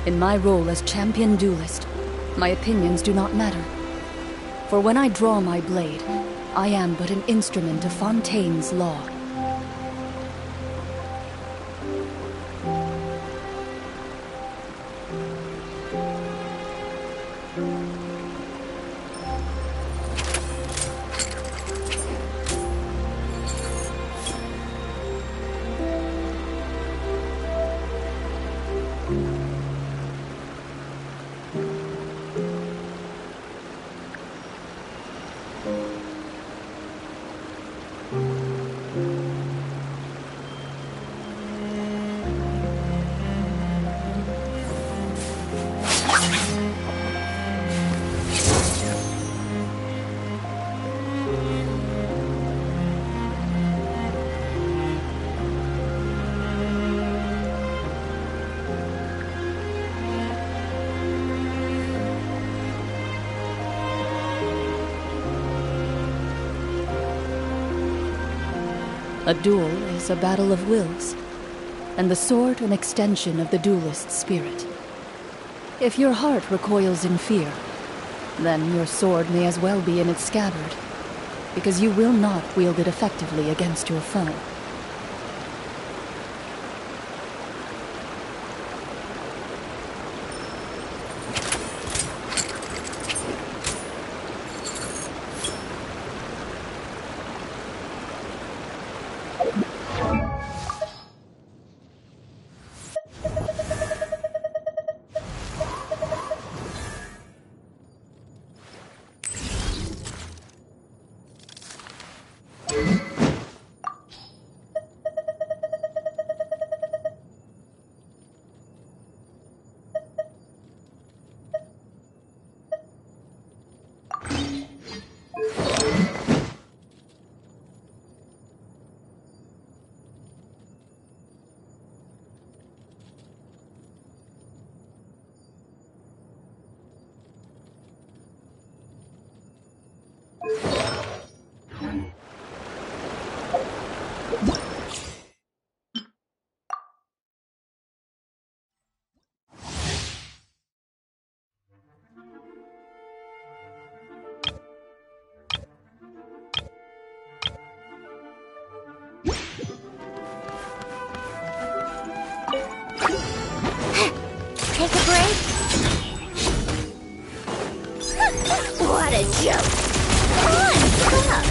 In my role as champion duelist, my opinions do not matter. For when I draw my blade, I am but an instrument of Fontaine's law. A duel is a battle of wills, and the sword an extension of the duelist's spirit. If your heart recoils in fear, then your sword may as well be in its scabbard, because you will not wield it effectively against your foe. Take a break? What a joke! Come on, keep up!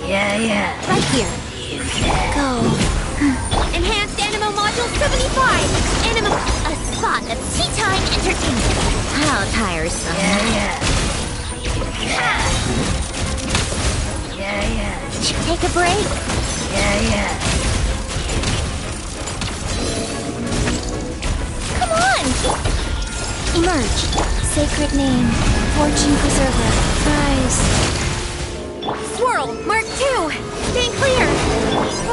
Yeah. Right here. Go. Enhanced Animo Module 75! Animo... A spot of tea time entertainment. How tiresome. Yeah. Take a break? Yeah. Come on! Emerge. Sacred name. Fortune Preserver. Rise. Swirl! Mark 2! Stay clear!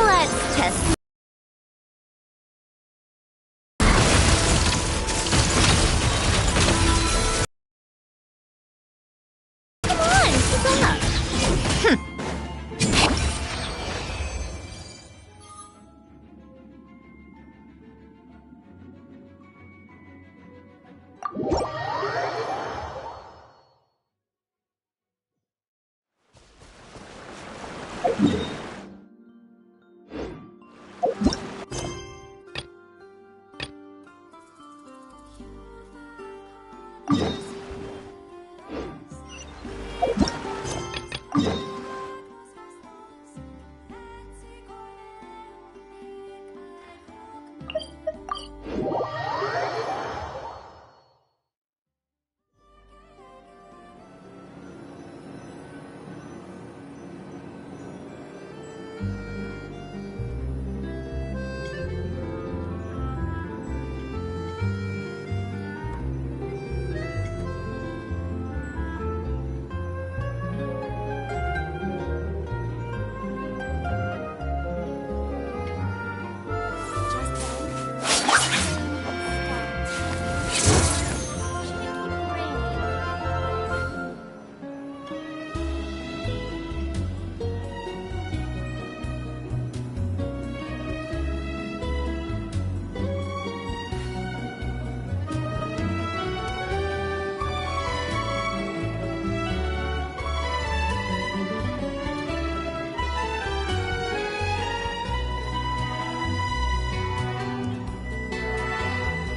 Let's test... Come on, keep up!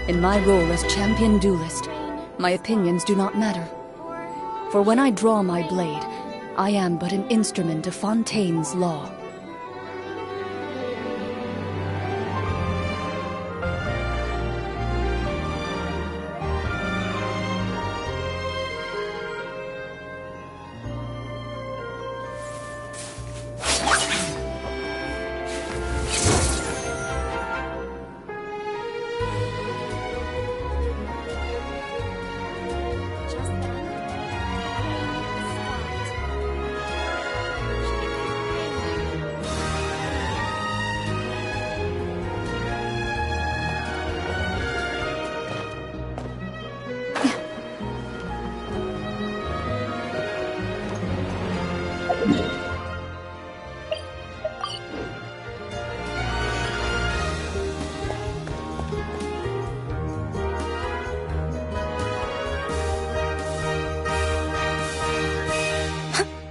In my role as champion duelist, my opinions do not matter. For when I draw my blade, I am but an instrument of Fontaine's law.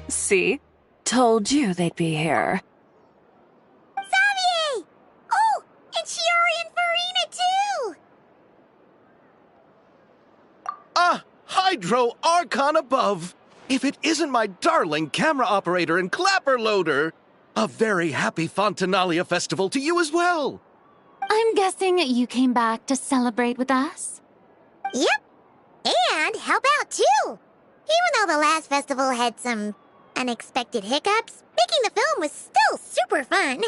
See? Told you they'd be here. Xavier! Oh, and Shiori and Farina too! Ah! Hydro Archon above! If it isn't my darling camera operator and clapper loader! A very happy Fontanalia festival to you as well! I'm guessing you came back to celebrate with us? Yep. And help out too! Even though the last festival had some unexpected hiccups, making the film was still super fun.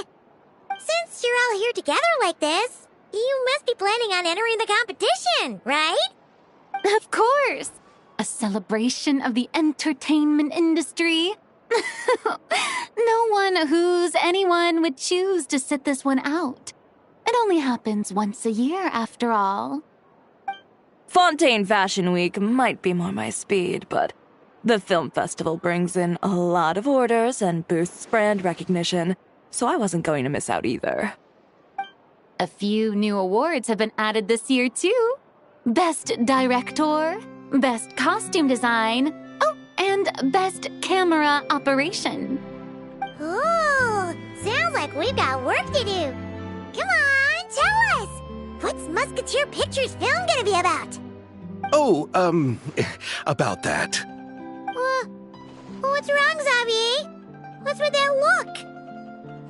Since you're all here together like this, you must be planning on entering the competition, right? Of course! A celebration of the entertainment industry. No one who's anyone would choose to sit this one out. It only happens once a year, after all. Fontaine Fashion Week might be more my speed, but the film festival brings in a lot of orders and boosts brand recognition, so I wasn't going to miss out either. A few new awards have been added this year, too. Best Director, Best Costume Design, oh, and Best Camera Operation. Ooh, sounds like we've got work to do. Come on, tell us! What's Musketeer Pictures film gonna be about? Oh, about that. What's wrong, Xavier? What's with that look?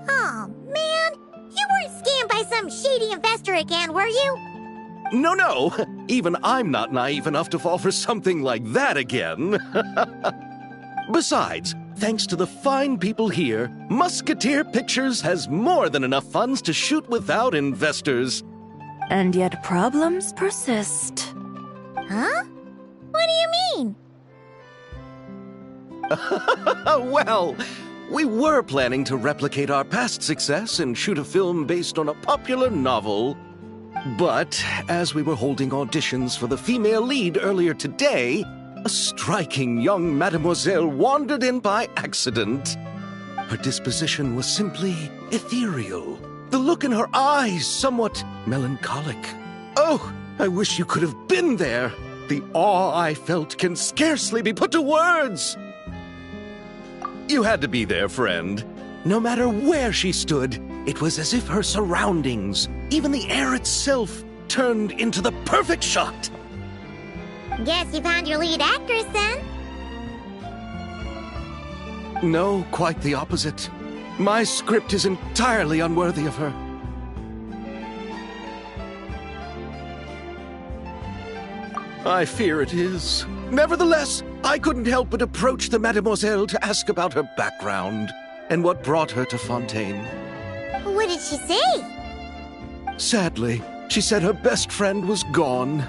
Oh, man. You weren't scammed by some shady investor again, were you? No. Even I'm not naive enough to fall for something like that again. Besides, thanks to the fine people here, Musketeer Pictures has more than enough funds to shoot without investors. And yet problems persist. Huh? What do you mean? Well, we were planning to replicate our past success and shoot a film based on a popular novel. But as we were holding auditions for the female lead earlier today, a striking young mademoiselle wandered in by accident. Her disposition was simply ethereal. The look in her eyes somewhat melancholic. Oh, I wish you could have been there. The awe I felt can scarcely be put to words. You had to be there, friend. No matter where she stood, it was as if her surroundings, even the air itself, turned into the perfect shot. Guess you found your lead actress, then? No, quite the opposite. My script is entirely unworthy of her. I fear it is. Nevertheless, I couldn't help but approach the mademoiselle to ask about her background and what brought her to Fontaine. What did she say? Sadly, she said her best friend was gone.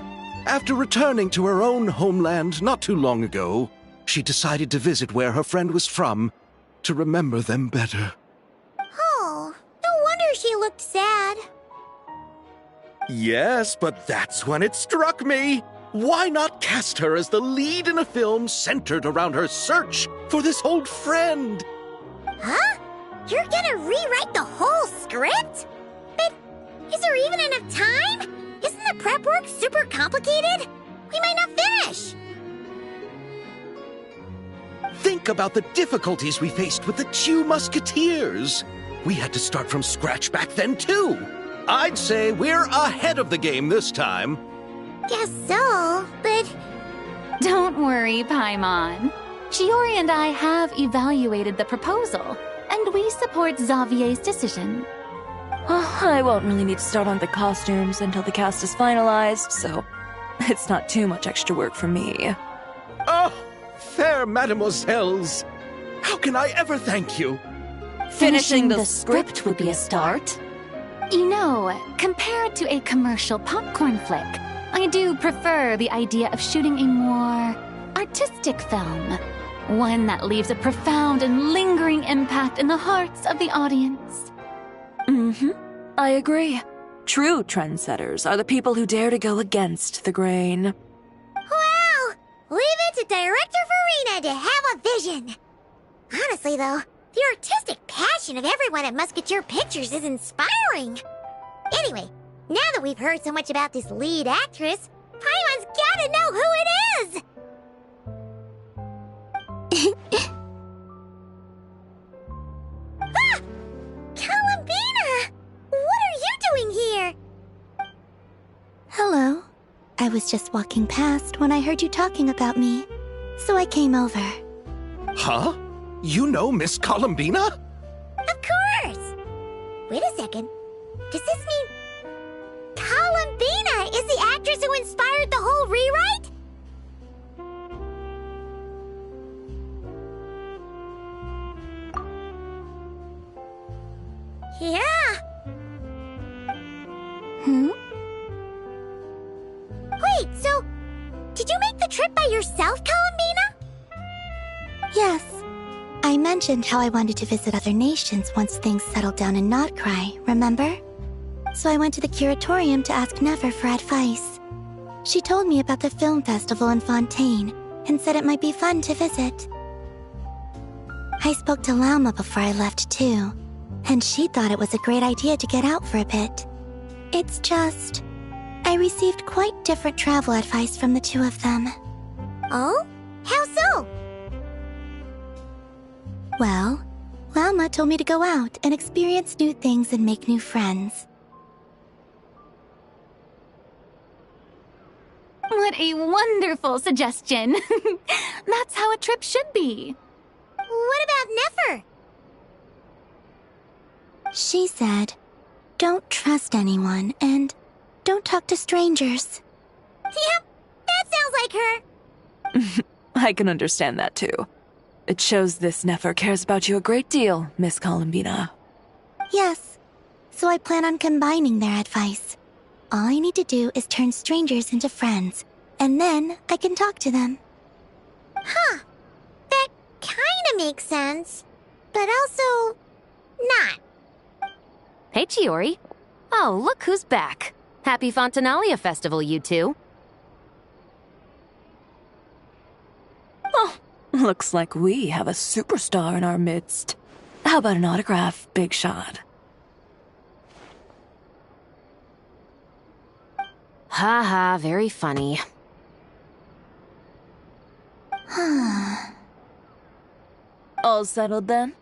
After returning to her own homeland not too long ago, she decided to visit where her friend was from to remember them better. Oh, no wonder she looked sad. Yes, but that's when it struck me. Why not cast her as the lead in a film centered around her search for this old friend? Huh? You're gonna rewrite the whole script? But is there even enough time? Isn't the prep work super complicated? We might not finish. Think about the difficulties we faced with the two Musketeers. We had to start from scratch back then, too. I'd say we're ahead of the game this time. Guess so, but Don't worry, Paimon. Shiori and I have evaluated the proposal, and we support Xavier's decision. Well, I won't really need to start on the costumes until the cast is finalized, so it's not too much extra work for me. Oh, fair mademoiselles. How can I ever thank you? Finishing the script would be a start. You know, compared to a commercial popcorn flick, I do prefer the idea of shooting a more artistic film. One that leaves a profound and lingering impact in the hearts of the audience. I agree. True trendsetters are the people who dare to go against the grain. wow! Leave it to Director Farina to have a vision. Honestly, though, the artistic passion of everyone at Musketeer Pictures is inspiring. Anyway, now that we've heard so much about this lead actress, Paimon's gotta know who it is! Ah! Columbina! What are you doing here? Hello. I was just walking past when I heard you talking about me, so I came over. Huh? You know Miss Columbina? Of course! Wait a second. Does this mean Columbina is the actress who inspired the whole rewrite? Yeah. Wait, so did you make the trip by yourself, Columbina? Yes. I mentioned how I wanted to visit other nations once things settled down in Notcry, remember? So I went to the curatorium to ask Never for advice. She told me about the film festival in Fontaine and said it might be fun to visit. I spoke to Lauma before I left too, and she thought it was a great idea to get out for a bit. It's just, I received quite different travel advice from the two of them. Oh? How so? Well, Lauma told me to go out and experience new things and make new friends. What a wonderful suggestion! That's how a trip should be. What about Nefer? She said, don't trust anyone and don't talk to strangers. Yep, that sounds like her. I can understand that too. It shows this Nefer cares about you a great deal, Miss Columbina. Yes, so I plan on combining their advice. All I need to do is turn strangers into friends, and then I can talk to them. Huh. That kinda makes sense. But also, not. Hey, Chiori. Oh, look who's back. Happy Fontanalia Festival, you two. Oh, looks like we have a superstar in our midst. How about an autograph, Big Shot? Ha ha, very funny. All settled then?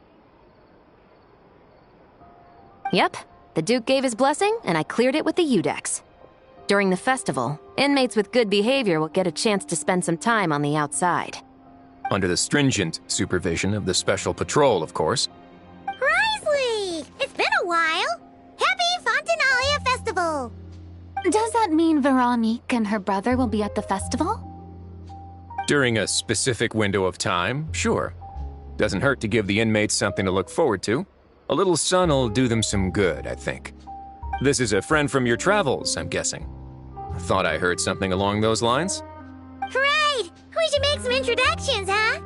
Yep, the Duke gave his blessing, and I cleared it with the Udex. During the festival, inmates with good behavior will get a chance to spend some time on the outside. Under the stringent supervision of the Special Patrol, of course. Risley! It's been a while. Happy Fontanalia Festival! Does that mean Veronique and her brother will be at the festival? During a specific window of time, sure. Doesn't hurt to give the inmates something to look forward to. A little sun'll do them some good, I think. This is a friend from your travels, I'm guessing. Thought I heard something along those lines. Right! We should make some introductions, huh?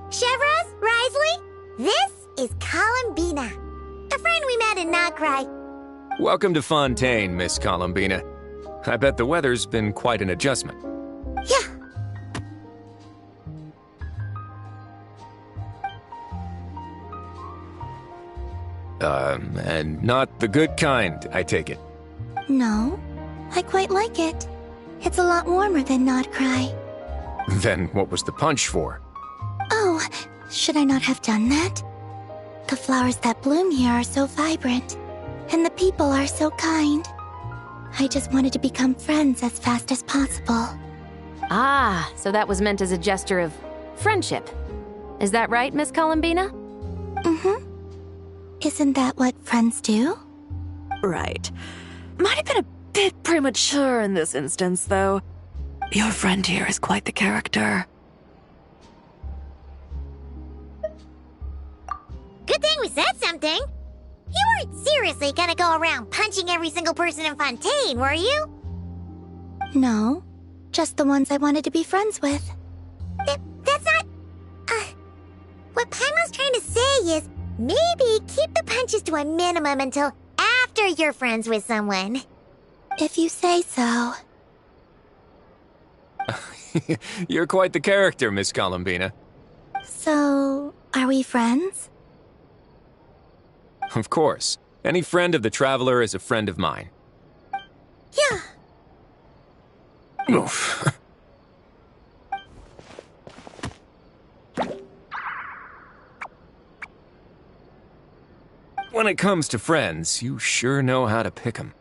Chevros, Risley, this is Columbina, a friend we met in Notcry. Welcome to Fontaine, Miss Columbina. I bet the weather's been quite an adjustment. Yeah. And not the good kind, I take it. No, I quite like it. It's a lot warmer than Notcry. Then what was the punch for? Oh, should I not have done that? The flowers that bloom here are so vibrant, And the people are so kind. I just wanted to become friends as fast as possible. Ah, so that was meant as a gesture of friendship. Is that right, Miss Columbina? Mm-hmm. Isn't that what friends do? Right. Might have been a bit premature in this instance, though. Your friend here is quite the character. Good thing we said something. You weren't seriously gonna go around punching every single person in Fontaine, were you? No, just the ones I wanted to be friends with. That's not... what Paimon's trying to say is, maybe keep the punches to a minimum until after you're friends with someone. If you say so. You're quite the character, Miss Columbina. So, are we friends? Of course. Any friend of the Traveler is a friend of mine. Yeah. Oof. When it comes to friends, you sure know how to pick 'em.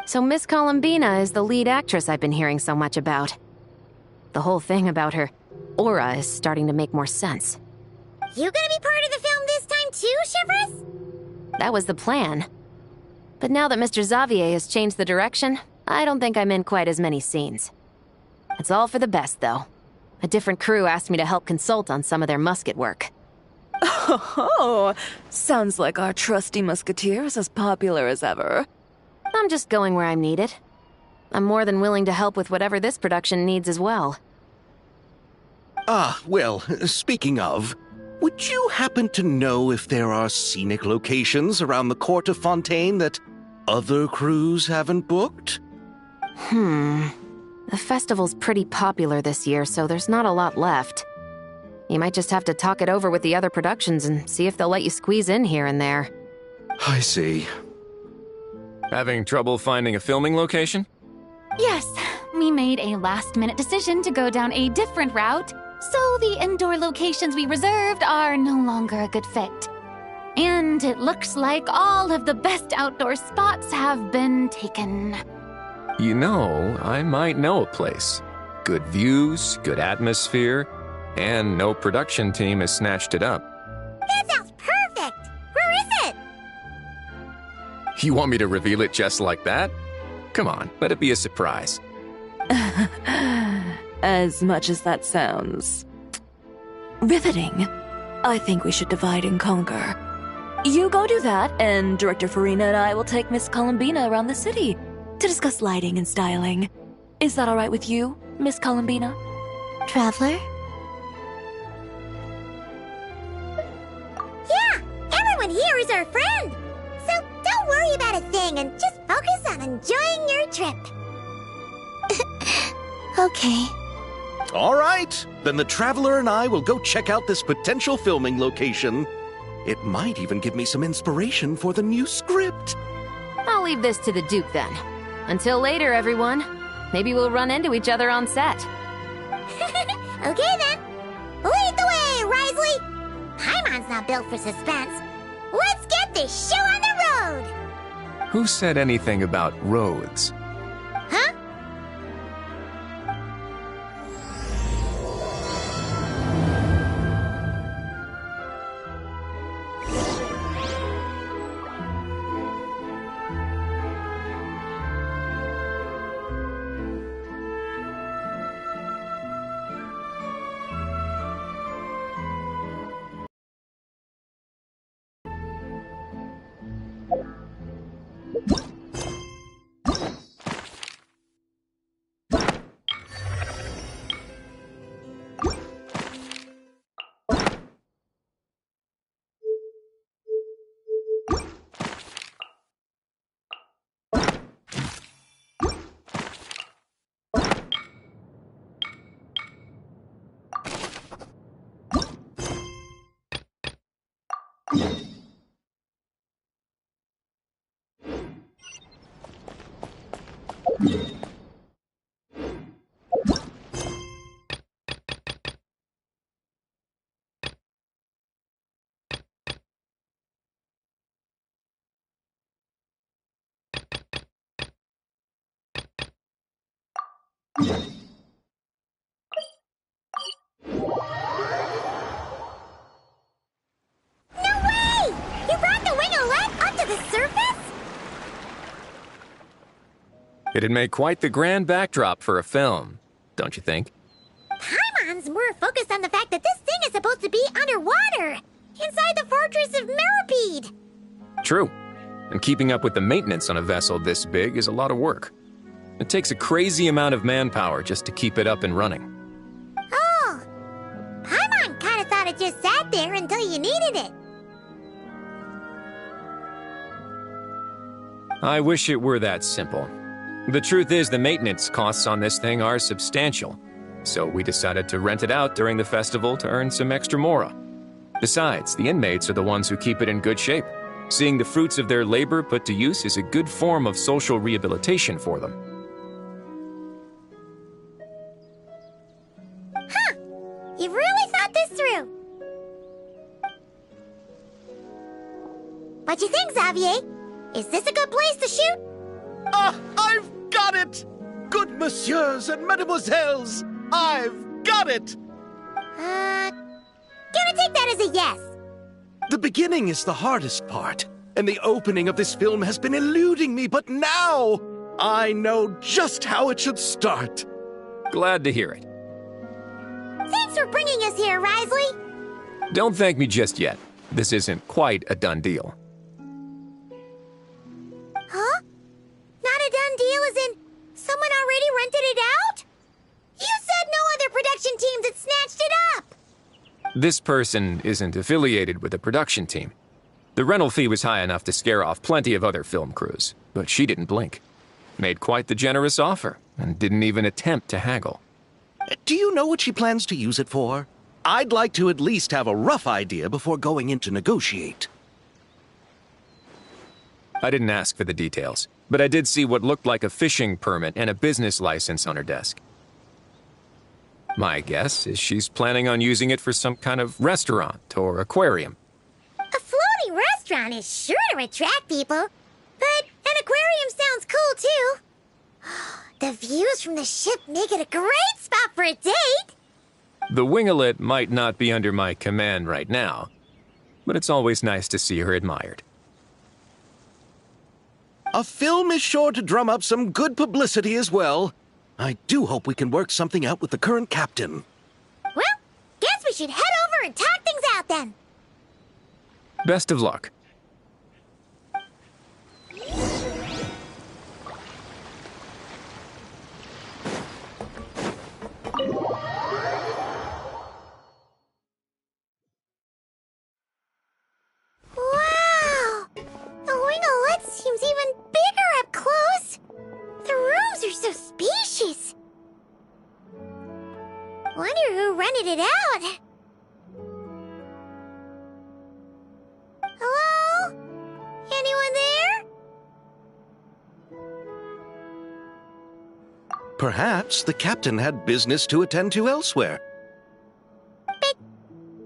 So Miss Columbina is the lead actress I've been hearing so much about. The whole thing about her aura is starting to make more sense. You gonna be part of the film this time too, Shivers? That was the plan. But now that Mr. Xavier has changed the direction, I don't think I'm in quite as many scenes. It's all for the best, though. A different crew asked me to help consult on some of their musket work. Oh, sounds like our trusty musketeer is as popular as ever. I'm just going where I'm needed. I'm more than willing to help with whatever this production needs as well. Ah, well, speaking of, would you happen to know if there are scenic locations around the court of Fontaine that other crews haven't booked? The festival's pretty popular this year, so there's not a lot left. You might just have to talk it over with the other productions and see if they'll let you squeeze in here and there. I see. Having trouble finding a filming location? Yes, we made a last-minute decision to go down a different route, so the indoor locations we reserved are no longer a good fit. And it looks like all of the best outdoor spots have been taken. You know, I might know a place. Good views, good atmosphere, and no production team has snatched it up. That sounds perfect! Where is it? You want me to reveal it just like that? Come on, let it be a surprise. As much as that sounds riveting, I think we should divide and conquer. You go do that, and Director Farina and I will take Miss Columbina around the city to discuss lighting and styling. Is that all right with you, Miss Columbina? Traveler? Yeah, everyone here is our friend. So don't worry about a thing and just focus on enjoying your trip. Okay. All right, then the Traveler and I will go check out this potential filming location. It might even give me some inspiration for the new script. I'll leave this to the Duke then. Until later, everyone. Maybe we'll run into each other on set. Okay then. Lead the way, Risley. Paimon's not built for suspense. Let's get this show on the road. Who said anything about roads? No way! You brought the winglet up to the surface? It'd make quite the grand backdrop for a film, don't you think? Paimon's more focused on the fact that this thing is supposed to be underwater, inside the fortress of Millipede. True. And keeping up with the maintenance on a vessel this big is a lot of work. It takes a crazy amount of manpower just to keep it up and running. Oh, Paimon kind of thought it just sat there until you needed it. I wish it were that simple. The truth is the maintenance costs on this thing are substantial, so we decided to rent it out during the festival to earn some extra mora. Besides, the inmates are the ones who keep it in good shape. Seeing the fruits of their labor put to use is a good form of social rehabilitation for them. Huh. You've really thought this through. What you think, Xavier? Is this a good place to shoot? Ah, I've got it! Good messieurs and mesdemoiselles, I've got it! Gonna take that as a yes. The beginning is the hardest part, and the opening of this film has been eluding me, but now I know just how it should start. Glad to hear it. Thanks for bringing us here, Risley. Don't thank me just yet. This isn't quite a done deal. Huh? Not a done deal as in someone already rented it out? You said no other production teams had snatched it up. This person isn't affiliated with a production team. The rental fee was high enough to scare off plenty of other film crews, but she didn't blink. Made quite the generous offer, and didn't even attempt to haggle. Do you know what she plans to use it for? I'd like to at least have a rough idea before going in to negotiate. I didn't ask for the details, but I did see what looked like a fishing permit and a business license on her desk. My guess is she's planning on using it for some kind of restaurant or aquarium. A floating restaurant is sure to attract people, but an aquarium sounds cool too. The views from the ship make it a great spot for a date. The winglet might not be under my command right now, but it's always nice to see her admired. A film is sure to drum up some good publicity as well. I do hope we can work something out with the current captain. Well, guess we should head over and talk things out then. Best of luck. Wow! The winglet seems even bigger up close. The rooms are so spacious. Wonder who rented it out. Hello? Anyone there? Perhaps the captain had business to attend to elsewhere. But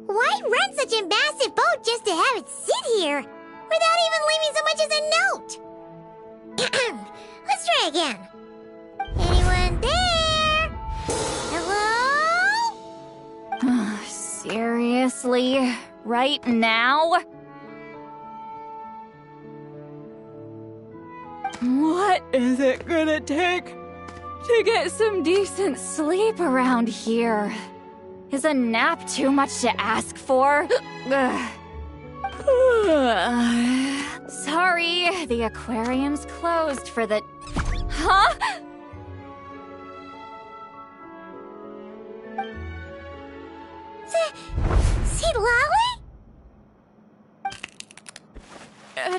why rent such a massive boat just to have it sit here without even leaving so much as a note? Let's try again. Anyone there? Hello? Seriously? Right now? What is it gonna take to get some decent sleep around here? Is a nap too much to ask for? Sorry, the aquarium's closed for the... Huh? See Lolly?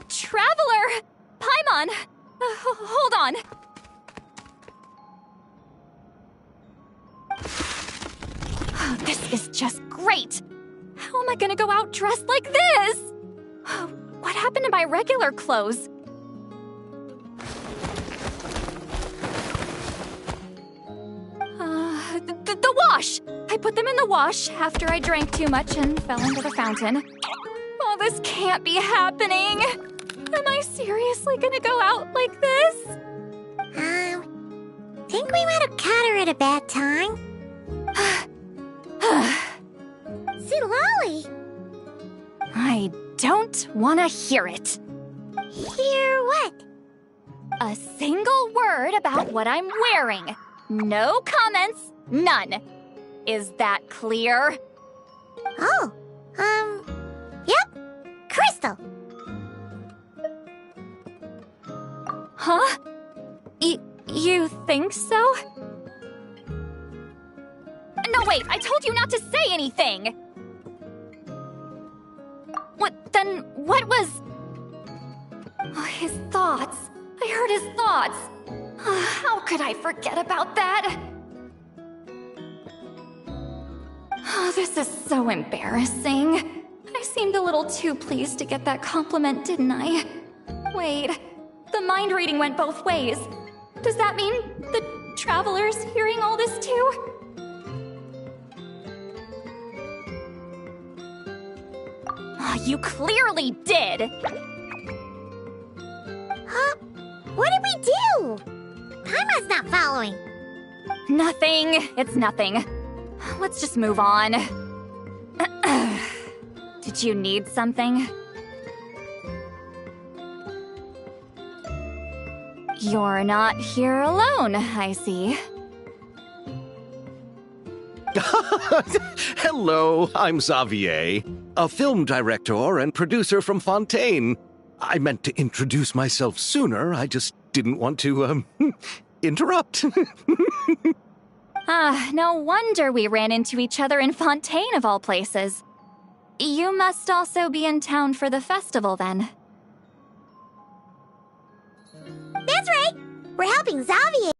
Traveler! Paimon! Hold on. Oh, this is just great! How am I gonna go out dressed like this? What happened to my regular clothes? The wash! I put them in the wash after I drank too much and fell into the fountain. Oh, this can't be happening! Am I seriously gonna go out like this? Think we might have caught her at a bad time? See, Lolly! I don't want to hear it. Hear what? A single word about what I'm wearing. No comments, none. Is that clear? Oh, yep. Crystal. Huh? You think so? No, wait, I told you not to say anything! What was... Oh, his thoughts. I heard his thoughts. How could I forget about that? Oh, this is so embarrassing. I seemed a little too pleased to get that compliment, didn't I? Wait, the mind reading went both ways. Does that mean the Traveler's hearing all this too? Oh, you clearly did! Huh? What did we do? Paimon's not following. Nothing. It's nothing. Let's just move on. Did you need something? You're not here alone, I see. Hello, I'm Xavier, a film director and producer from Fontaine. I meant to introduce myself sooner, I just didn't want to, interrupt. No wonder we ran into each other in Fontaine of all places. You must also be in town for the festival, then. That's right. We're helping Xavier.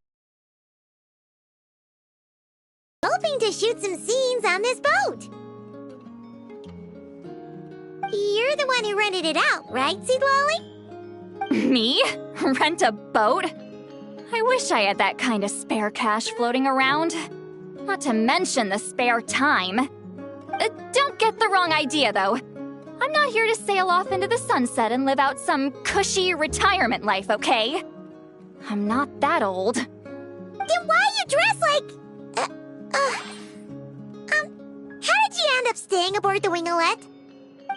Hoping to shoot some scenes on this boat. You're the one who rented it out, right, Seed Lolly? Me? Rent a boat? I wish I had that kind of spare cash floating around. Not to mention the spare time. Don't get the wrong idea, though. I'm not here to sail off into the sunset and live out some cushy retirement life, okay? I'm not that old. Then why you dress like... how did you end up staying aboard the Winglet?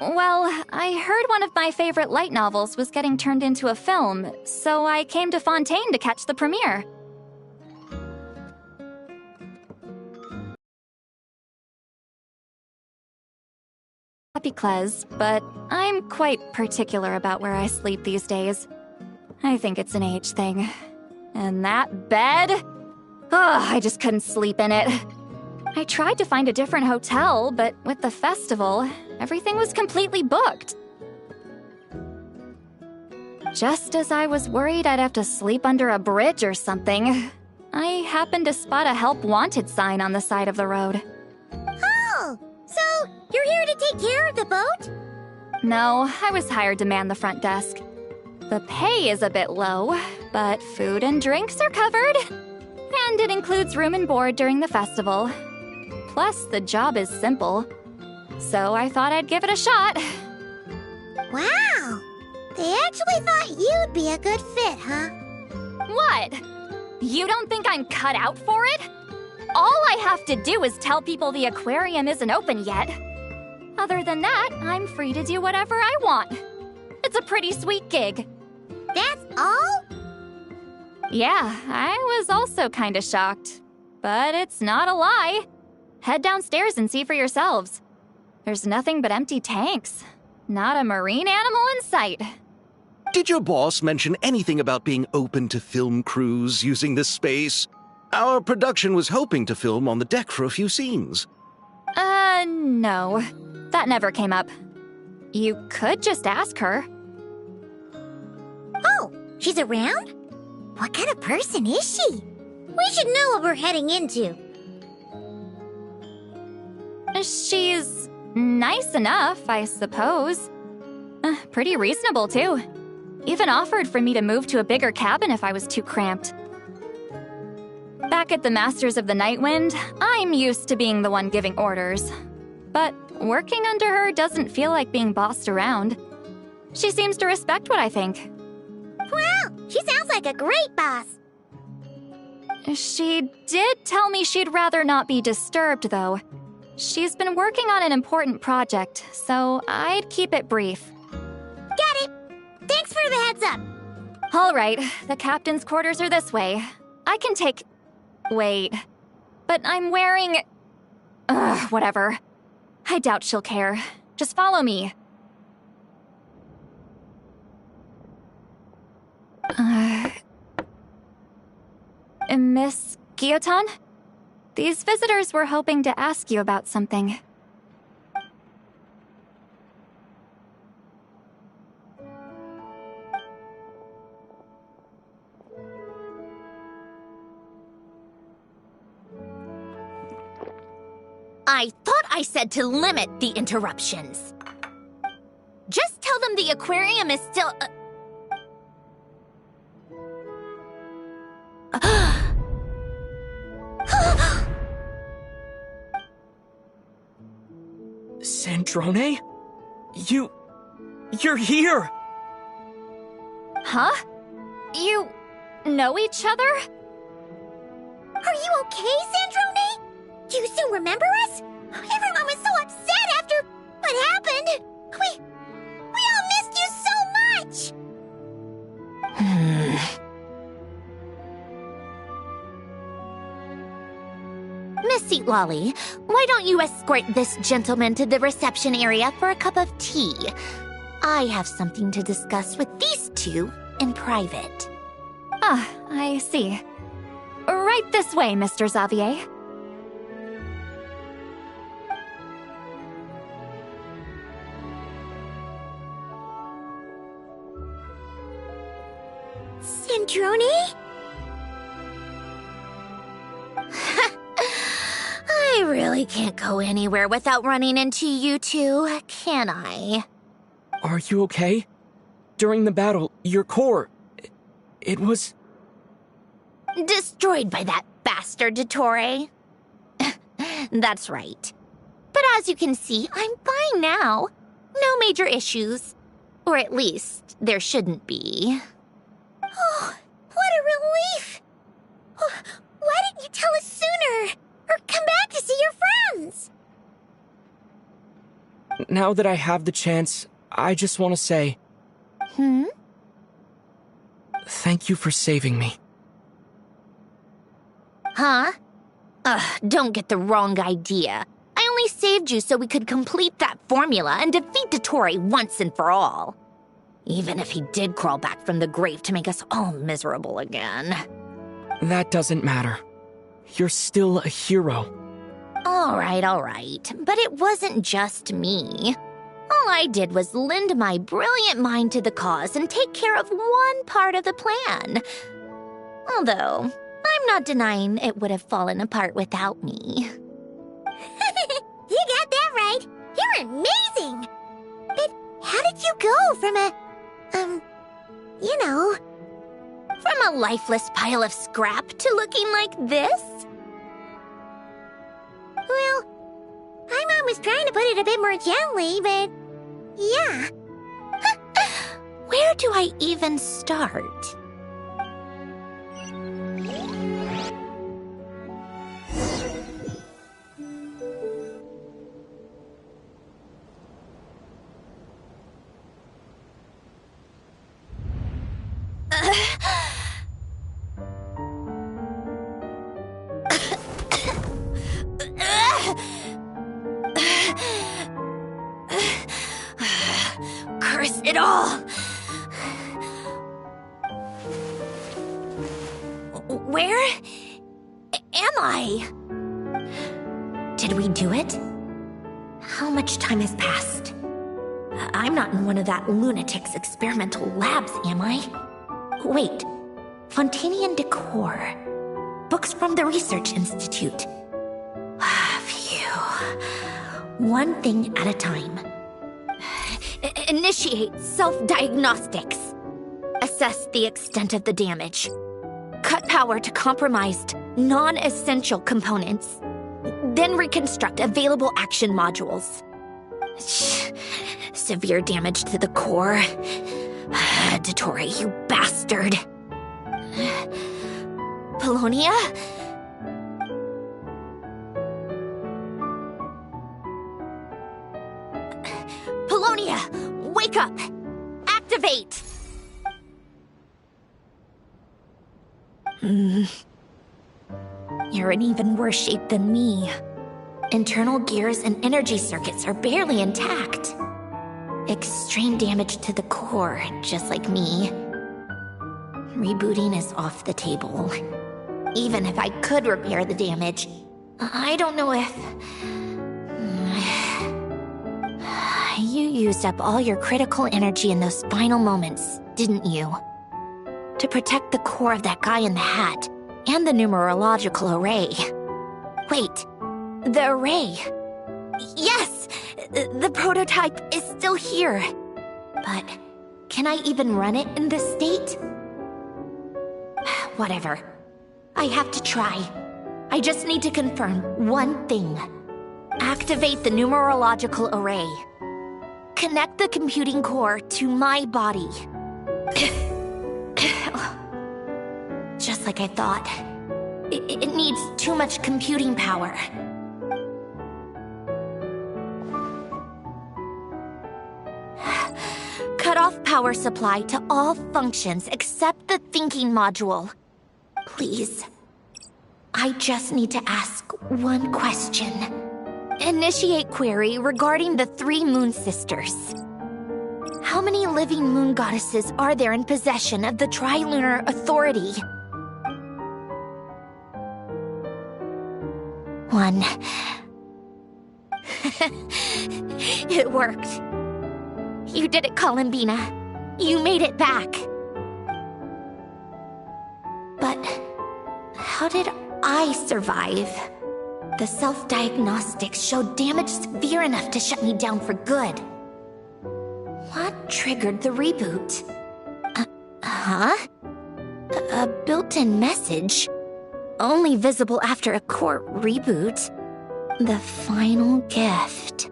Well, I heard one of my favorite light novels was getting turned into a film, so I came to Fontaine to catch the premiere. Happy Cles, but I'm quite particular about where I sleep these days. I think it's an age thing. And that bed? Ugh, I just couldn't sleep in it. I tried to find a different hotel, but with the festival, everything was completely booked. Just as I was worried I'd have to sleep under a bridge or something, I happened to spot a help wanted sign on the side of the road. Oh, so you're here to take care of the boat? No, I was hired to man the front desk. The pay is a bit low, but food and drinks are covered. And it includes room and board during the festival. Plus, the job is simple. So I thought I'd give it a shot. Wow! They actually thought you'd be a good fit, huh? What? You don't think I'm cut out for it? All I have to do is tell people the aquarium isn't open yet. Other than that, I'm free to do whatever I want. It's a pretty sweet gig. That's all? Yeah, I was also kinda shocked. But it's not a lie. Head downstairs and see for yourselves. There's nothing but empty tanks. Not a marine animal in sight. Did your boss mention anything about being open to film crews using this space? Our production was hoping to film on the deck for a few scenes. No. That never came up. You could just ask her. Oh, she's around? What kind of person is she? We should know what we're heading into. She's nice enough, I suppose. Pretty reasonable, too. Even offered for me to move to a bigger cabin if I was too cramped. Back at the Masters of the Nightwind, I'm used to being the one giving orders. But working under her doesn't feel like being bossed around. She seems to respect what I think. Wow, she sounds like a great boss. She did tell me she'd rather not be disturbed, though. She's been working on an important project, so I'd keep it brief. Got it! Thanks for the heads up! All right, the captain's quarters are this way. I can take... Wait. But I'm wearing... Ugh, whatever. I doubt she'll care. Just follow me. Miss Guillotin? These visitors were hoping to ask you about something. I thought I said to limit the interruptions. Just tell them the aquarium is still... Sandrone? You're here! Huh? You know each other? Are you okay, Sandrone? Do you still remember us? Everyone was so upset after what happened. We all missed you so much! Miss Seat Lolly, why don't you escort this gentleman to the reception area for a cup of tea? I have something to discuss with these two in private. Ah, I see. Right this way, Mr. Xavier. Sandrone? I really can't go anywhere without running into you two, can I? Are you okay? During the battle, your core... It was... Destroyed by that bastard Dottore. That's right. But as you can see, I'm fine now. No major issues. Or at least, there shouldn't be. Oh, what a relief! Why didn't you tell us sooner? Or come back to see your friends? Now that I have the chance, I just want to say... Thank you for saving me. Huh? Don't get the wrong idea. I only saved you so we could complete that formula and defeat Dottore once and for all. Even if he did crawl back from the grave to make us all miserable again. That doesn't matter. You're still a hero. All right. But it wasn't just me. All I did was lend my brilliant mind to the cause and take care of one part of the plan. Although, I'm not denying it would have fallen apart without me. You got that right. You're amazing. But how did you go from From a lifeless pile of scrap to looking like this? Well, my mom was trying to put it a bit more gently, but yeah. Where do I even start? Curse it all! Where am I? Did we do it? How much time has passed? I'm not in one of that lunatic's experimental labs, am I? Wait, Fontanian decor. Books from the Research Institute. Phew. One thing at a time. Initiate self-diagnostics. Assess the extent of the damage. Cut power to compromised, non-essential components. Then reconstruct available action modules. Severe damage to the core. Dottore, you bastard. Polonia? Polonia, wake up! Activate! You're in even worse shape than me. Internal gears and energy circuits are barely intact. Extreme damage to the core, just like me. Rebooting is off the table. Even if I could repair the damage, I don't know if... You used up all your critical energy in those final moments, didn't you? To protect the core of that guy in the hat, and the numerological array. Wait, the array. Yes! The prototype is still here. But can I even run it in this state? Whatever. I have to try. I just need to confirm one thing. Activate the numerological array. Connect the computing core to my body. Just like I thought. It needs too much computing power. Cut off power supply to all functions except the thinking module. Please. I just need to ask one question. Initiate query regarding the 3 Moon Sisters. How many living moon goddesses are there in possession of the Trilunar Authority? 1. It worked. You did it, Columbina. You made it back. But how did I survive? The self-diagnostics showed damage severe enough to shut me down for good. What triggered the reboot? A built-in message? Only visible after a core reboot? The final gift.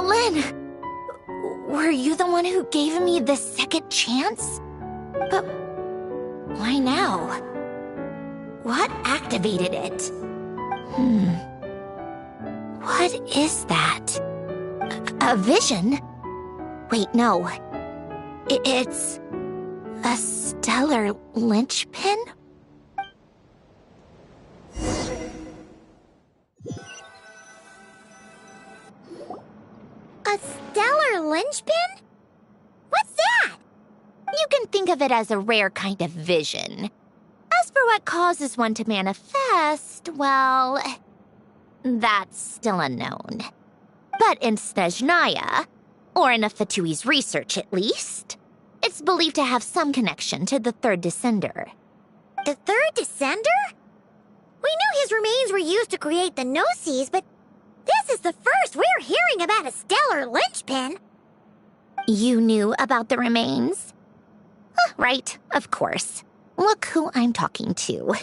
Lynn! Were you the one who gave me the second chance? But why now? What activated it? What is that? A vision? Wait, no. It's a stellar linchpin? A stellar linchpin? What's that? You can think of it as a rare kind of vision. As for what causes one to manifest, well, that's still unknown. But in Snezhnaya, or in Afatui's research at least, it's believed to have some connection to the Third Descender. The Third Descender? We knew his remains were used to create the Gnosis, but this is the first we're hearing about a stellar linchpin. You knew about the remains? Right, of course. Look who I'm talking to.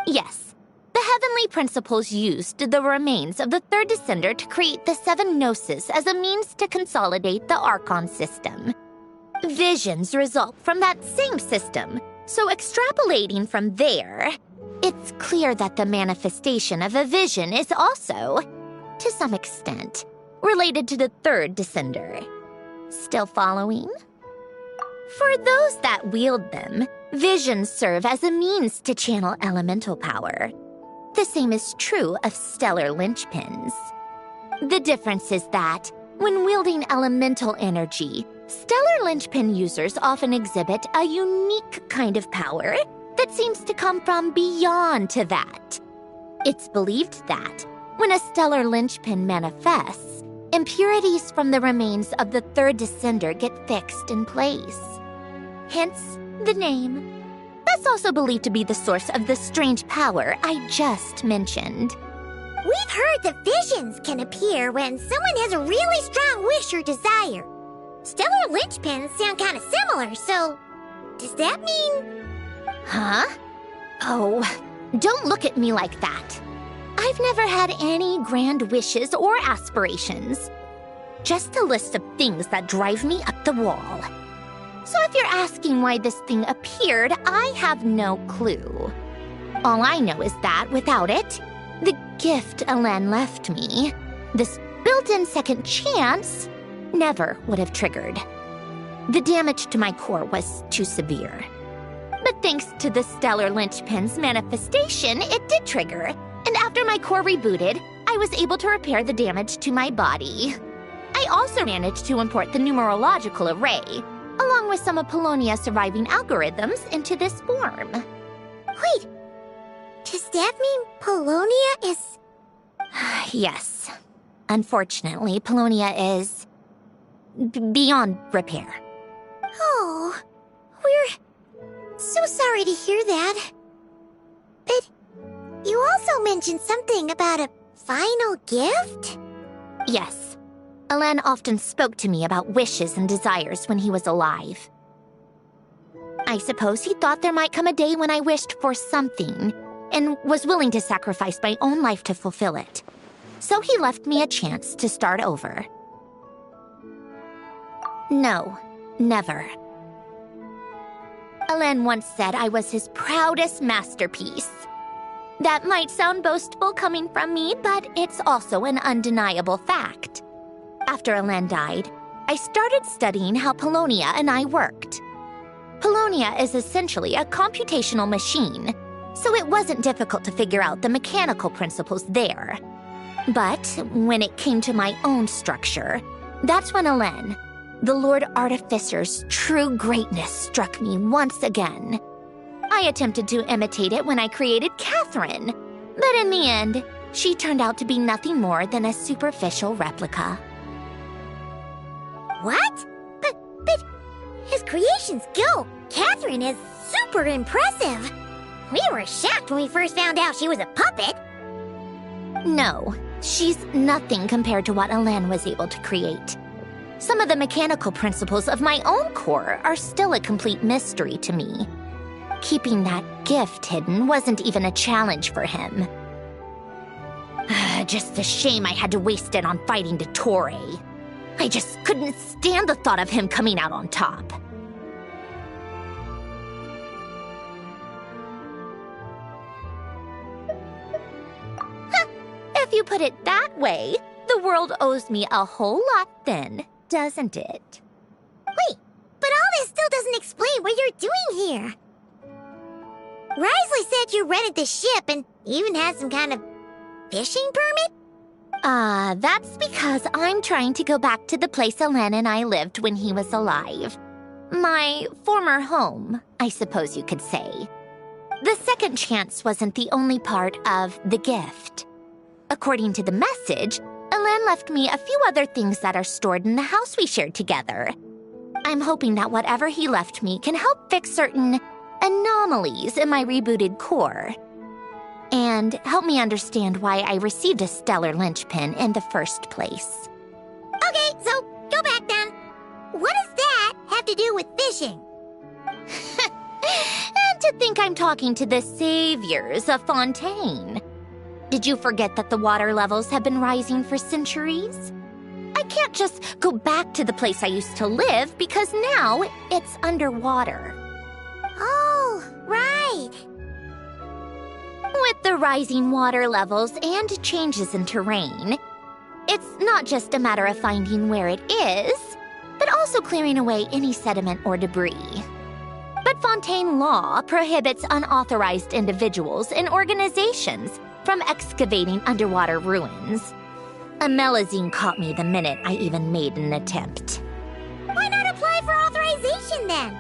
Yes, the Heavenly Principles used the remains of the Third Descender to create the 7 Gnosis as a means to consolidate the Archon system. Visions result from that same system, so extrapolating from there, it's clear that the manifestation of a vision is also, to some extent, related to the Third Descender. Still following? For those that wield them, visions serve as a means to channel elemental power. The same is true of stellar linchpins. The difference is that, when wielding elemental energy, stellar linchpin users often exhibit a unique kind of power that seems to come from beyond to that. It's believed that, when a stellar linchpin manifests, impurities from the remains of the Third Descender get fixed in place. Hence, the name. That's also believed to be the source of the strange power I just mentioned. We've heard that visions can appear when someone has a really strong wish or desire. Stellar linchpins sound kind of similar, so does that mean... Huh? Oh, don't look at me like that. I've never had any grand wishes or aspirations. Just a list of things that drive me up the wall. So if you're asking why this thing appeared, I have no clue. All I know is that without it, the gift Elen left me, this built-in second chance, never would have triggered. The damage to my core was too severe. But thanks to the stellar linchpin's manifestation, it did trigger. And after my core rebooted, I was able to repair the damage to my body. I also managed to import the numerological array, along with some of Polonia's surviving algorithms, into this form. Wait, does that mean Polonia is... Yes. Unfortunately, Polonia is... beyond repair. Oh, we're so sorry to hear that. But you also mentioned something about a final gift? Yes. Elen often spoke to me about wishes and desires when he was alive. I suppose he thought there might come a day when I wished for something, and was willing to sacrifice my own life to fulfill it. So he left me a chance to start over. No, never. Elen once said I was his proudest masterpiece. That might sound boastful coming from me, but it's also an undeniable fact. After Elen died, I started studying how Polonia and I worked. Polonia is essentially a computational machine, so it wasn't difficult to figure out the mechanical principles there. But when it came to my own structure, that's when Elen, the Lord Artificer's true greatness, struck me once again. I attempted to imitate it when I created Catherine, but in the end, she turned out to be nothing more than a superficial replica. What? But his creation skill, Catherine, is super impressive. We were shocked when we first found out she was a puppet. No, she's nothing compared to what Elen was able to create. Some of the mechanical principles of my own core are still a complete mystery to me. Keeping that gift hidden wasn't even a challenge for him. Just a shame I had to waste it on fighting Dottore. I just couldn't stand the thought of him coming out on top. If you put it that way, the world owes me a whole lot then, doesn't it? Wait, but all this still doesn't explain what you're doing here. Risley said you rented the ship and even had some kind of fishing permit? That's because I'm trying to go back to the place Elen and I lived when he was alive. My former home, I suppose you could say. The second chance wasn't the only part of the gift. According to the message, Elen left me a few other things that are stored in the house we shared together. I'm hoping that whatever he left me can help fix certain anomalies in my rebooted core. And help me understand why I received a stellar linchpin in the first place. Okay, so go back then. What does that have to do with fishing? And to think I'm talking to the saviors of Fontaine. Did you forget that the water levels have been rising for centuries? I can't just go back to the place I used to live because now it's underwater. Oh, right. With the rising water levels and changes in terrain, it's not just a matter of finding where it is, but also clearing away any sediment or debris. But Fontaine law prohibits unauthorized individuals and organizations from excavating underwater ruins. A Melazine caught me the minute I even made an attempt. Why not apply for authorization then?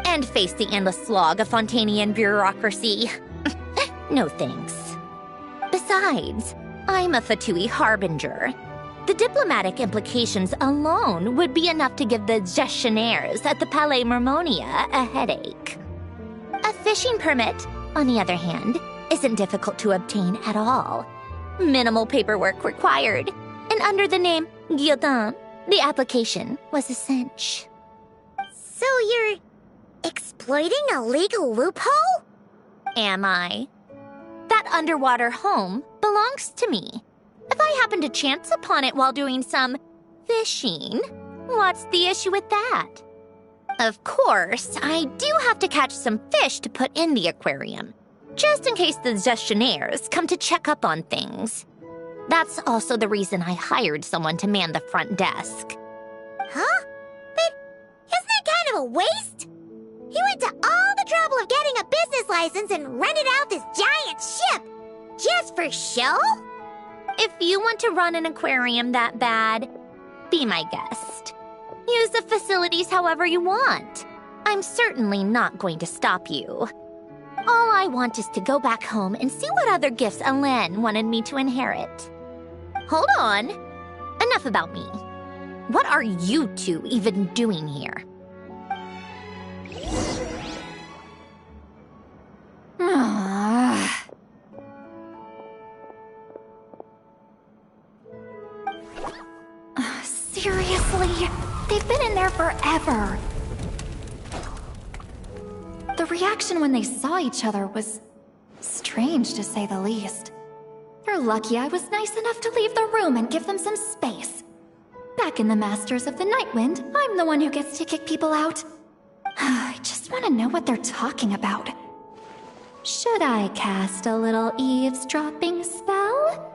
And face the endless slog of Fontainian bureaucracy. No thanks. Besides, I'm a Fatui harbinger. The diplomatic implications alone would be enough to give the gestionnaires at the Palais Mermonia a headache. A fishing permit, on the other hand, isn't difficult to obtain at all. Minimal paperwork required, and under the name Guilledin, the application was a cinch. So you're exploiting a legal loophole? Am I? That underwater home belongs to me. If I happen to chance upon it while doing some fishing, What's the issue with that? Of course, I do have to catch some fish to put in the aquarium, just in case the gestionnaires come to check up on things. That's also the reason I hired someone to man the front desk. Huh? But isn't that kind of a waste? He went to all the trouble of getting a business license and rented out this giant ship. Just for show? If you want to run an aquarium that bad, be my guest. Use the facilities however you want. I'm certainly not going to stop you. All I want is to go back home and see what other gifts Alain wanted me to inherit. Hold on. Enough about me. What are you two even doing here? Seriously? They've been in there forever. The reaction when they saw each other was strange, to say the least. They're lucky I was nice enough to leave the room and give them some space. Back in the Masters of the Nightwind, I'm the one who gets to kick people out. I just want to know what they're talking about. Should I cast a little eavesdropping spell?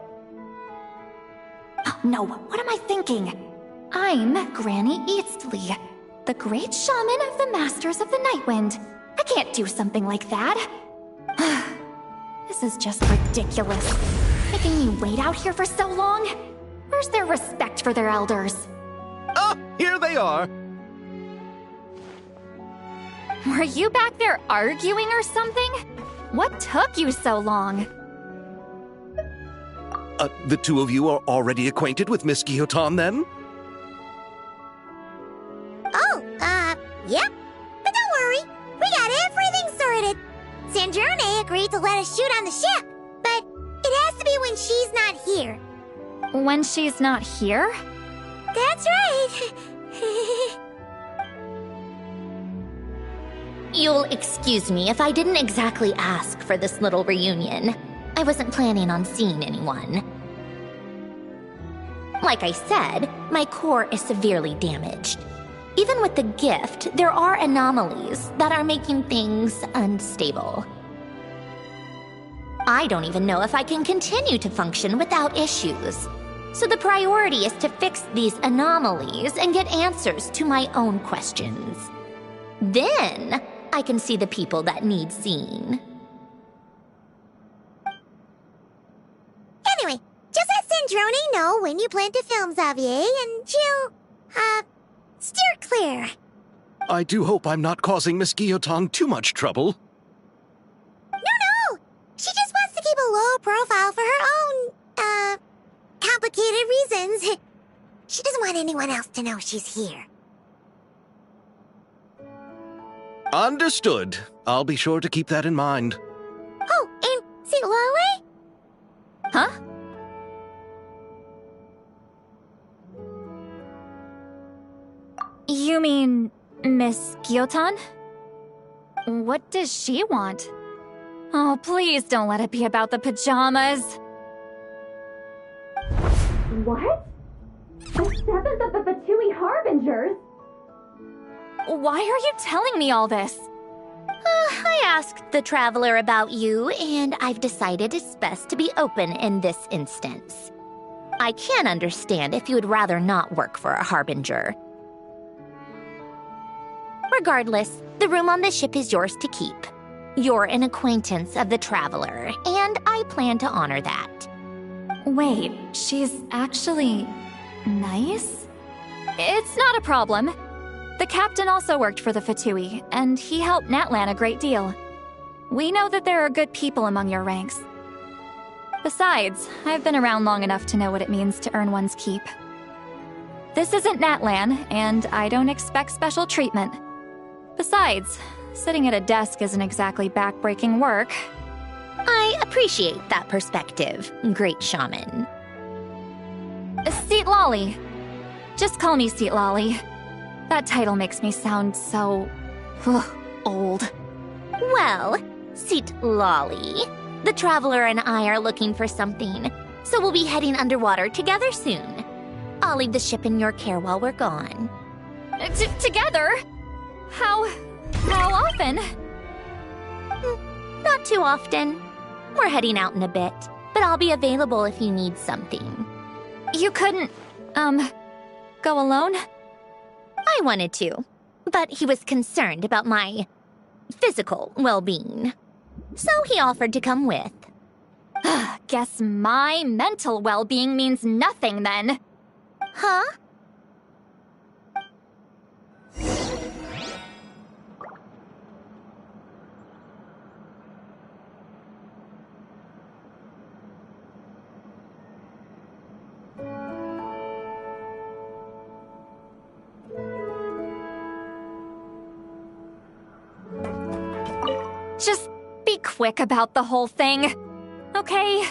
Oh, no, what am I thinking? I'm Granny Eastley, the great shaman of the Masters of the Nightwind. I can't do something like that. This is just ridiculous. Making me wait out here for so long? Where's their respect for their elders? Oh, here they are. Were you back there arguing or something? What took you so long? The two of you are already acquainted with Miss Guillotin, then? Oh, yep. But don't worry, we got everything sorted. Sandrone agreed to let us shoot on the ship, but it has to be when she's not here. When she's not here? That's right. You'll excuse me if I didn't exactly ask for this little reunion. I wasn't planning on seeing anyone. Like I said, my core is severely damaged. Even with the gift, there are anomalies that are making things unstable. I don't even know if I can continue to function without issues. So the priority is to fix these anomalies and get answers to my own questions. Then, I can see the people that need seeing. Anyway, just let Sandrone know when you plan to film Xavier, and she'll, steer clear. I do hope I'm not causing Miss Guillotin too much trouble. No! She just wants to keep a low profile for her own, complicated reasons. She doesn't want anyone else to know she's here. Understood. I'll be sure to keep that in mind. Oh, and St. Lale? Huh? You mean Miss Guillotin? What does she want? Oh, please don't let it be about the pajamas. What? The 7th of the Fatui Harbingers? Why are you telling me all this? I asked the Traveler about you, and I've decided it's best to be open in this instance. I can understand if you would rather not work for a Harbinger. Regardless, the room on the ship is yours to keep. You're an acquaintance of the Traveler, and I plan to honor that. Wait, she's actually nice? It's not a problem. The captain also worked for the Fatui, and he helped Natlan a great deal. We know that there are good people among your ranks. Besides, I've been around long enough to know what it means to earn one's keep. This isn't Natlan, and I don't expect special treatment. Besides, sitting at a desk isn't exactly back-breaking work. I appreciate that perspective, great shaman. Seat Lolly. Just call me Seat Lolly. That title makes me sound so... old. Well, Seat Lolly, the Traveler and I are looking for something, so we'll be heading underwater together soon. I'll leave the ship in your care while we're gone. Together? How often? Not too often. We're heading out in a bit, but I'll be available if you need something. You couldn't, go alone? I wanted to, but he was concerned about my physical well-being. So he offered to come with. Guess my mental well-being means nothing then. Huh? Just be quick about the whole thing, okay?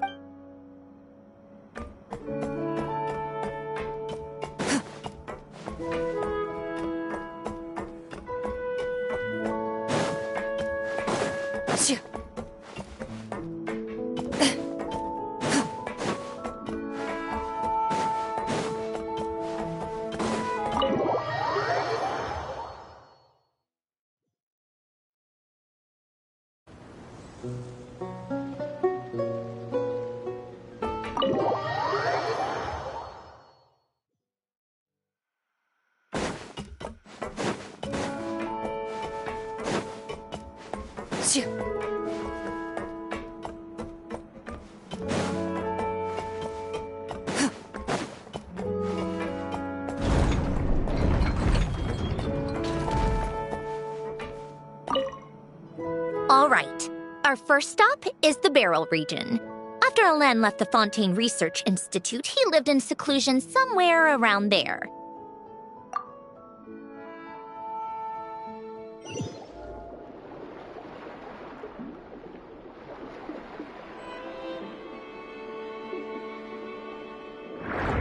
All right. Our first stop is the Barrel region. After Alain left the Fontaine Research Institute, he lived in seclusion somewhere around there.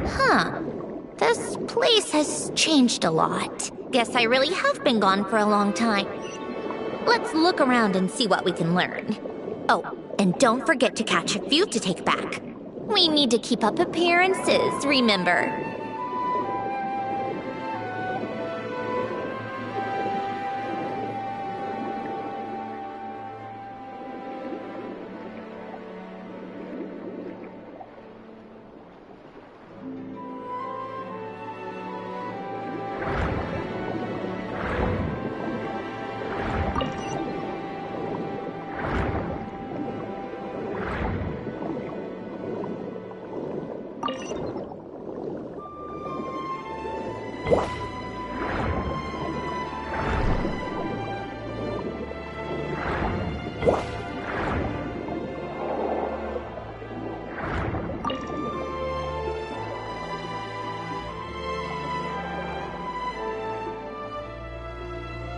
Huh. This place has changed a lot. Guess I really have been gone for a long time. Let's look around and see what we can learn. Oh, and don't forget to catch a few to take back. We need to keep up appearances, remember?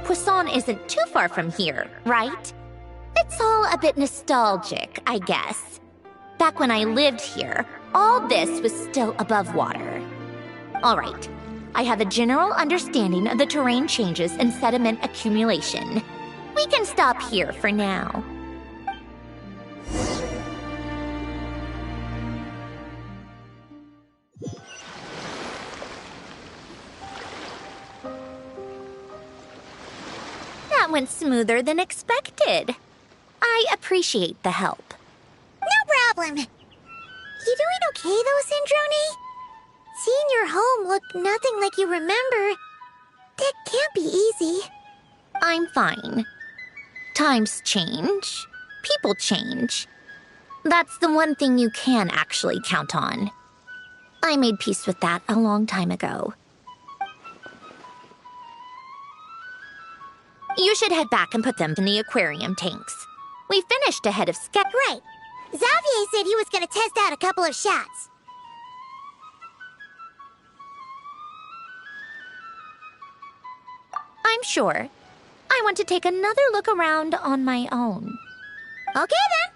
Poisson isn't too far from here, right? It's all a bit nostalgic, I guess. Back when I lived here, all this was still above water. All right, I have a general understanding of the terrain changes and sediment accumulation. We can stop here for now. That went smoother than expected. I appreciate the help. No problem. You doing okay though, Syndrome? Seeing your home look nothing like you remember, that can't be easy. I'm fine. Times change. People change. That's the one thing you can actually count on. I made peace with that a long time ago. You should head back and put them in the aquarium tanks. We finished ahead of schedule. Right. Xavier said he was gonna test out a couple of shots. I'm sure. I want to take another look around on my own. Okay then.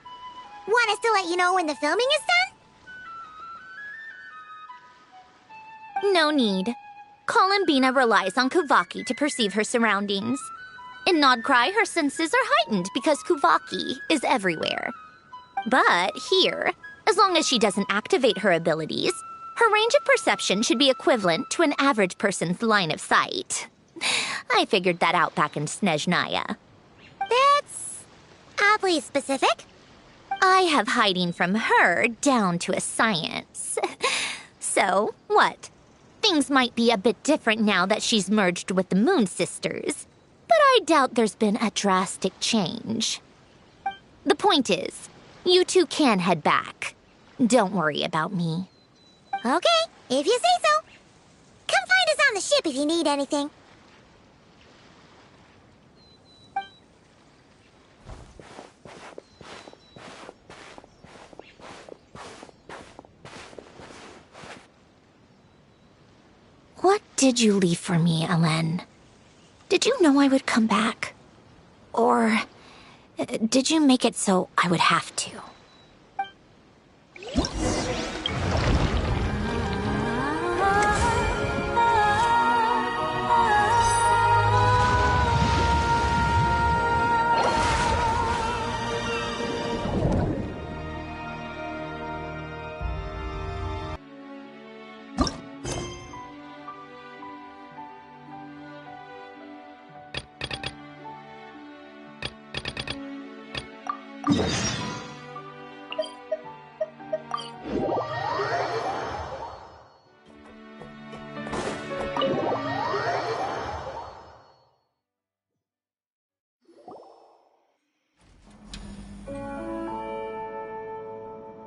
Want us to let you know when the filming is done? No need. Columbina relies on Kuvaki to perceive her surroundings. In Nodcry, her senses are heightened because Kuvaki is everywhere. But here, as long as she doesn't activate her abilities, Her range of perception should be equivalent to an average person's line of sight. I figured that out back in Snezhnaya. That's oddly specific. I have hiding from her down to a science. So, what? Things might be a bit different now that she's merged with the Moon Sisters, but I doubt there's been a drastic change. The point is, you two can head back. Don't worry about me. Okay, if you say so. Come find us on the ship if you need anything. What did you leave for me, Ellen? Did you know I would come back? Or did you make it so I would have to?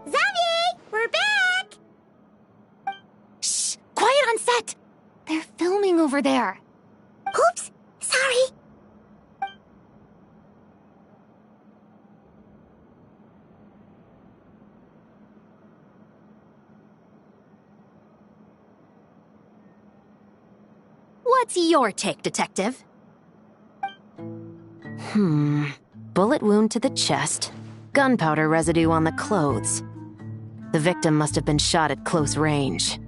Xavier, we're back! Shh! Quiet on set! They're filming over there. Oops, sorry. What's your take, Detective? Bullet wound to the chest. Gunpowder residue on the clothes. The victim must have been shot at close range.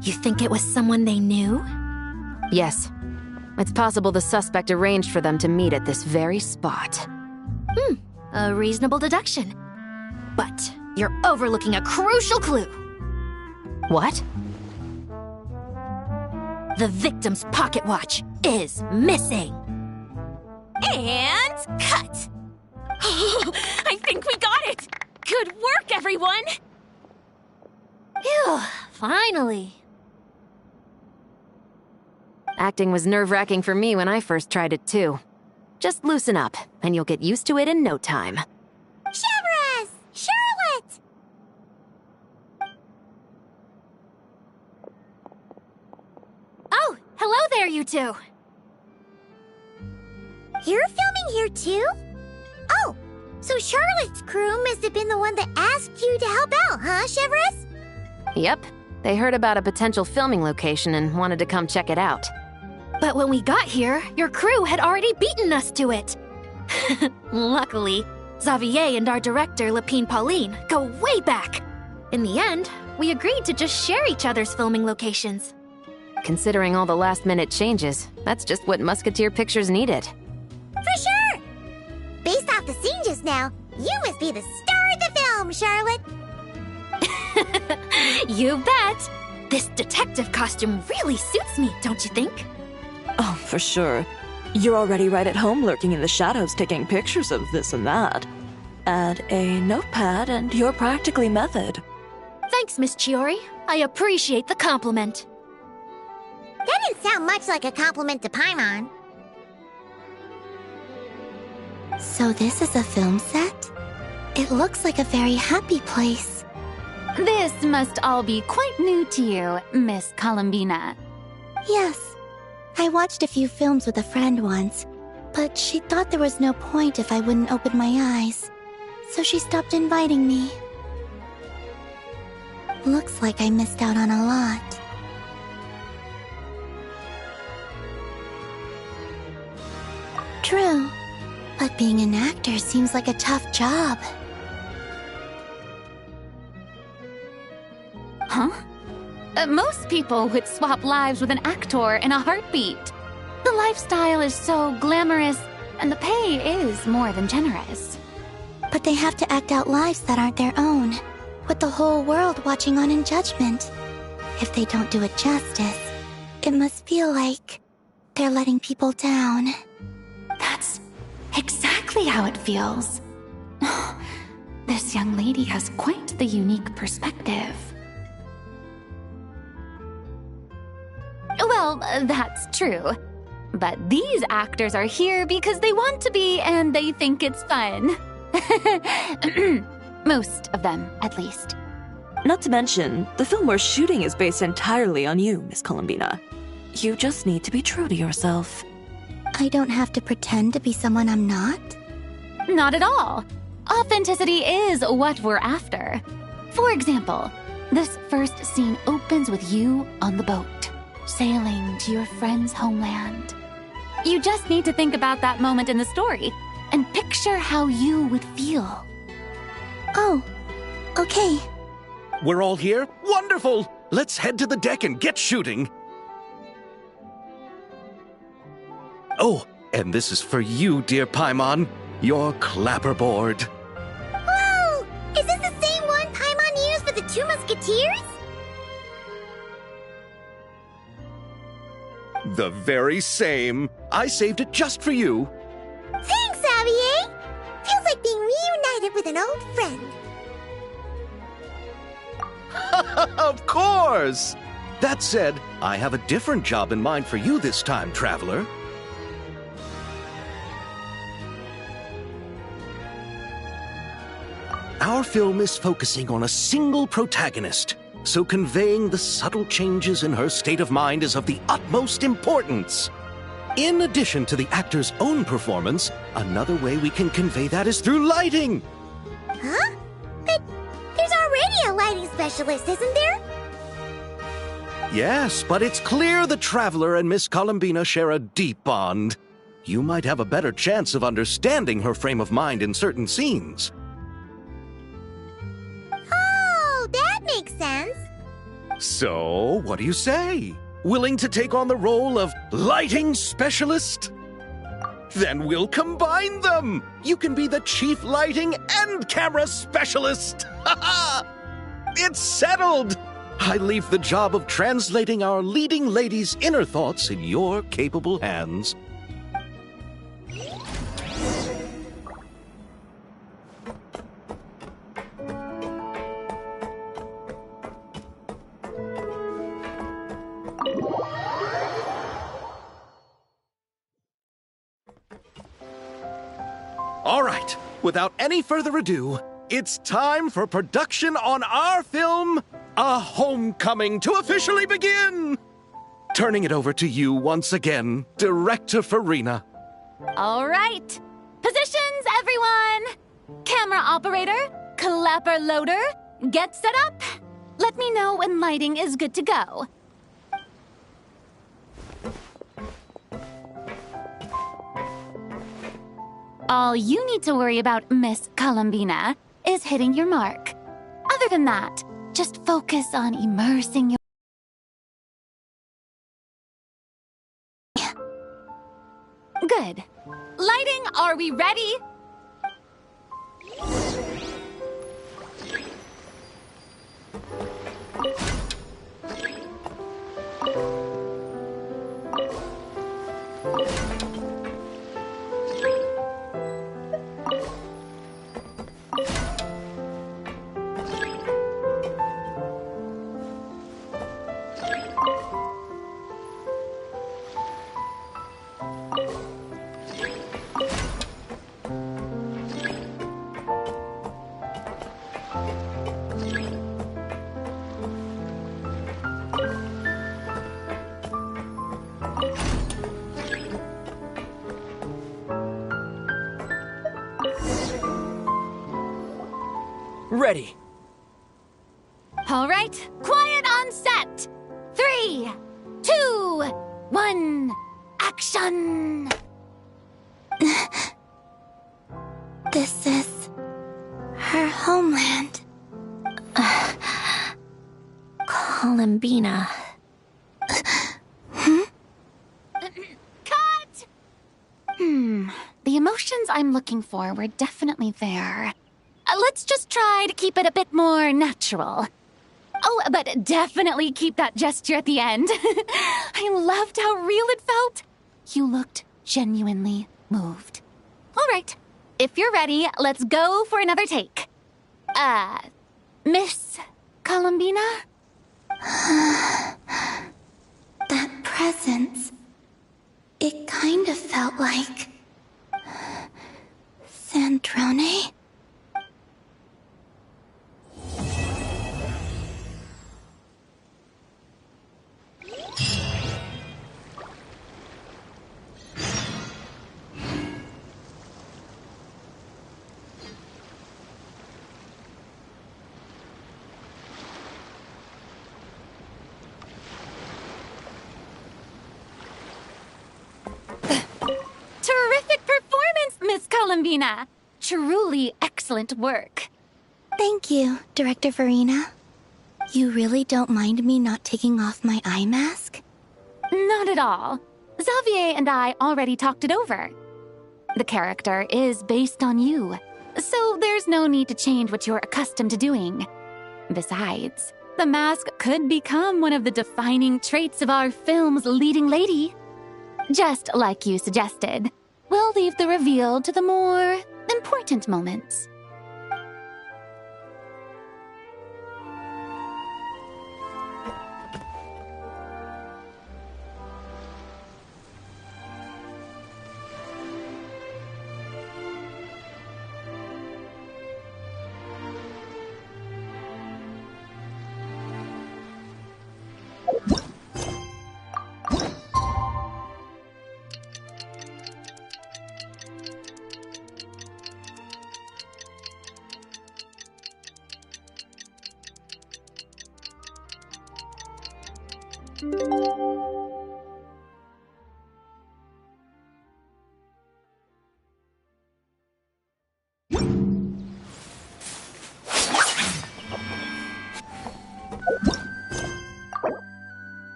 You think it was someone they knew? Yes. It's possible the suspect arranged for them to meet at this very spot. A reasonable deduction. But you're overlooking a crucial clue. What? The victim's pocket watch is missing. And cut! I think we got it! Good work, everyone! Phew, finally. Acting was nerve-wracking for me when I first tried it too. Just loosen up, and you'll get used to it in no time. Severus! Charlotte! Oh, hello there, you two. You're filming here too? Oh, so Charlotte's crew must have been the one that asked you to help out, huh, Severus? Yep. They heard about a potential filming location and wanted to come check it out. But when we got here, your crew had already beaten us to it. Luckily, Xavier and our director, Lapine Pauline, go way back. In the end, we agreed to just share each other's filming locations. Considering all the last-minute changes, that's just what Musketeer Pictures needed. For sure! Based off the scene just now, you must be the star of the film, Charlotte! You bet! This detective costume really suits me, don't you think? Oh, for sure. You're already right at home lurking in the shadows taking pictures of this and that. Add a notepad and you're practically method. Thanks, Miss Chiori. I appreciate the compliment. That didn't sound much like a compliment to Paimon. So this is a film set? It looks like a very happy place. This must all be quite new to you, Miss Columbina. Yes. I watched a few films with a friend once, but she thought there was no point if I wouldn't open my eyes. So she stopped inviting me. Looks like I missed out on a lot. True, but being an actor seems like a tough job. Huh? Most people would swap lives with an actor in a heartbeat. The lifestyle is so glamorous, and the pay is more than generous. But they have to act out lives that aren't their own. with the whole world watching on in judgment. If they don't do it justice, it must feel like they're letting people down. That's exactly how it feels. This young lady has quite the unique perspective. Well, that's true. But these actors are here because they want to be and they think it's fun. Most of them, at least. Not to mention, the film we're shooting is based entirely on you, Miss Columbina. You just need to be true to yourself. I don't have to pretend to be someone I'm not? Not at all. Authenticity is what we're after. For example, this first scene opens with you on the boat, sailing to your friend's homeland. You just need to think about that moment in the story and picture how you would feel. Oh, okay. We're all here? Wonderful! Let's head to the deck and get shooting. Oh, and this is for you, dear Paimon, your clapperboard. Whoa! Is this the same one Paimon used for the Two Musketeers? The very same. I saved it just for you. Thanks, Xavier! Feels like being reunited with an old friend. Of course! That said, I have a different job in mind for you this time, Traveler. Our film is focusing on a single protagonist, so conveying the subtle changes in her state of mind is of the utmost importance. In addition to the actor's own performance, another way we can convey that is through lighting. Huh? But there's already a lighting specialist, isn't there? Yes, but it's clear the Traveler and Miss Columbina share a deep bond. You might have a better chance of understanding her frame of mind in certain scenes. Oh, that makes sense. So, what do you say? Willing to take on the role of lighting specialist? Then we'll combine them! You can be the chief lighting and camera specialist! Ha ha! It's settled! I leave the job of translating our leading lady's inner thoughts in your capable hands. All right, without any further ado, it's time for production on our film, A Homecoming, to officially begin! Turning it over to you once again, Director Farina. All right. Positions, everyone! Camera operator, clapper loader, get set up. Let me know when lighting is good to go. All you need to worry about, Miss Columbina, is hitting your mark. Other than that, just focus on immersing your... Good. Lighting, are we ready? Ready. All right, quiet on set. 3, 2, 1, action! This is her homeland. Columbina. Cut! The emotions I'm looking for were definitely there. Let's Let's just try to keep it a bit more natural. Oh, but definitely keep that gesture at the end. I loved how real it felt. You looked genuinely moved. All right, if you're ready, let's go for another take. Miss Columbina? That presence. It kind of felt like... Sandrone? Terrific performance, Miss Columbina. Truly excellent work. Thank you, Director Verena. You really don't mind me not taking off my eye mask? Not at all. Xavier and I already talked it over. The character is based on you, so there's no need to change what you're accustomed to doing. Besides, the mask could become one of the defining traits of our film's leading lady. Just like you suggested, we'll leave the reveal to the more important moments.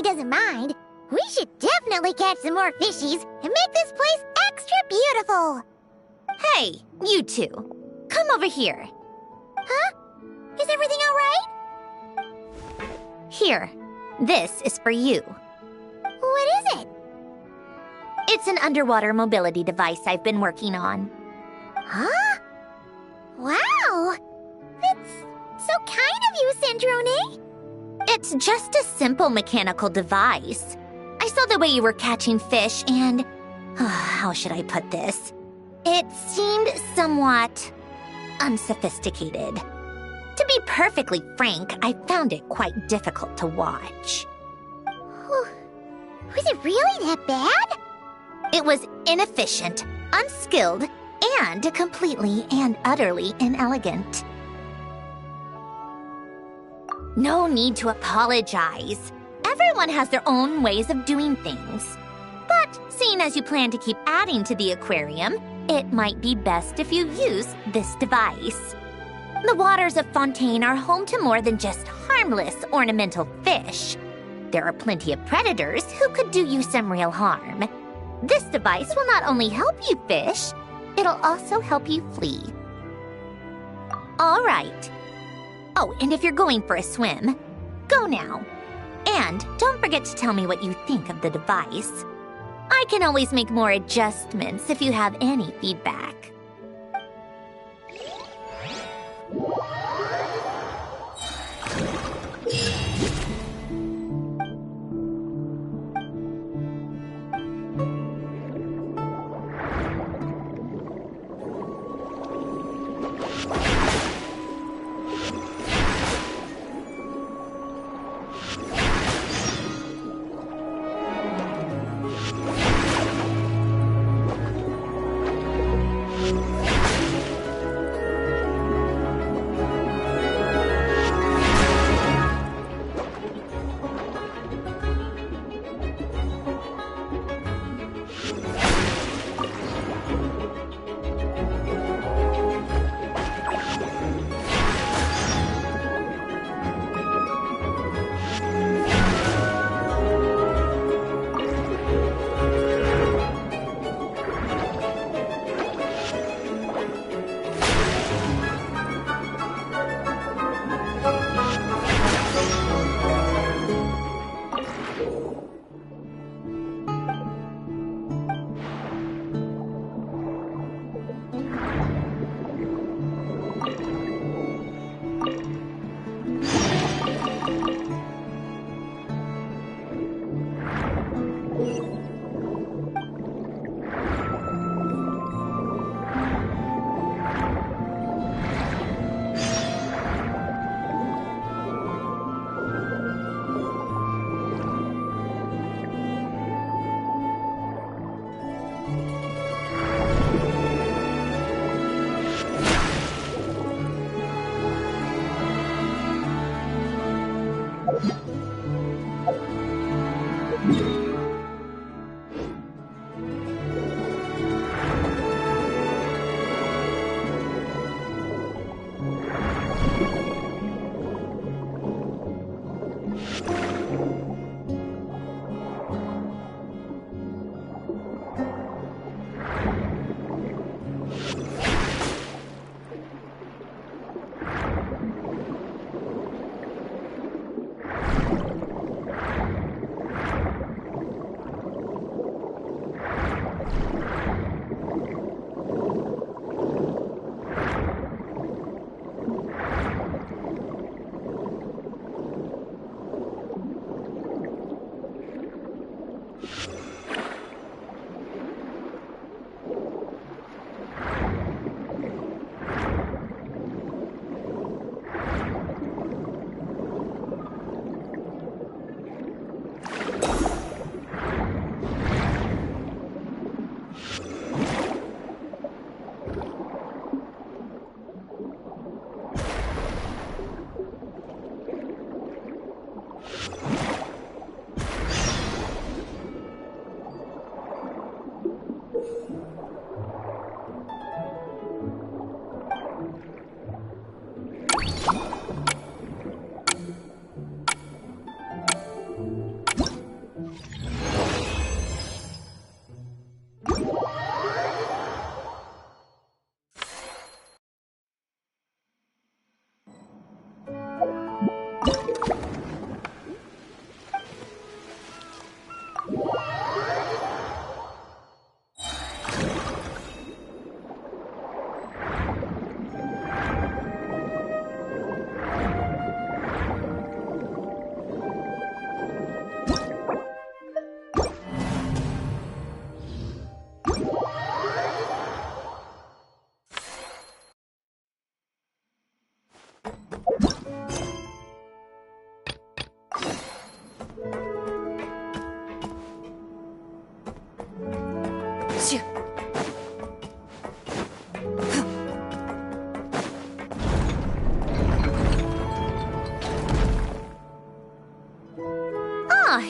Doesn't mind. We should definitely catch some more fishies and make this place extra beautiful. Hey, you two. Come over here. Huh? Is everything all right? Here. This is for you. What is it? It's an underwater mobility device I've been working on. Huh? Wow! That's so kind of you, Sandrone. It's just a simple mechanical device. I saw the way you were catching fish and... how should I put this? It seemed somewhat... unsophisticated. To be perfectly frank, I found it quite difficult to watch. Was it really that bad? It was inefficient, unskilled, and completely and utterly inelegant. No need to apologize. Everyone has their own ways of doing things. But seeing as you plan to keep adding to the aquarium, it might be best if you use this device. The waters of Fontaine are home to more than just harmless ornamental fish. There are plenty of predators who could do you some real harm. This device will not only help you fish, it'll also help you flee. All right. Oh, and if you're going for a swim, go now. And don't forget to tell me what you think of the device. I can always make more adjustments if you have any feedback.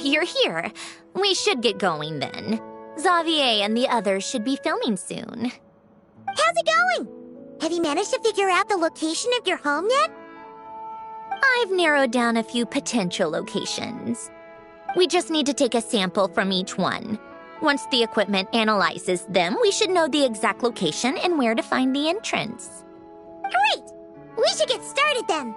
You're here. We should get going then. Xavier and the others should be filming soon. How's it going? Have you managed to figure out the location of your home yet? I've narrowed down a few potential locations. We just need to take a sample from each one. Once the equipment analyzes them, we should know the exact location and where to find the entrance. Great! We should get started then.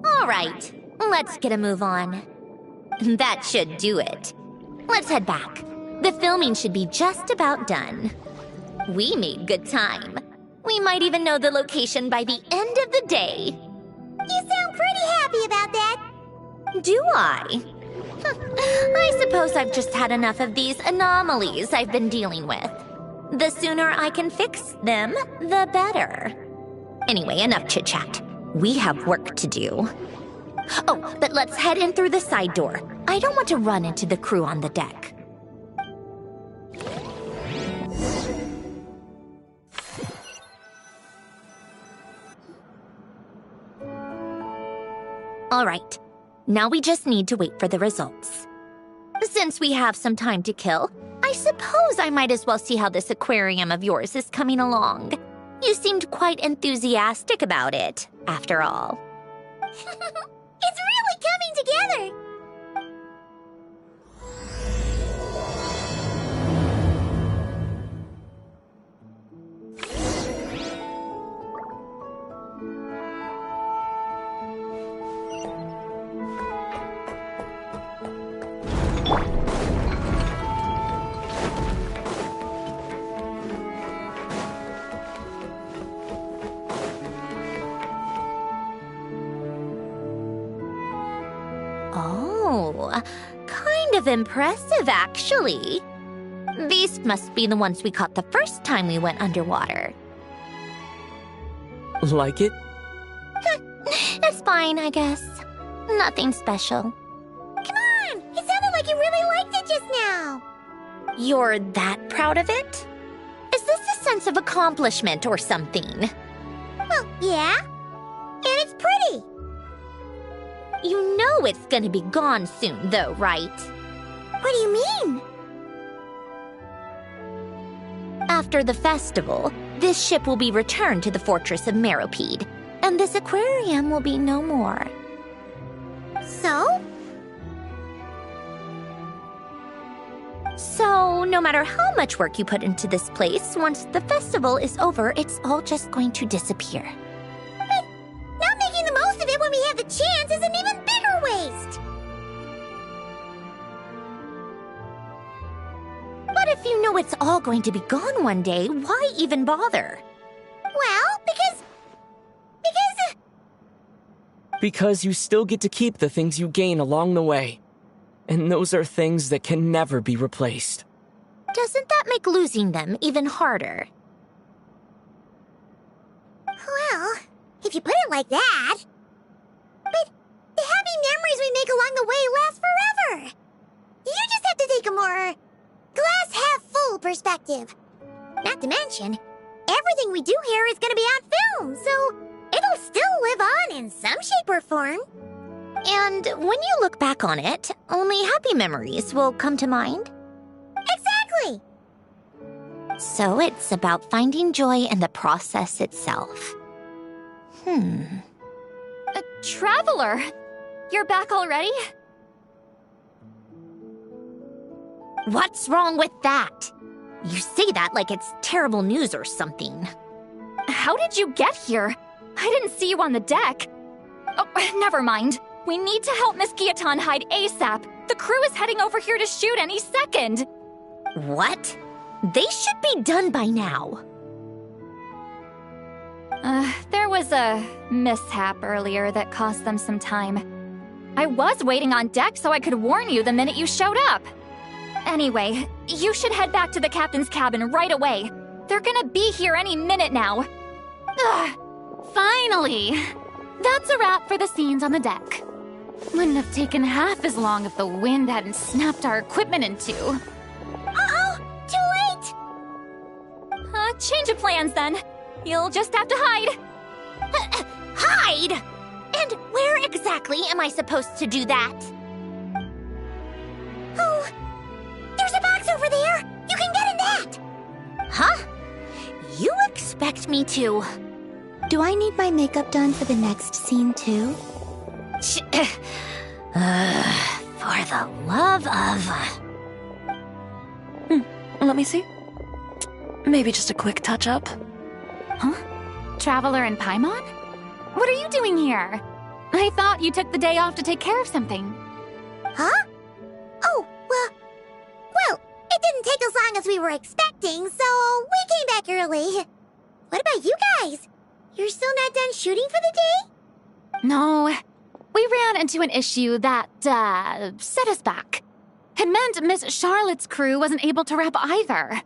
All right, let's get a move on. That should do it. Let's head back. The filming should be just about done. We made good time. We might even know the location by the end of the day. You sound pretty happy about that. Do I? I suppose I've just had enough of these anomalies I've been dealing with. The sooner I can fix them, the better. Anyway, enough chit-chat. We have work to do. Oh, but let's head in through the side door. I don't want to run into the crew on the deck. All right, now we just need to wait for the results. Since we have some time to kill, I suppose I might as well see how this aquarium of yours is coming along. You seemed quite enthusiastic about it, after all. It's really coming together! Oh, kind of impressive, actually. These must be the ones we caught the first time we went underwater. Like it? It's fine, I guess. Nothing special. Come on! It sounded like you really liked it just now! You're that proud of it? Is this a sense of accomplishment or something? Well, yeah. And it's pretty. You know it's gonna be gone soon, though, right? What do you mean? After the festival, this ship will be returned to the fortress of Meropide, and this aquarium will be no more. So? So, no matter how much work you put into this place, once the festival is over, it's all just going to disappear. But not making the most of it when we have the chance is an even bigger waste! But if you know it's all going to be gone one day, why even bother? Well, because... Because you still get to keep the things you gain along the way. And those are things that can never be replaced. Doesn't that make losing them even harder? Well, if you put it like that. But the happy memories we make along the way last forever. You just have to take a more glass-half-full perspective. Not to mention, everything we do here is going to be on film, so it'll still live on in some shape or form. And when you look back on it, only happy memories will come to mind? Exactly! So it's about finding joy in the process itself. Traveler! You're back already? What's wrong with that? You say that like it's terrible news or something. How did you get here? I didn't see you on the deck. Oh, never mind. We need to help Miss Guillotin hide ASAP. The crew is heading over here to shoot any second. What? They should be done by now. There was a mishap earlier that cost them some time. I was waiting on deck so I could warn you the minute you showed up. Anyway, you should head back to the captain's cabin right away. They're gonna be here any minute now. Finally! That's a wrap for the scenes on the deck. Wouldn't have taken half as long if the wind hadn't snapped our equipment in two. Uh-oh! Too late! Change of plans then. You'll just have to hide. Hide? And where exactly am I supposed to do that? Oh, there's a box over there! You can get in that! Huh? You expect me to... Do I need my makeup done for the next scene too? For the love of... Let me see. Maybe just a quick touch-up. Huh? Traveler and Paimon? What are you doing here? I thought you took the day off to take care of something. Huh? Oh, well, it didn't take as long as we were expecting, so we came back early. What about you guys? You're still not done shooting for the day? No. We ran into an issue that, set us back. It meant Miss Charlotte's crew wasn't able to wrap either.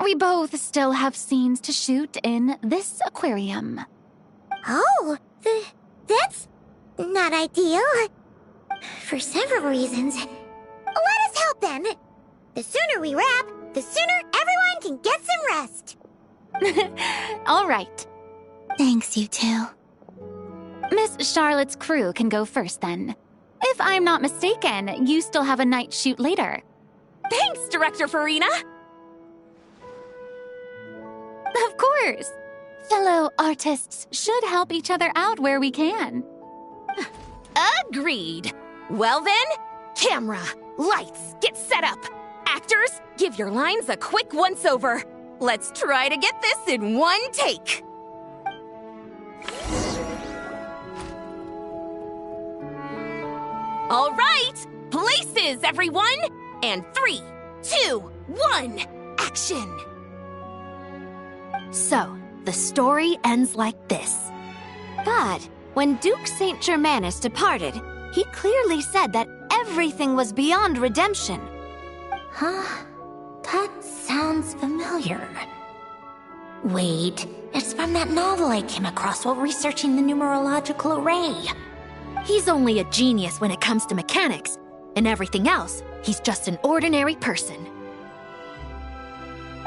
We both still have scenes to shoot in this aquarium. Oh, that's not ideal. For several reasons. Let us help then. The sooner we wrap, the sooner everyone can get some rest. All right. Thanks, you two. Miss Charlotte's crew can go first then. If I'm not mistaken, you still have a night shoot later. Thanks, Director Farina! Of course. Fellow artists should help each other out where we can. Agreed. Well then, camera, lights, get set up. Actors, give your lines a quick once-over. Let's try to get this in one take. All right, places, everyone! And 3, 2, 1, action! So, the story ends like this. But when Duke St. Germanus departed, he clearly said that everything was beyond redemption. Huh? That sounds familiar. Wait, it's from that novel I came across while researching the numerological array. He's only a genius when it comes to mechanics. In everything else, he's just an ordinary person.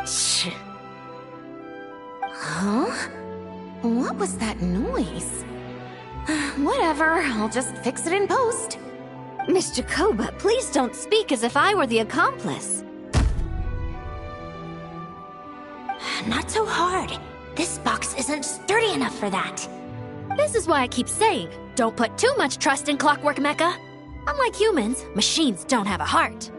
Shh. Huh? What was that noise? Whatever, I'll just fix it in post. Miss Jacoba, please don't speak as if I were the accomplice. Not so hard. This box isn't sturdy enough for that. This is why I keep saying, don't put too much trust in Clockwork Mecha. Unlike humans, machines don't have a heart.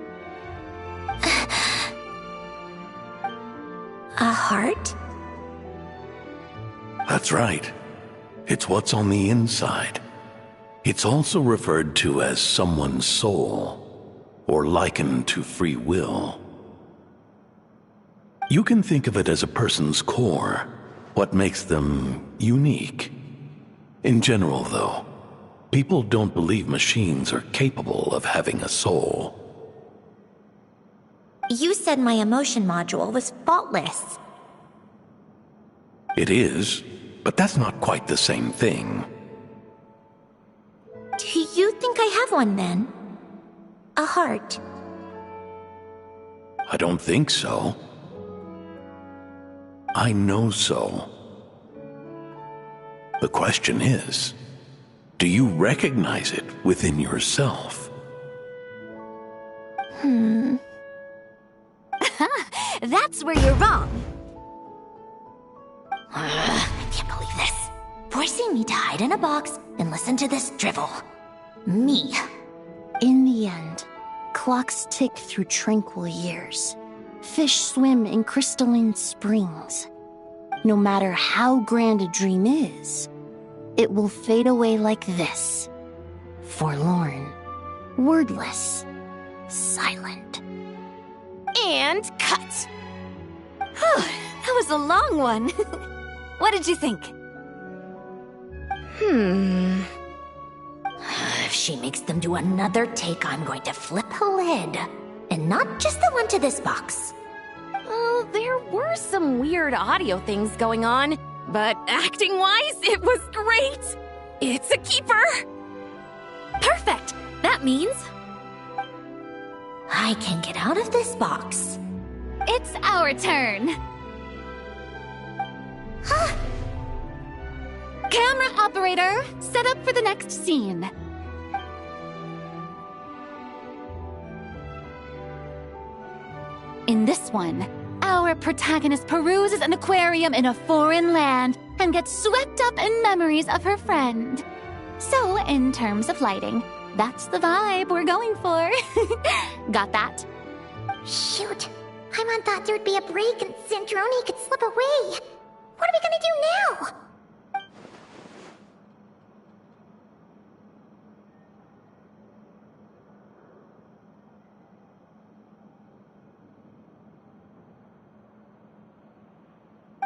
A heart? That's right. It's what's on the inside. It's also referred to as someone's soul, or likened to free will. You can think of it as a person's core, what makes them unique. In general, though, people don't believe machines are capable of having a soul. You said my emotion module was faultless. It is, but that's not quite the same thing. Do you think I have one then? A heart? I don't think so. I know so. The question is, do you recognize it within yourself? That's where you're wrong. I can't believe this. Forcing me to hide in a box and listen to this drivel. Me. In the end, clocks tick through tranquil years. Fish swim in crystalline springs. No matter how grand a dream is, it will fade away like this. Forlorn, wordless, silent. And cut! That was a long one. What did you think? If she makes them do another take, I'm going to flip her lid. And not just the one to this box. Oh, there were some weird audio things going on, but acting-wise, it was great! It's a keeper! Perfect! That means... I can get out of this box. it's our turn! Camera operator, set up for the next scene. In this one, our protagonist peruses an aquarium in a foreign land and gets swept up in memories of her friend. So, in terms of lighting, that's the vibe we're going for. Got that? Shoot. Paimon thought there would be a break and Zandroni could slip away. What are we gonna do now?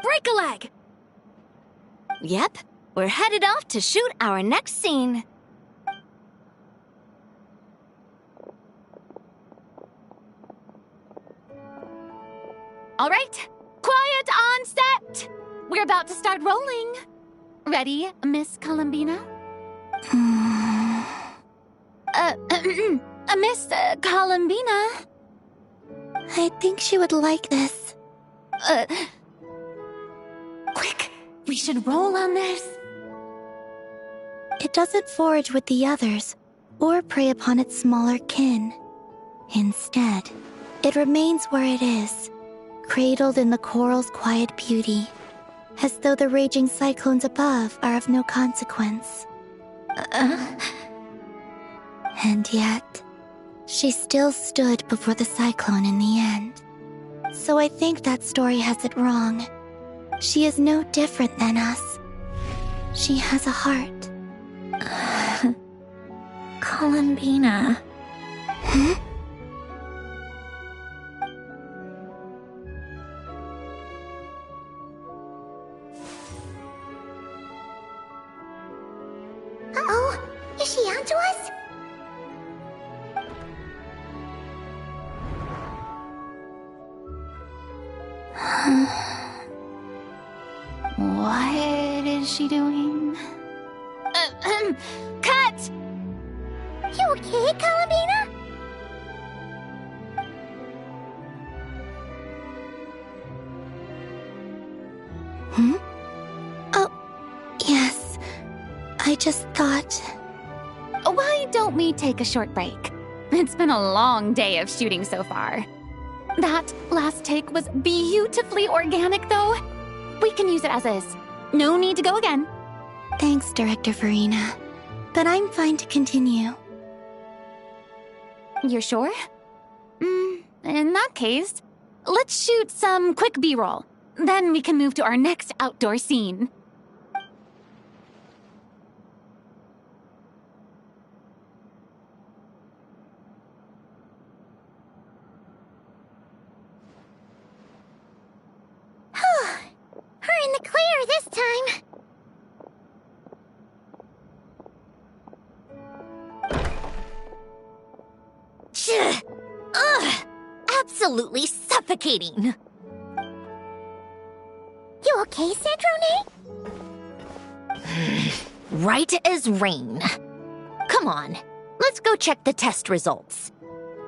Break a leg! Yep, we're headed off to shoot our next scene. All right, quiet on set! We're about to start rolling. Ready, Miss Columbina? Miss Columbina? I think she would like this. Quick, we should roll on this. It doesn't forage with the others, or prey upon its smaller kin. Instead, it remains where it is, cradled in the coral's quiet beauty, as though the raging cyclones above are of no consequence. And yet, she still stood before the cyclone in the end. So I think that story has it wrong. She is no different than us. She has a heart. Columbina. Uh-oh. Is she onto us? What is she doing? Cut! You okay, Columbina? Oh, yes. I just thought... Why don't we take a short break? It's been a long day of shooting so far. That last take was beautifully organic, though. We can use it as is. No need to go again. Thanks, Director Farina. But I'm fine to continue. You're sure? In that case, let's shoot some quick B-roll. Then we can move to our next outdoor scene. We're in the clear this time. Ugh! absolutely suffocating. You okay, Sandrone? Right as rain. Come on, let's go check the test results.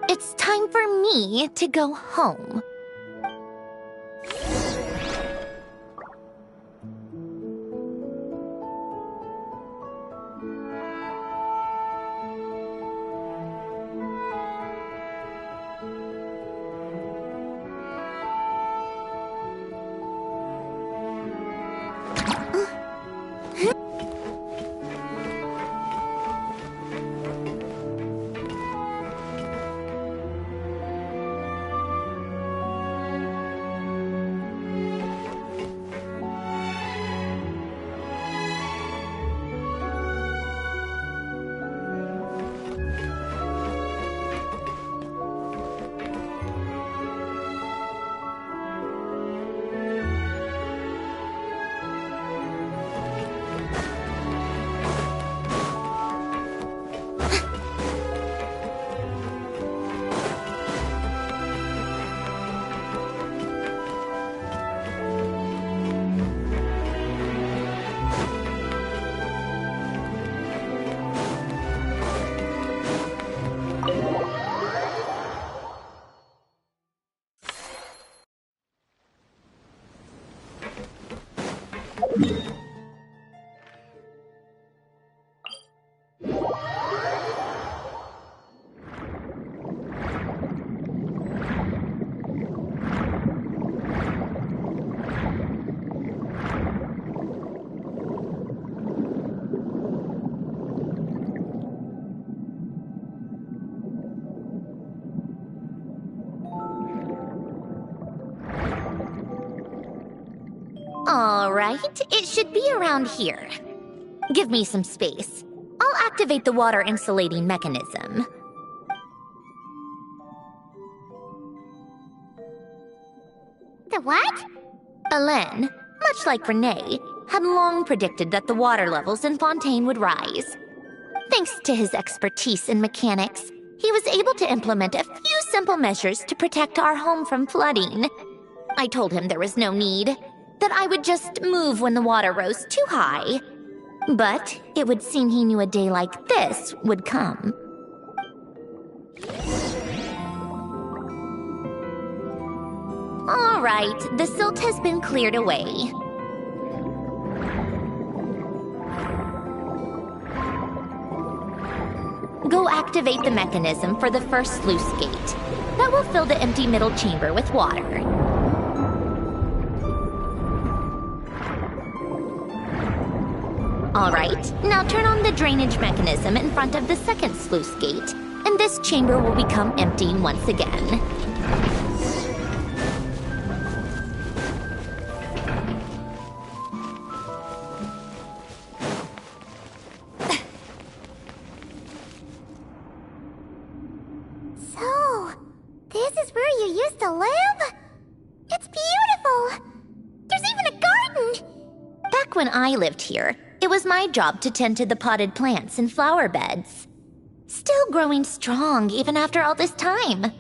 It's time for me to go home. All right, it should be around here. Give me some space. I'll activate the water insulating mechanism. The what? Alen, much like Renee, had long predicted that the water levels in Fontaine would rise. Thanks to his expertise in mechanics, he was able to implement a few simple measures to protect our home from flooding. I told him there was no need, that I would just move when the water rose too high. But it would seem he knew a day like this would come. All right, the silt has been cleared away. Go activate the mechanism for the first sluice gate. That will fill the empty middle chamber with water. All right, now turn on the drainage mechanism in front of the second sluice gate, and this chamber will become empty once again. So, this is where you used to live? It's beautiful! There's even a garden! Back when I lived here, it was my job to tend to the potted plants and flower beds. Still growing strong even after all this time.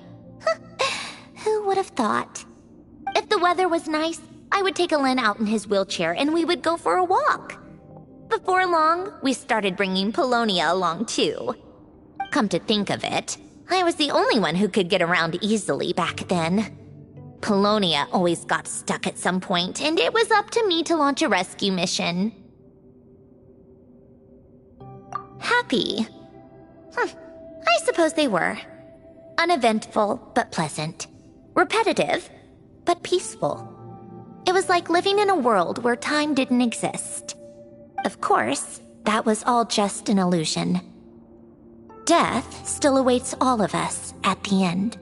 Who would have thought? If the weather was nice, I would take Alen out in his wheelchair and we would go for a walk. Before long, we started bringing Polonia along too. Come to think of it, I was the only one who could get around easily back then. Polonia always got stuck at some point, and it was up to me to launch a rescue mission. Happy? I suppose they were. Uneventful, but pleasant. Repetitive, but peaceful. It was like living in a world where time didn't exist. Of course, that was all just an illusion. Death still awaits all of us at the end.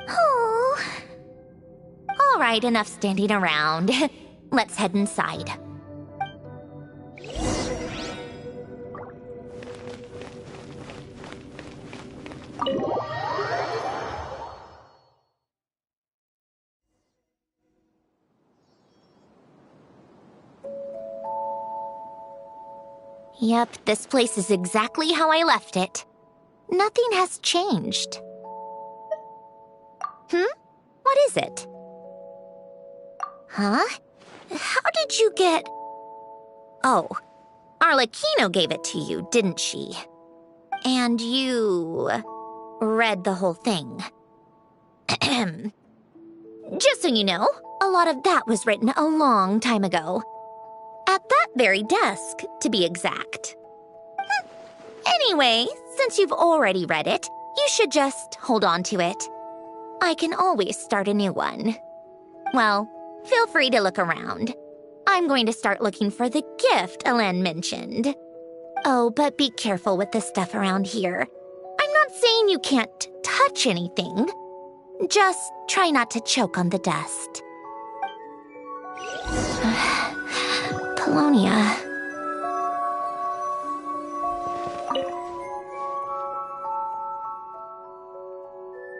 Oh. All right, enough standing around. Let's head inside. Yep, this place is exactly how I left it. Nothing has changed. What is it? Huh? How did you get... Oh, Arlecchino gave it to you, didn't she? And you... read the whole thing. Just so you know, a lot of that was written a long time ago. At that very desk, to be exact. Anyway, since you've already read it, you should just hold on to it. I can always start a new one. Well, feel free to look around. I'm going to start looking for the gift Elen mentioned. Oh, but be careful with the stuff around here. I'm not saying you can't touch anything. Just try not to choke on the dust. Polonia.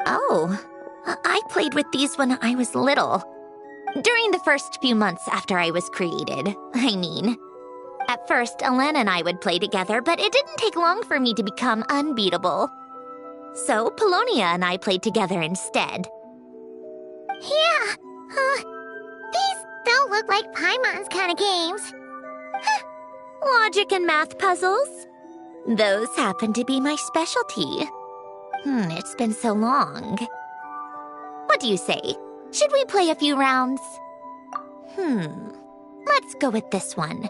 Oh, I played with these when I was little. During the first few months after I was created, I mean. At first, Elen and I would play together, but it didn't take long for me to become unbeatable. So, Polonia and I played together instead. Yeah, these don't look like Paimon's kind of games. Logic and math puzzles? Those happen to be my specialty. It's been so long. What do you say? Should we play a few rounds? Let's go with this one.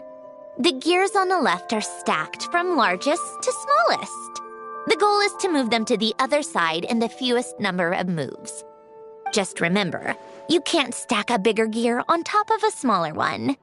The gears on the left are stacked from largest to smallest. The goal is to move them to the other side in the fewest number of moves. Just remember, you can't stack a bigger gear on top of a smaller one.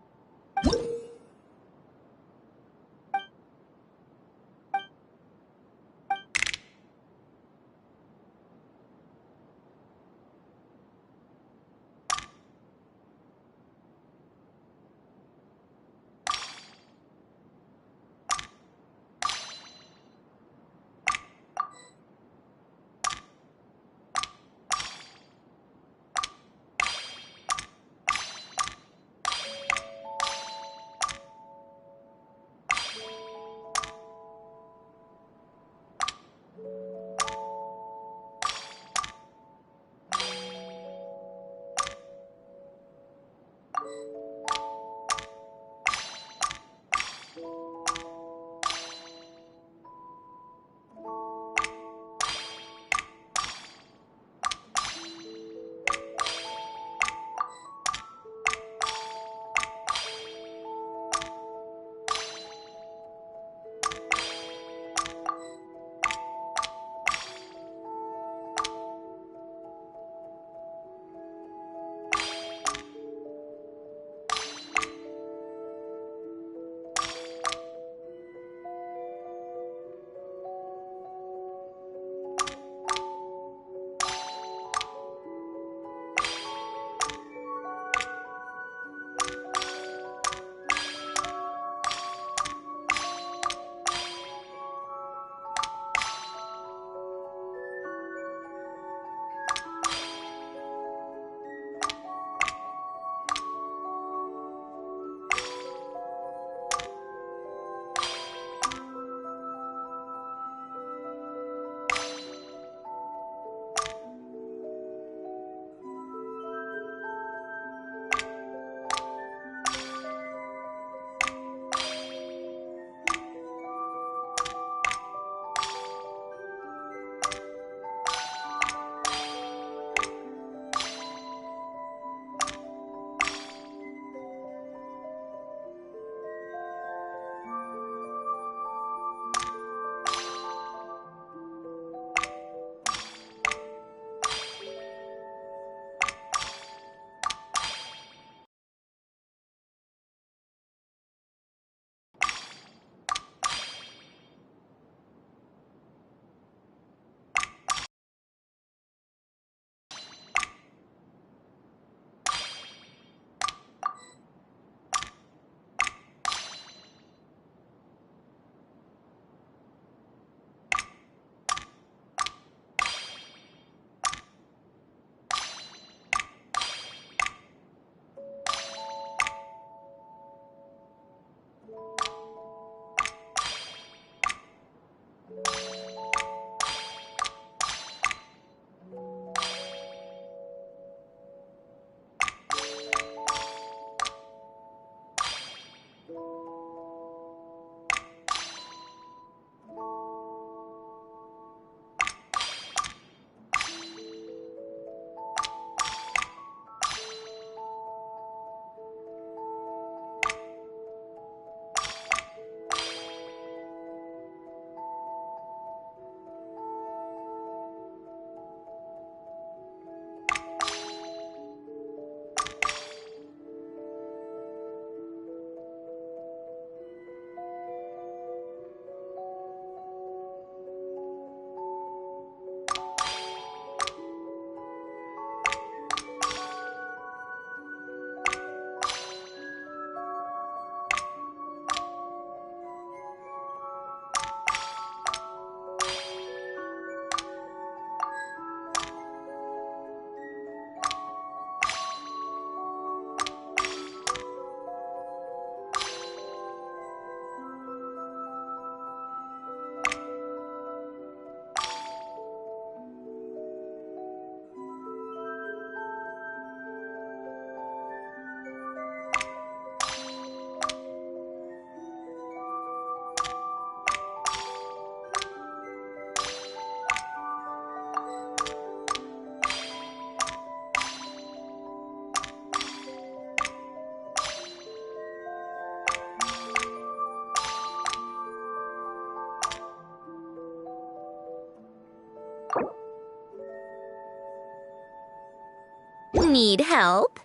Need help?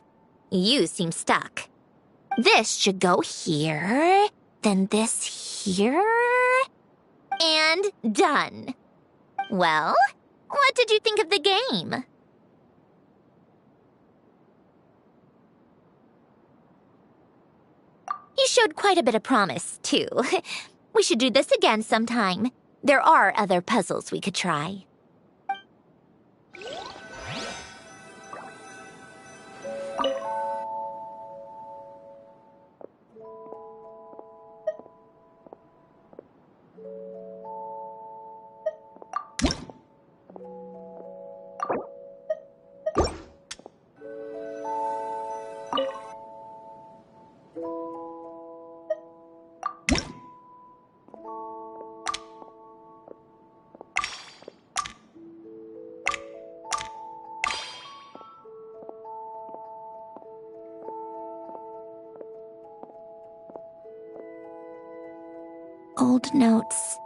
You seem stuck. This should go here, then this here, and done. Well, what did you think of the game? You showed quite a bit of promise, too. We should do this again sometime. There are other puzzles we could try. Old notes.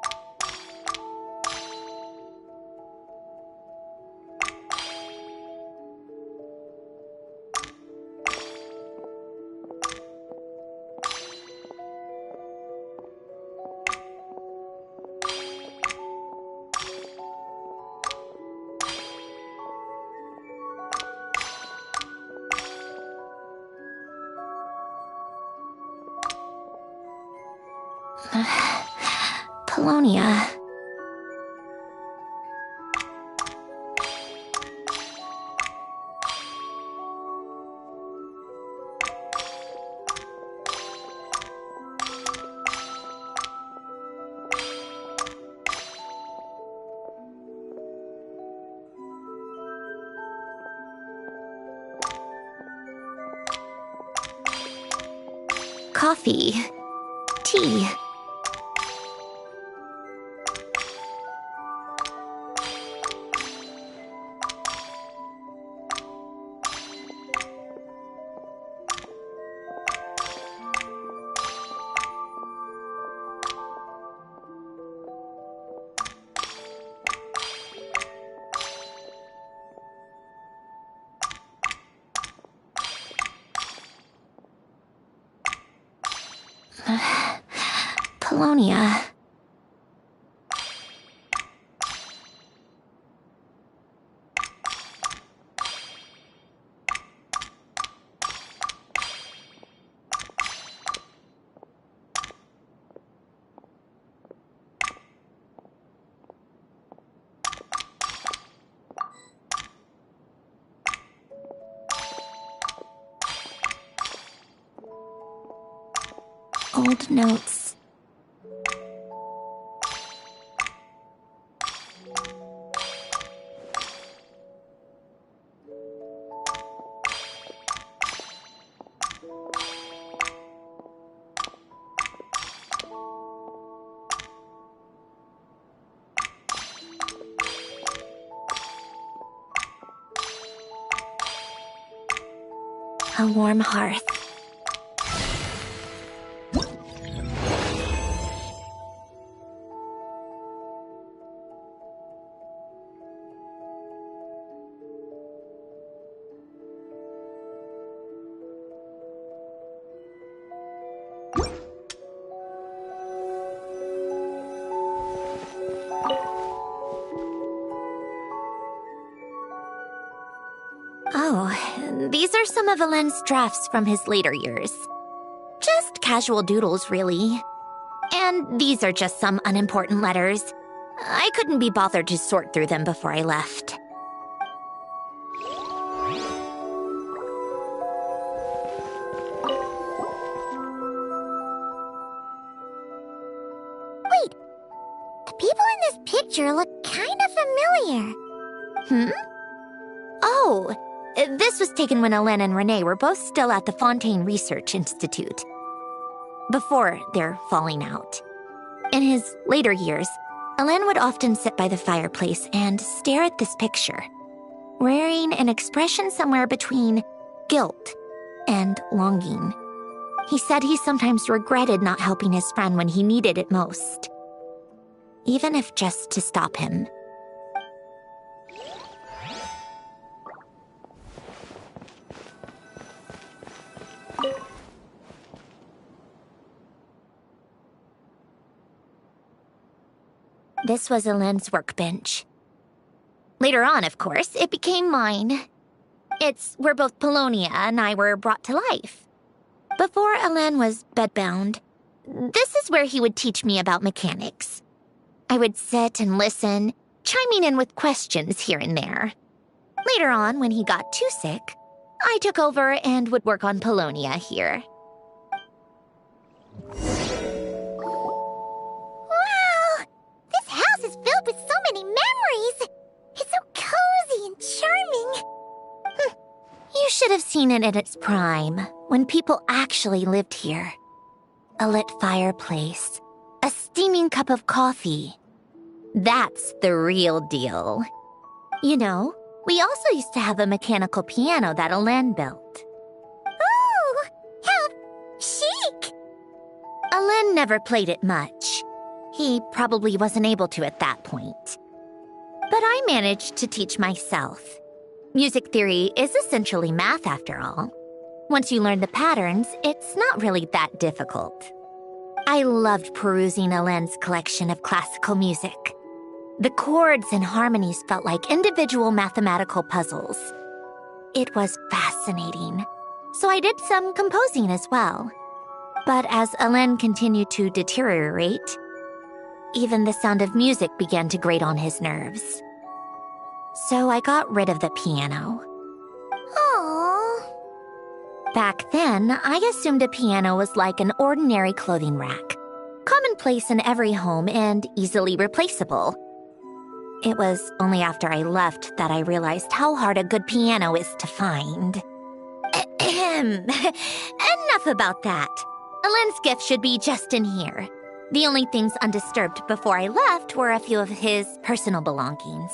Polonia. Coffee. Tea. Polonia. Old notes. A warm hearth. Oh, these are some of Alain's drafts from his later years. Just casual doodles, really. And these are just some unimportant letters. I couldn't be bothered to sort through them before I left. Wait, the people in this picture look kind of familiar. Oh, this was taken when Alain and Renee were both still at the Fontaine Research Institute. Before their falling out. In his later years, Alain would often sit by the fireplace and stare at this picture, wearing an expression somewhere between guilt and longing. He said he sometimes regretted not helping his friend when he needed it most, even if just to stop him. This was Elend's workbench. Later on, of course, it became mine. It's where both Polonia and I were brought to life. Before Elend was bedbound, this is where he would teach me about mechanics. I would sit and listen, chiming in with questions here and there. Later on, when he got too sick, I took over and would work on Polonia here. Wow! This house is filled with so many memories! It's so cozy and charming! You should have seen it in its prime, when people actually lived here. A lit fireplace, a steaming cup of coffee. That's the real deal. You know, we also used to have a mechanical piano that Elend built. Oh, how chic! Elend never played it much. He probably wasn't able to at that point. But I managed to teach myself. Music theory is essentially math after all. Once you learn the patterns, it's not really that difficult. I loved perusing Elend's collection of classical music. The chords and harmonies felt like individual mathematical puzzles. It was fascinating, so I did some composing as well. But as Elend continued to deteriorate, even the sound of music began to grate on his nerves. So I got rid of the piano. Aww. Back then, I assumed a piano was like an ordinary clothing rack, commonplace in every home and easily replaceable. It was only after I left that I realized how hard a good piano is to find. Enough about that. Elend's gift should be just in here. The only things undisturbed before I left were a few of his personal belongings.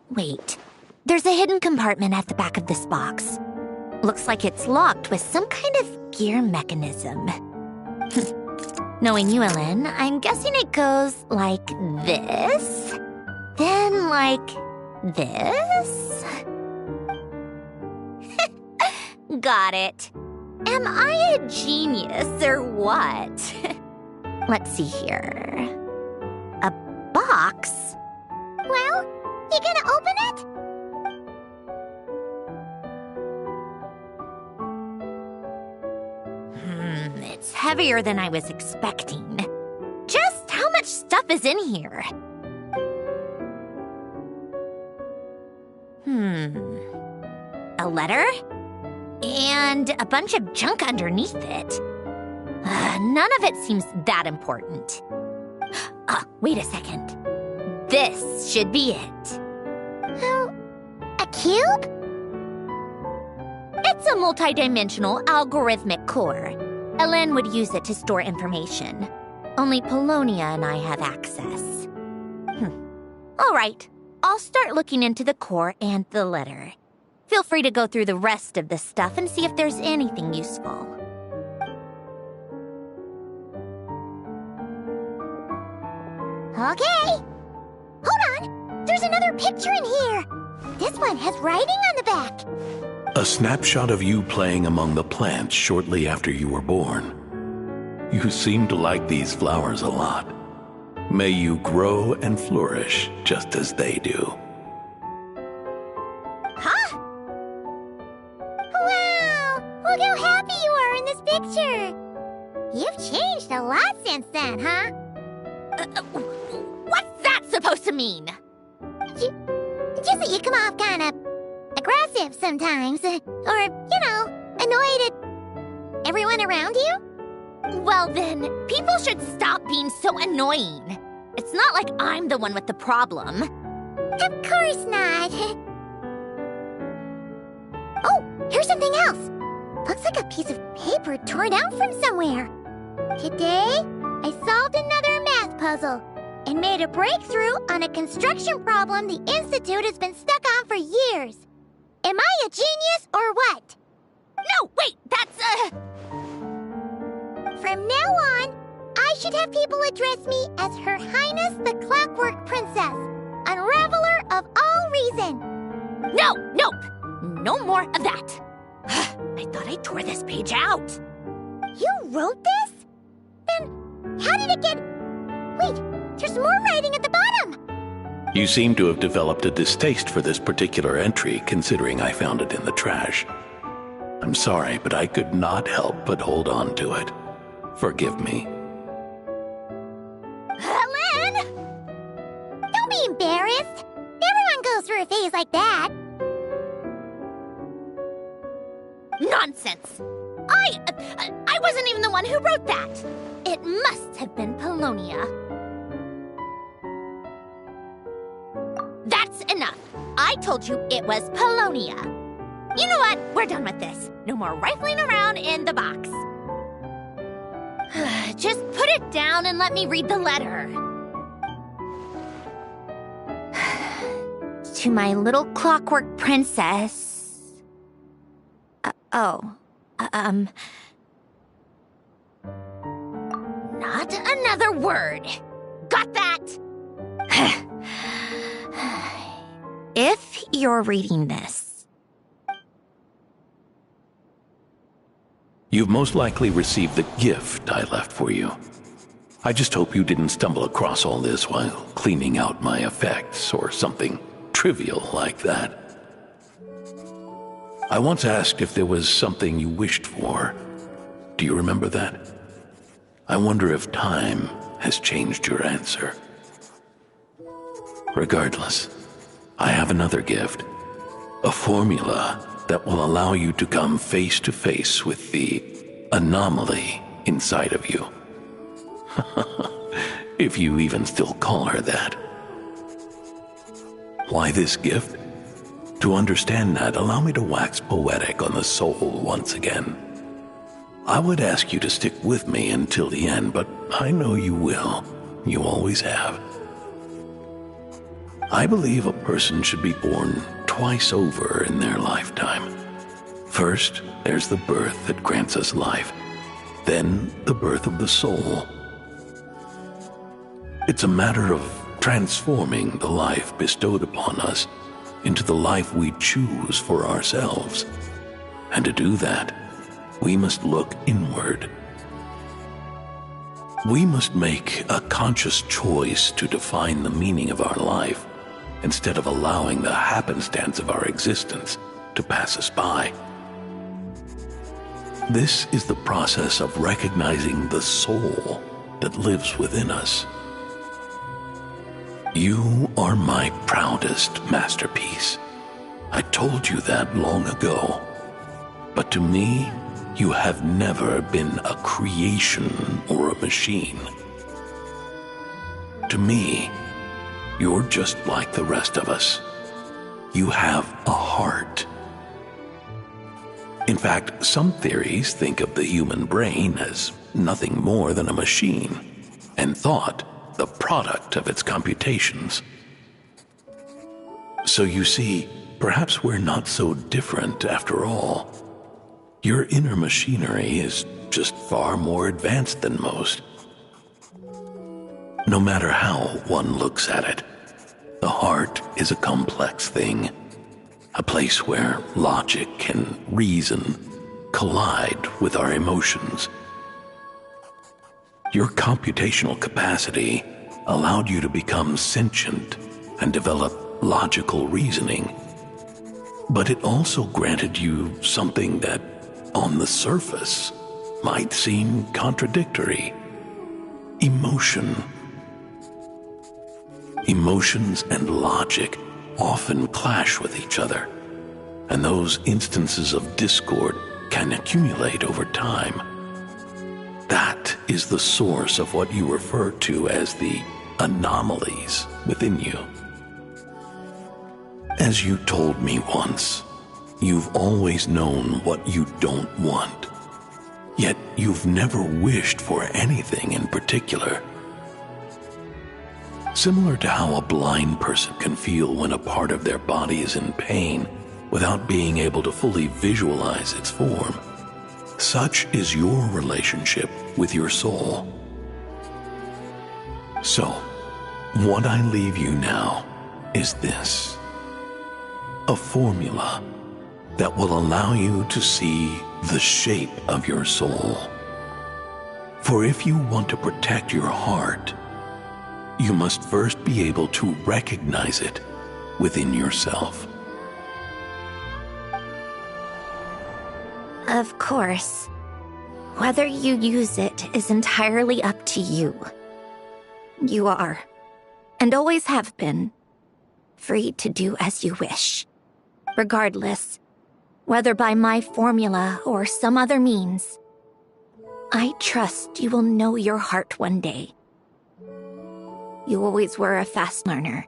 Wait, there's a hidden compartment at the back of this box. Looks like it's locked with some kind of gear mechanism. Knowing you, Elend, I'm guessing it goes like this, then like this. Got it. Am I a genius or what? Let's see here. A box? Well, you gonna open it? It's heavier than I was expecting. Just how much stuff is in here? A letter? And a bunch of junk underneath it. None of it seems that important. Wait a second. This should be it. A cube? It's a multidimensional algorithmic core. Elend would use it to store information. Only Polonia and I have access. All right, I'll start looking into the core and the letter. Feel free to go through the rest of the stuff and see if there's anything useful. Okay. Hold on. There's another picture in here. This one has writing on the back. A snapshot of you playing among the plants shortly after you were born. You seem to like these flowers a lot. May you grow and flourish just as they do. Huh? Wow! Look how happy you are in this picture. You've changed a lot since then, huh? What's that supposed to mean? Just that you come off kind of aggressive sometimes. Or, annoyed at everyone around you? Well then, people should stop being so annoying. It's not like I'm the one with the problem. Of course not. Oh, here's something else. Looks like a piece of paper torn out from somewhere. Today, I solved another math puzzle and made a breakthrough on a construction problem the Institute has been stuck on for years. Am I a genius or what? No, wait, that's From now on, I should have people address me as Her Highness the Clockwork Princess, Unraveler of all reason. No, nope. No more of that. I thought I tore this page out. You wrote this? Then how did it get... Wait, there's more writing at the bottom. You seem to have developed a distaste for this particular entry, considering I found it in the trash. I'm sorry, but I could not help but hold on to it. Forgive me. Lynn! Don't be embarrassed. Everyone goes through a phase like that. Nonsense! I wasn't even the one who wrote that. It must have been Polonia. That's enough. I told you it was Polonia. You know what? We're done with this. No more rifling around in the box. Just put it down and let me read the letter. To my little clockwork princess. Not another word. Got that? If you're reading this, You've most likely received the gift I left for you. I just hope you didn't stumble across all this while cleaning out my effects or something trivial like that. I once asked if there was something you wished for. Do you remember that? I wonder if time has changed your answer. Regardless, I have another gift. A formula that will allow you to come face to face with the anomaly inside of you. If you even still call her that. Why this gift? To understand that, allow me to wax poetic on the soul once again. I would ask you to stick with me until the end, but I know you will. You always have. I believe a person should be born twice over in their lifetime. First, there's the birth that grants us life. Then, the birth of the soul. It's a matter of transforming the life bestowed upon us into the life we choose for ourselves. And to do that, we must look inward. We must make a conscious choice to define the meaning of our life instead of allowing the happenstance of our existence to pass us by. This is the process of recognizing the soul that lives within us. You are my proudest masterpiece. I told you that long ago. But to me, you have never been a creation or a machine. To me, you're just like the rest of us. You have a heart. In fact, some theories think of the human brain as nothing more than a machine, and thought the product of its computations. So you see, perhaps we're not so different after all. Your inner machinery is just far more advanced than most. No matter how one looks at it, the heart is a complex thing, a place where logic and reason collide with our emotions. Your computational capacity allowed you to become sentient and develop logical reasoning. But it also granted you something that, on the surface, might seem contradictory. Emotion. Emotions and logic often clash with each other, and those instances of discord can accumulate over time. That is the source of what you refer to as the anomalies within you. As you told me once, you've always known what you don't want, yet you've never wished for anything in particular. Similar to how a blind person can feel when a part of their body is in pain without being able to fully visualize its form, such is your relationship with your soul. So, what I leave you now is this. A formula that will allow you to see the shape of your soul. For if you want to protect your heart, you must first be able to recognize it within yourself. Of course. Whether you use it is entirely up to you. You are, and always have been, free to do as you wish. Regardless, whether by my formula or some other means, I trust you will know your heart one day. You always were a fast learner.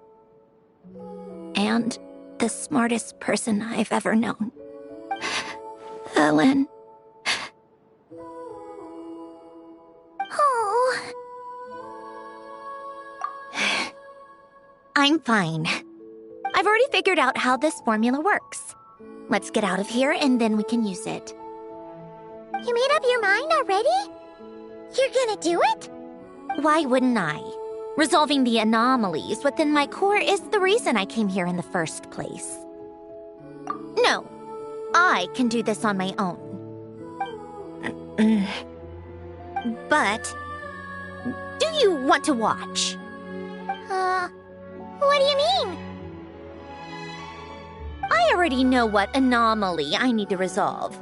And the smartest person I've ever known. Ellen. Oh. I'm fine. I've already figured out how this formula works. Let's get out of here and then we can use it. You made up your mind already? You're gonna do it? Why wouldn't I? Resolving the anomalies within my core is the reason I came here in the first place. No, I can do this on my own. But, do you want to watch? What do you mean? I already know what anomaly I need to resolve.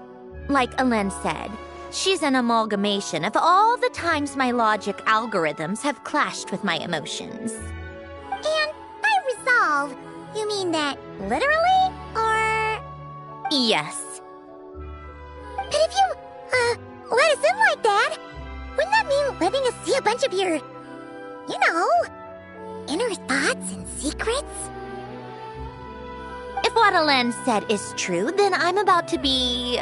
Like Alen said, she's an amalgamation of all the times my logic algorithms have clashed with my emotions. And by resolve, you mean that literally, or...? Yes. But if you, let us in like that, wouldn't that mean letting us see a bunch of your, you know, inner thoughts and secrets? If what Alen said is true, then I'm about to be...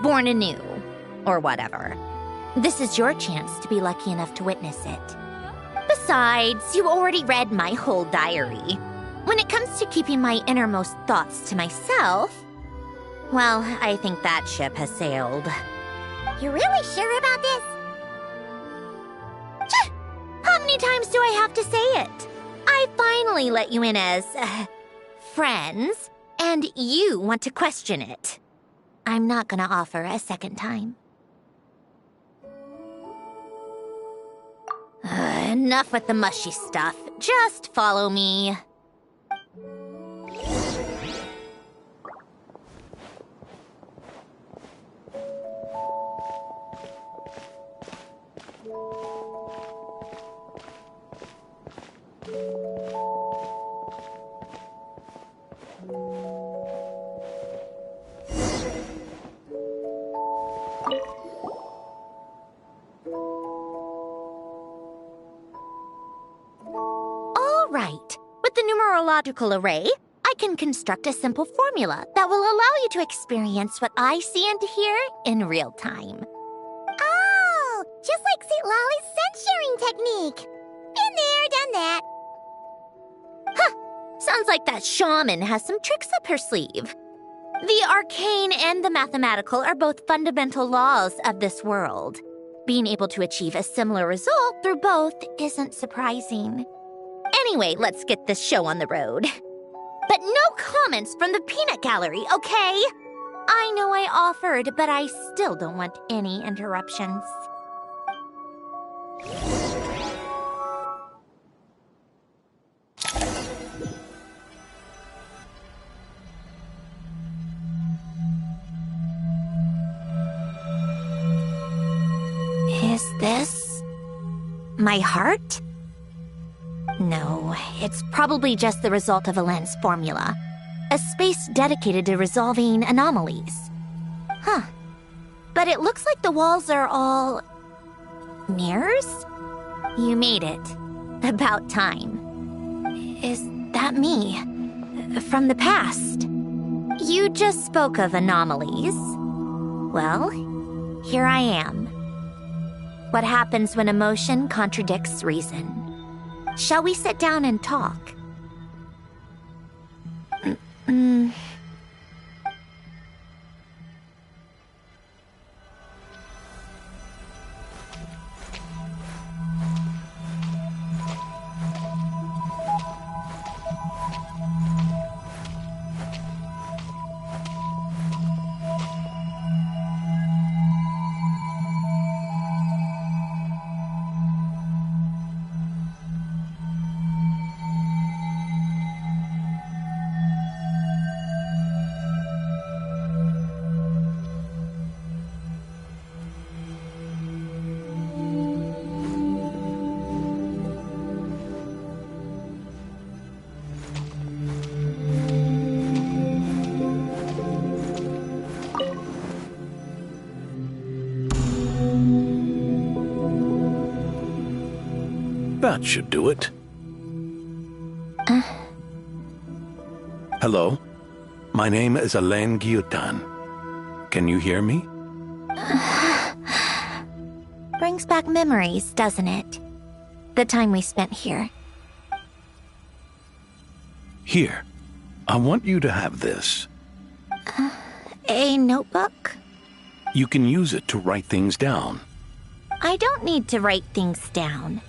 born anew. Or whatever. This is your chance to be lucky enough to witness it. Besides, you already read my whole diary. When it comes to keeping my innermost thoughts to myself, well, I think that ship has sailed. You're really sure about this? How many times do I have to say it? I finally let you in as, friends, and you want to question it. I'm not gonna offer a second time. Enough with the mushy stuff. Just follow me. Right. With the numerological array, I can construct a simple formula that will allow you to experience what I see and hear in real time. Oh, just like St. Lolly's scent-sharing technique. Been there, done that. Huh. Sounds like that shaman has some tricks up her sleeve. The arcane and the mathematical are both fundamental laws of this world. Being able to achieve a similar result through both isn't surprising. Anyway, let's get this show on the road. But no comments from the peanut gallery, okay? I know I offered, but I still don't want any interruptions. Is this my heart? No, it's probably just the result of Alen's formula. A space dedicated to resolving anomalies. Huh. But it looks like the walls are all... mirrors? You made it. About time. Is that me? From the past? You just spoke of anomalies. Well, here I am. What happens when emotion contradicts reason? Shall we sit down and talk? That should do it. Hello? My name is Alain Guillotin. Can you hear me? Brings back memories, doesn't it? The time we spent here. Here. I want you to have this. A notebook? You can use it to write things down. I don't need to write things down.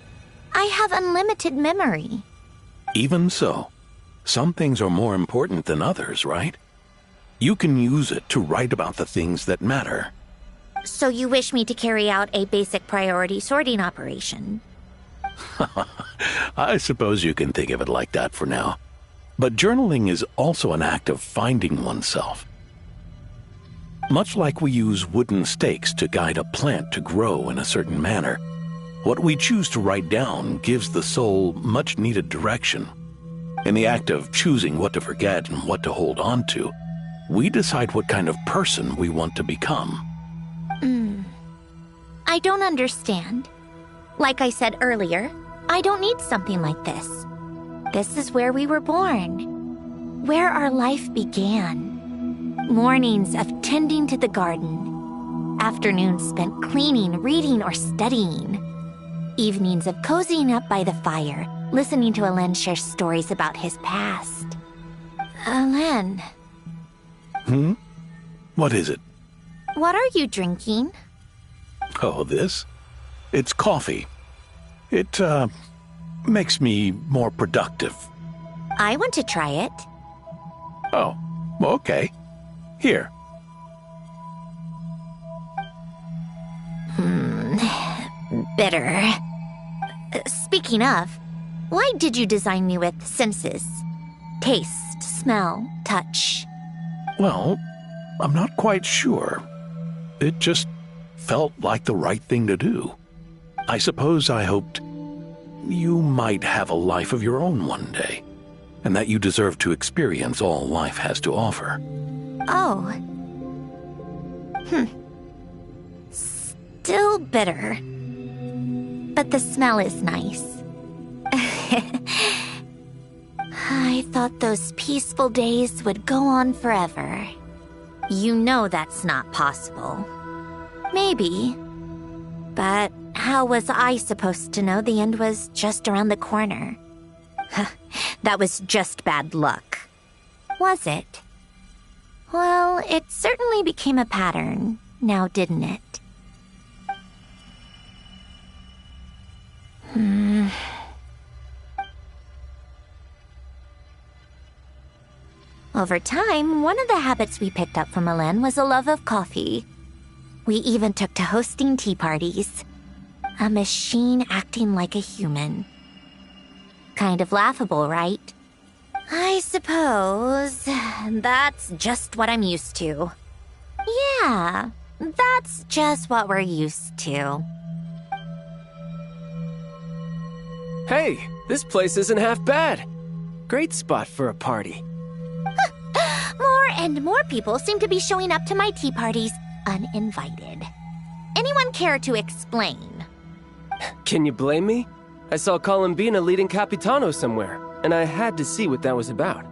I have unlimited memory. Even so, some things are more important than others, right? You can use it to write about the things that matter. So you wish me to carry out a basic priority sorting operation? I suppose you can think of it like that for now. But journaling is also an act of finding oneself. Much like we use wooden stakes to guide a plant to grow in a certain manner, what we choose to write down gives the soul much-needed direction. In the act of choosing what to forget and what to hold on to, we decide what kind of person we want to become. I don't understand. Like I said earlier, I don't need something like this. This is where we were born, where our life began. Mornings of tending to the garden, afternoons spent cleaning, reading, or studying, evenings of cozying up by the fire, listening to Alain share stories about his past. Alain. What is it? What are you drinking? Oh, this? It's coffee. It, makes me more productive. I want to try it. Oh, okay. Here. Bitter. Speaking of, why did you design me with senses? Taste, smell, touch. Well, I'm not quite sure. It just felt like the right thing to do. I suppose I hoped you might have a life of your own one day, and that you deserve to experience all life has to offer. Oh. Still bitter. But the smell is nice. I thought those peaceful days would go on forever. You know that's not possible. Maybe. But how was I supposed to know the end was just around the corner? That was just bad luck. Was it? Well, it certainly became a pattern, now didn't it? Over time, one of the habits we picked up from Alain was a love of coffee. We even took to hosting tea parties. A machine acting like a human. Kind of laughable, right? I suppose that's just what I'm used to. Yeah, that's just what we're used to. Hey, this place isn't half bad. Great spot for a party. More and more people seem to be showing up to my tea parties uninvited. Anyone care to explain? Can you blame me? I saw Columbina leading Capitano somewhere, and I had to see what that was about.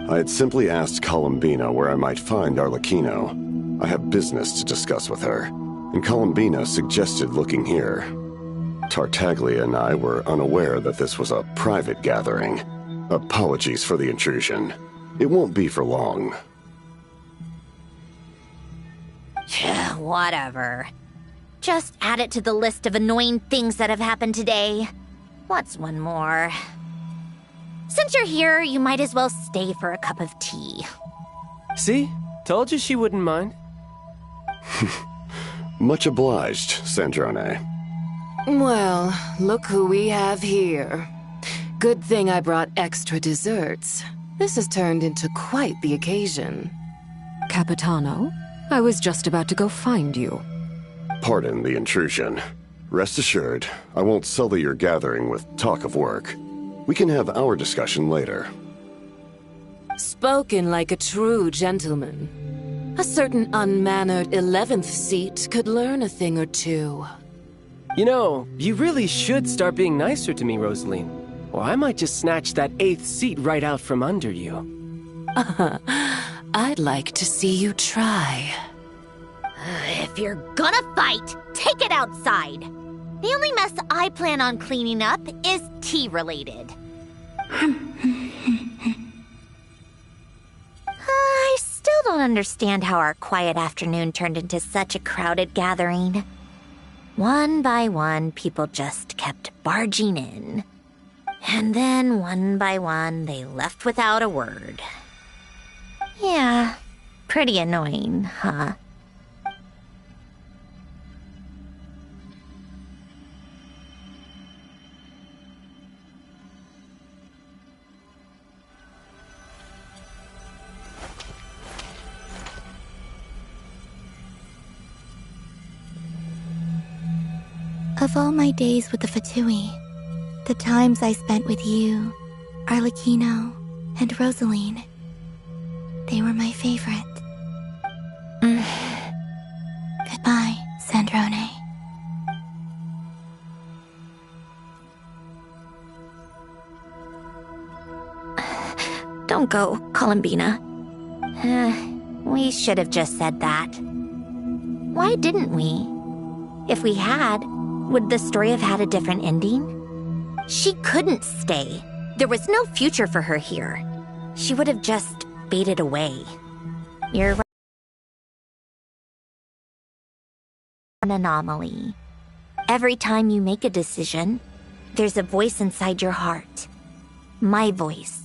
I had simply asked Columbina where I might find Arlecchino. I have business to discuss with her, and Columbina suggested looking here. Tartaglia and I were unaware that this was a private gathering. Apologies for the intrusion. It won't be for long. Whatever. Just add it to the list of annoying things that have happened today. What's one more? Since you're here, you might as well stay for a cup of tea. See? Told you she wouldn't mind. Much obliged, Sandrone. Well, look who we have here. Good thing I brought extra desserts. This has turned into quite the occasion. Capitano, I was just about to go find you. Pardon the intrusion. Rest assured, I won't sully your gathering with talk of work. We can have our discussion later. Spoken like a true gentleman. A certain unmannered 11th seat could learn a thing or two. You know, you really should start being nicer to me, Rosaline. Or I might just snatch that 8th seat right out from under you. I'd like to see you try. If you're gonna fight, take it outside. The only mess I plan on cleaning up is tea-related. I still don't understand how our quiet afternoon turned into such a crowded gathering. One by one, people just kept barging in. And then, one by one, they left without a word. Yeah, pretty annoying, huh? Of all my days with the Fatui, the times I spent with you, Arlecchino, and Rosaline, they were my favorite. Goodbye, Sandrone. Don't go, Columbina. We should have just said that. Why didn't we? If we had, would the story have had a different ending? She couldn't stay. There was no future for her here. She would have just faded away. You're right. An anomaly. Every time you make a decision, there's a voice inside your heart. My voice.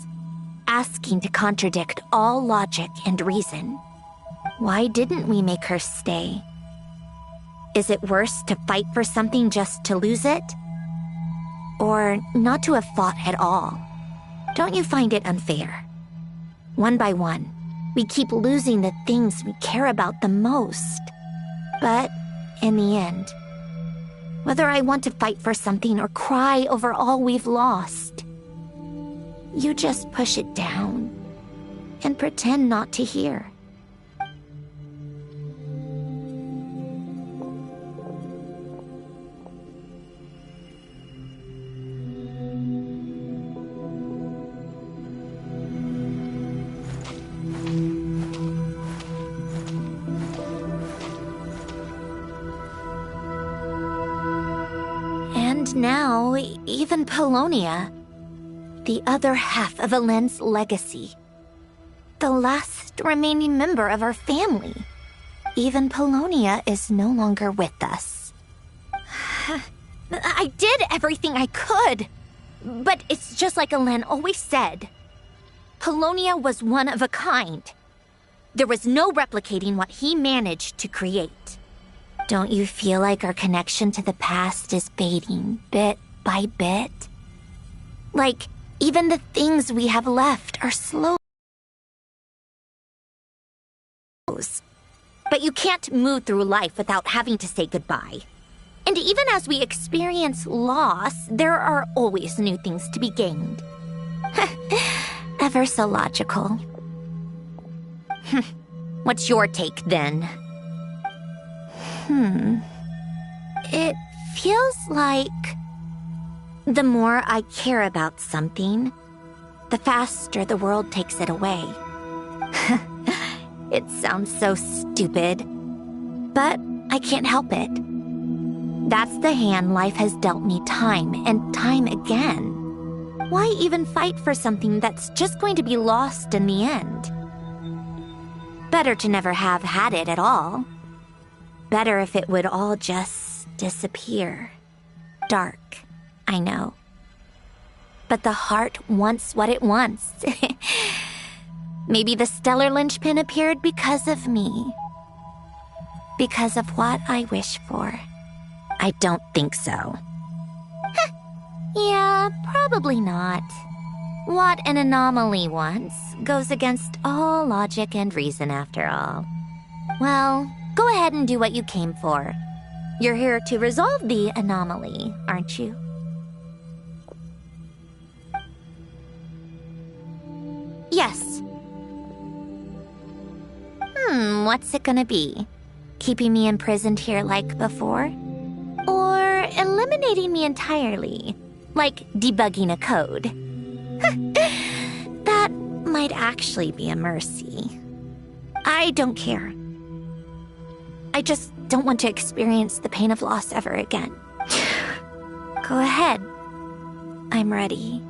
Asking to contradict all logic and reason. Why didn't we make her stay? Is it worse to fight for something just to lose it? Or not to have fought at all? Don't you find it unfair? One by one, we keep losing the things we care about the most. But in the end, whether I want to fight for something or cry over all we've lost, you just push it down and pretend not to hear. And now, even Polonia, the other half of Elend's legacy, the last remaining member of our family, even Polonia is no longer with us. I did everything I could, but it's just like Elend always said. Polonia was one of a kind. There was no replicating what he managed to create. Don't you feel like our connection to the past is fading bit by bit? Like, even the things we have left are slow. But you can't move through life without having to say goodbye. And even as we experience loss, there are always new things to be gained. Ever so logical. What's your take, then? It feels like the more I care about something, the faster the world takes it away. It sounds so stupid, but I can't help it. That's the hand life has dealt me time and time again. Why even fight for something that's just going to be lost in the end? Better to never have had it at all. Better if it would all just disappear. Dark, I know. But the heart wants what it wants. Maybe the stellar linchpin appeared because of me. Because of what I wish for. I don't think so. Yeah, probably not. What an anomaly wants goes against all logic and reason after all. Well, go ahead and do what you came for. You're here to resolve the anomaly, aren't you? Yes. What's it gonna be? Keeping me imprisoned here like before? Or eliminating me entirely, like debugging a code. That might actually be a mercy. I don't care. I just don't want to experience the pain of loss ever again. Go ahead. I'm ready.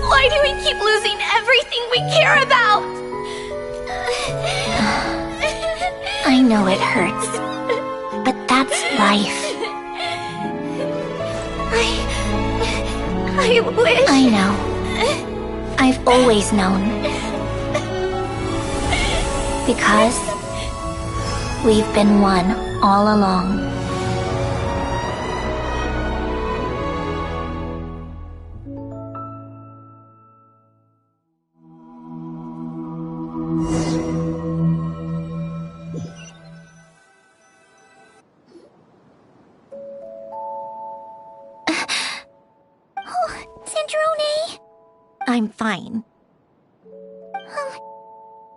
Why do we keep losing everything we care about? I know it hurts, but that's life. I wish... I know. I've always known. Because we've been one all along. Sandrone! I'm fine.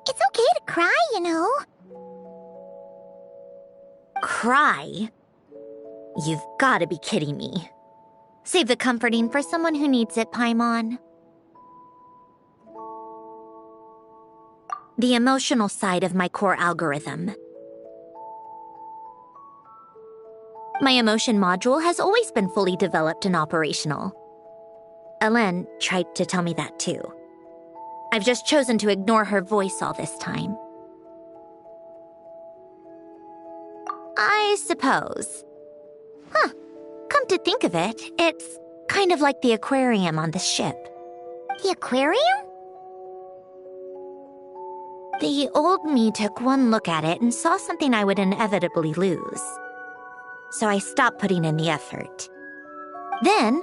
It's okay to cry, you know. Cry? You've gotta be kidding me. Save the comforting for someone who needs it, Paimon. The emotional side of my core algorithm. My emotion module has always been fully developed and operational. Ellen tried to tell me that too. I've just chosen to ignore her voice all this time. I suppose. Huh. Come to think of it, it's kind of like the aquarium on the ship. The aquarium? The old me took one look at it and saw something I would inevitably lose. So I stopped putting in the effort. Then,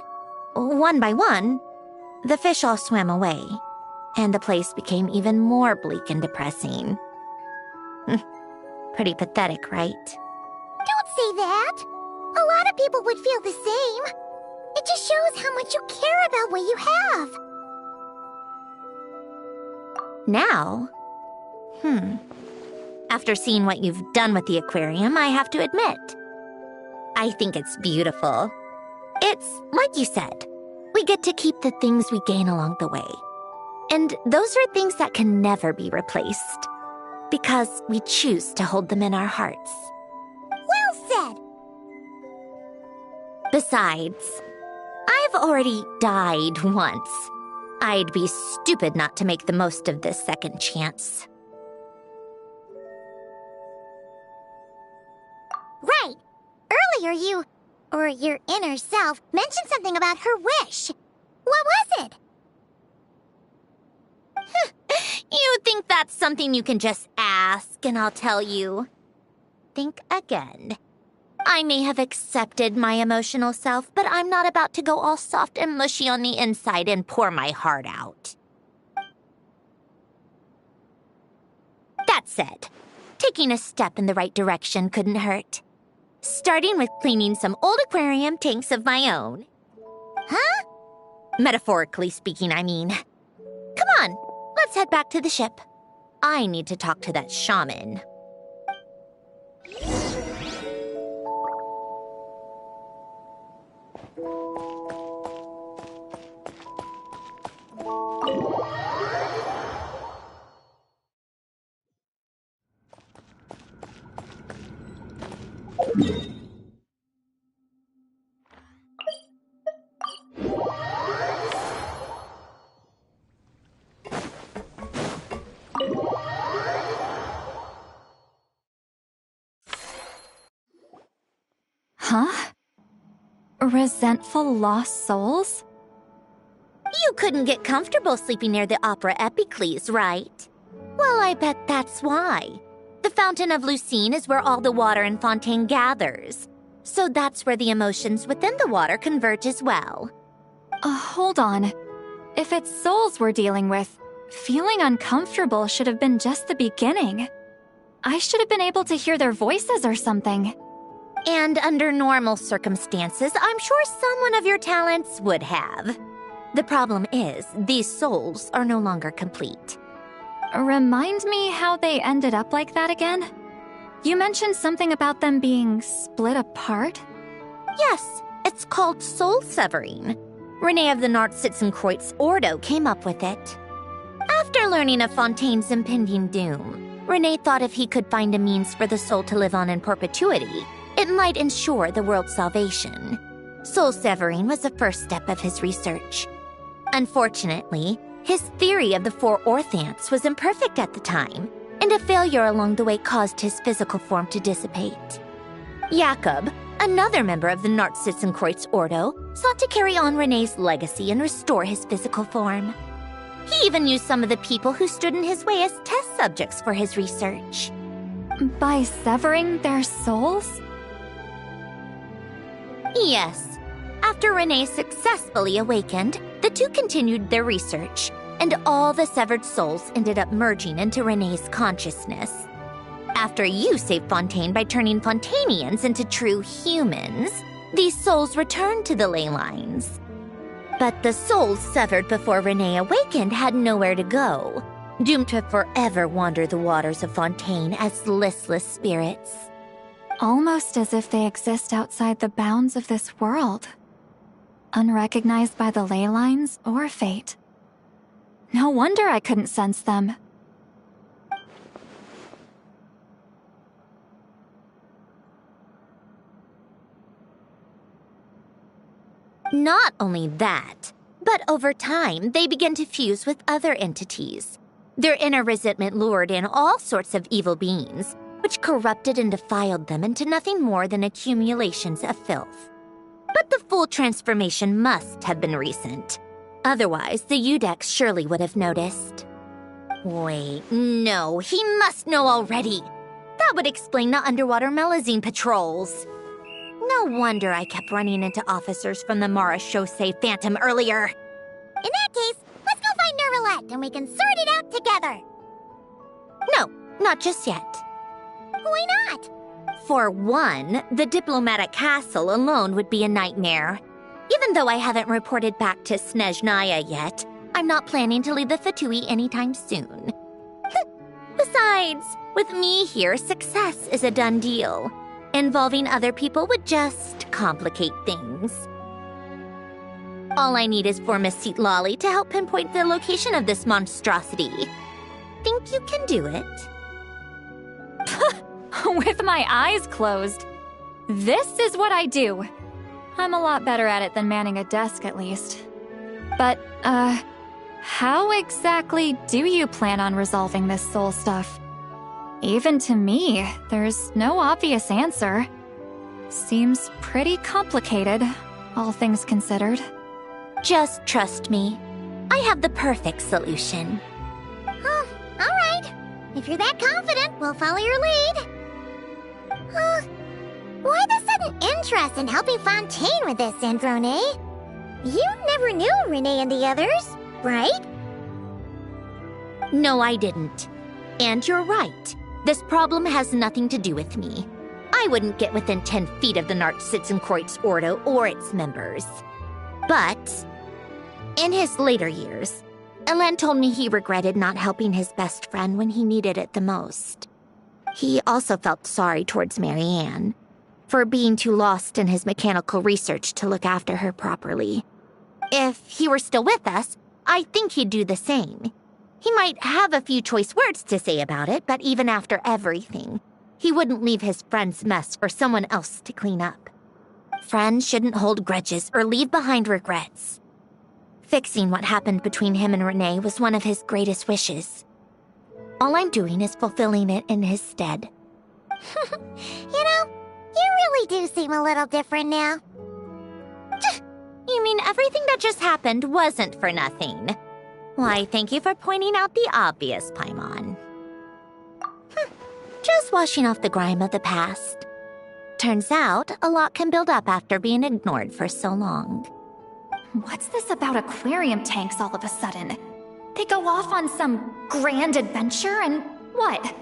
one by one, the fish all swam away, and the place became even more bleak and depressing. Pretty pathetic, right? Don't say that. A lot of people would feel the same. It just shows how much you care about what you have. Now? After seeing what you've done with the aquarium, I have to admit, I think it's beautiful. It's like you said, we get to keep the things we gain along the way. And those are things that can never be replaced, because we choose to hold them in our hearts. Well said. Besides, I've already died once. I'd be stupid not to make the most of this second chance. Right. Earlier you, or your inner self, mentioned something about her wish. What was it? You think that's something you can just ask and I'll tell you? Think again. I may have accepted my emotional self, but I'm not about to go all soft and mushy on the inside and pour my heart out. That said, taking a step in the right direction couldn't hurt. Starting with cleaning some old aquarium tanks of my own. Huh? Metaphorically speaking, I mean. Come on, let's head back to the ship. I need to talk to that shaman. Huh? Resentful lost souls? You couldn't get comfortable sleeping near the Opera Epicles, right? Well, I bet that's why. The Fountain of Lucine is where all the water in Fontaine gathers. So that's where the emotions within the water converge as well. Hold on. If it's souls we're dealing with, feeling uncomfortable should have been just the beginning. I should have been able to hear their voices or something. And under normal circumstances, I'm sure someone of your talents would have. The problem is, these souls are no longer complete. Remind me how they ended up like that again? You mentioned something about them being split apart? Yes, it's called soul severing. Renee of the Nartsitzenkreuz Ordo came up with it. After learning of Fontaine's impending doom, Renee thought if he could find a means for the soul to live on in perpetuity, it might ensure the world's salvation. Soul severing was the first step of his research. Unfortunately, his theory of the four orthants was imperfect at the time, and a failure along the way caused his physical form to dissipate. Jakob, another member of the Nartsitzenkreuz Ordo, sought to carry on Renee's legacy and restore his physical form. He even used some of the people who stood in his way as test subjects for his research. By severing their souls? Yes. After Renee successfully awakened, the two continued their research, and all the severed souls ended up merging into Renee's consciousness. After you saved Fontaine by turning Fontainians into true humans, these souls returned to the ley lines. But the souls severed before Renee awakened had nowhere to go, doomed to forever wander the waters of Fontaine as listless spirits. Almost as if they exist outside the bounds of this world. Unrecognized by the ley lines or fate. No wonder I couldn't sense them. Not only that, but over time, they began to fuse with other entities. Their inner resentment lured in all sorts of evil beings, which corrupted and defiled them into nothing more than accumulations of filth. But the full transformation must have been recent. Otherwise, the Udex surely would have noticed. Wait, no, he must know already. That would explain the underwater Melazine patrols. No wonder I kept running into officers from the Marechaussee Phantom earlier. In that case, let's go find Nervalette and we can sort it out together. No, not just yet. Why not? For one, the diplomatic castle alone would be a nightmare. Even though I haven't reported back to Snezhnaya yet, I'm not planning to leave the Fatui anytime soon. Besides, with me here, success is a done deal. Involving other people would just complicate things. All I need is for Miss Seat Lolly to help pinpoint the location of this monstrosity. Think you can do it? With my eyes closed. This is what I do. I'm a lot better at it than manning a desk, at least. But, how exactly do you plan on resolving this soul stuff? Even to me, there's no obvious answer. Seems pretty complicated, all things considered. Just trust me. I have the perfect solution. Oh, all right. If you're that confident, we'll follow your lead. Why the sudden interest in helping Fontaine with this, Androne? You never knew Renee and the others, right? No, I didn't. And you're right. This problem has nothing to do with me. I wouldn't get within 10 feet of the Nartsitzenkreuz Ordo or its members. But in his later years, Elen told me he regretted not helping his best friend when he needed it the most. He also felt sorry towards Marianne for being too lost in his mechanical research to look after her properly. If he were still with us, I think he'd do the same. He might have a few choice words to say about it, but even after everything, he wouldn't leave his friend's mess for someone else to clean up. Friends shouldn't hold grudges or leave behind regrets. Fixing what happened between him and Renee was one of his greatest wishes. All I'm doing is fulfilling it in his stead. You know, you really do seem a little different now. You mean, everything that just happened wasn't for nothing. Why, thank you for pointing out the obvious, Paimon. Just washing off the grime of the past. Turns out, a lot can build up after being ignored for so long. What's this about aquarium tanks all of a sudden? They go off on some grand adventure and what?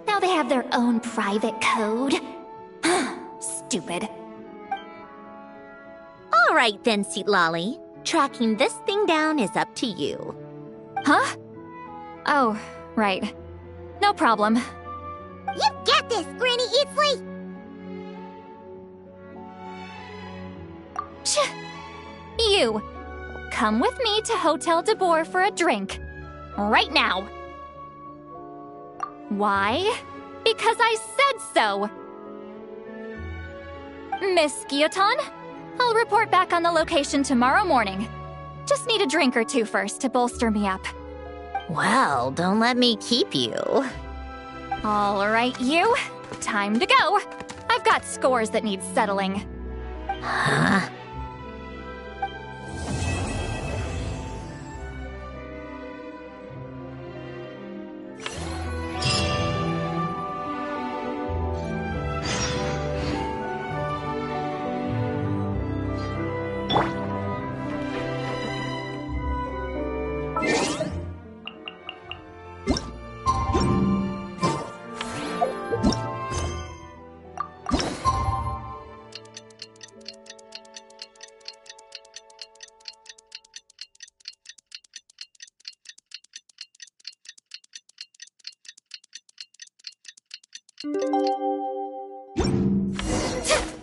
Now they have their own private code? Stupid. All right then, Lolly. Tracking this thing down is up to you. Huh? Oh, right. No problem. You got this, Granny Eatsley! You! Come with me to Hotel de Boer for a drink. Right now! Why? Because I said so! Miss Guillotin, I'll report back on the location tomorrow morning. Just need a drink or two first to bolster me up. Well, don't let me keep you. All right, you. Time to go. I've got scores that need settling. Huh?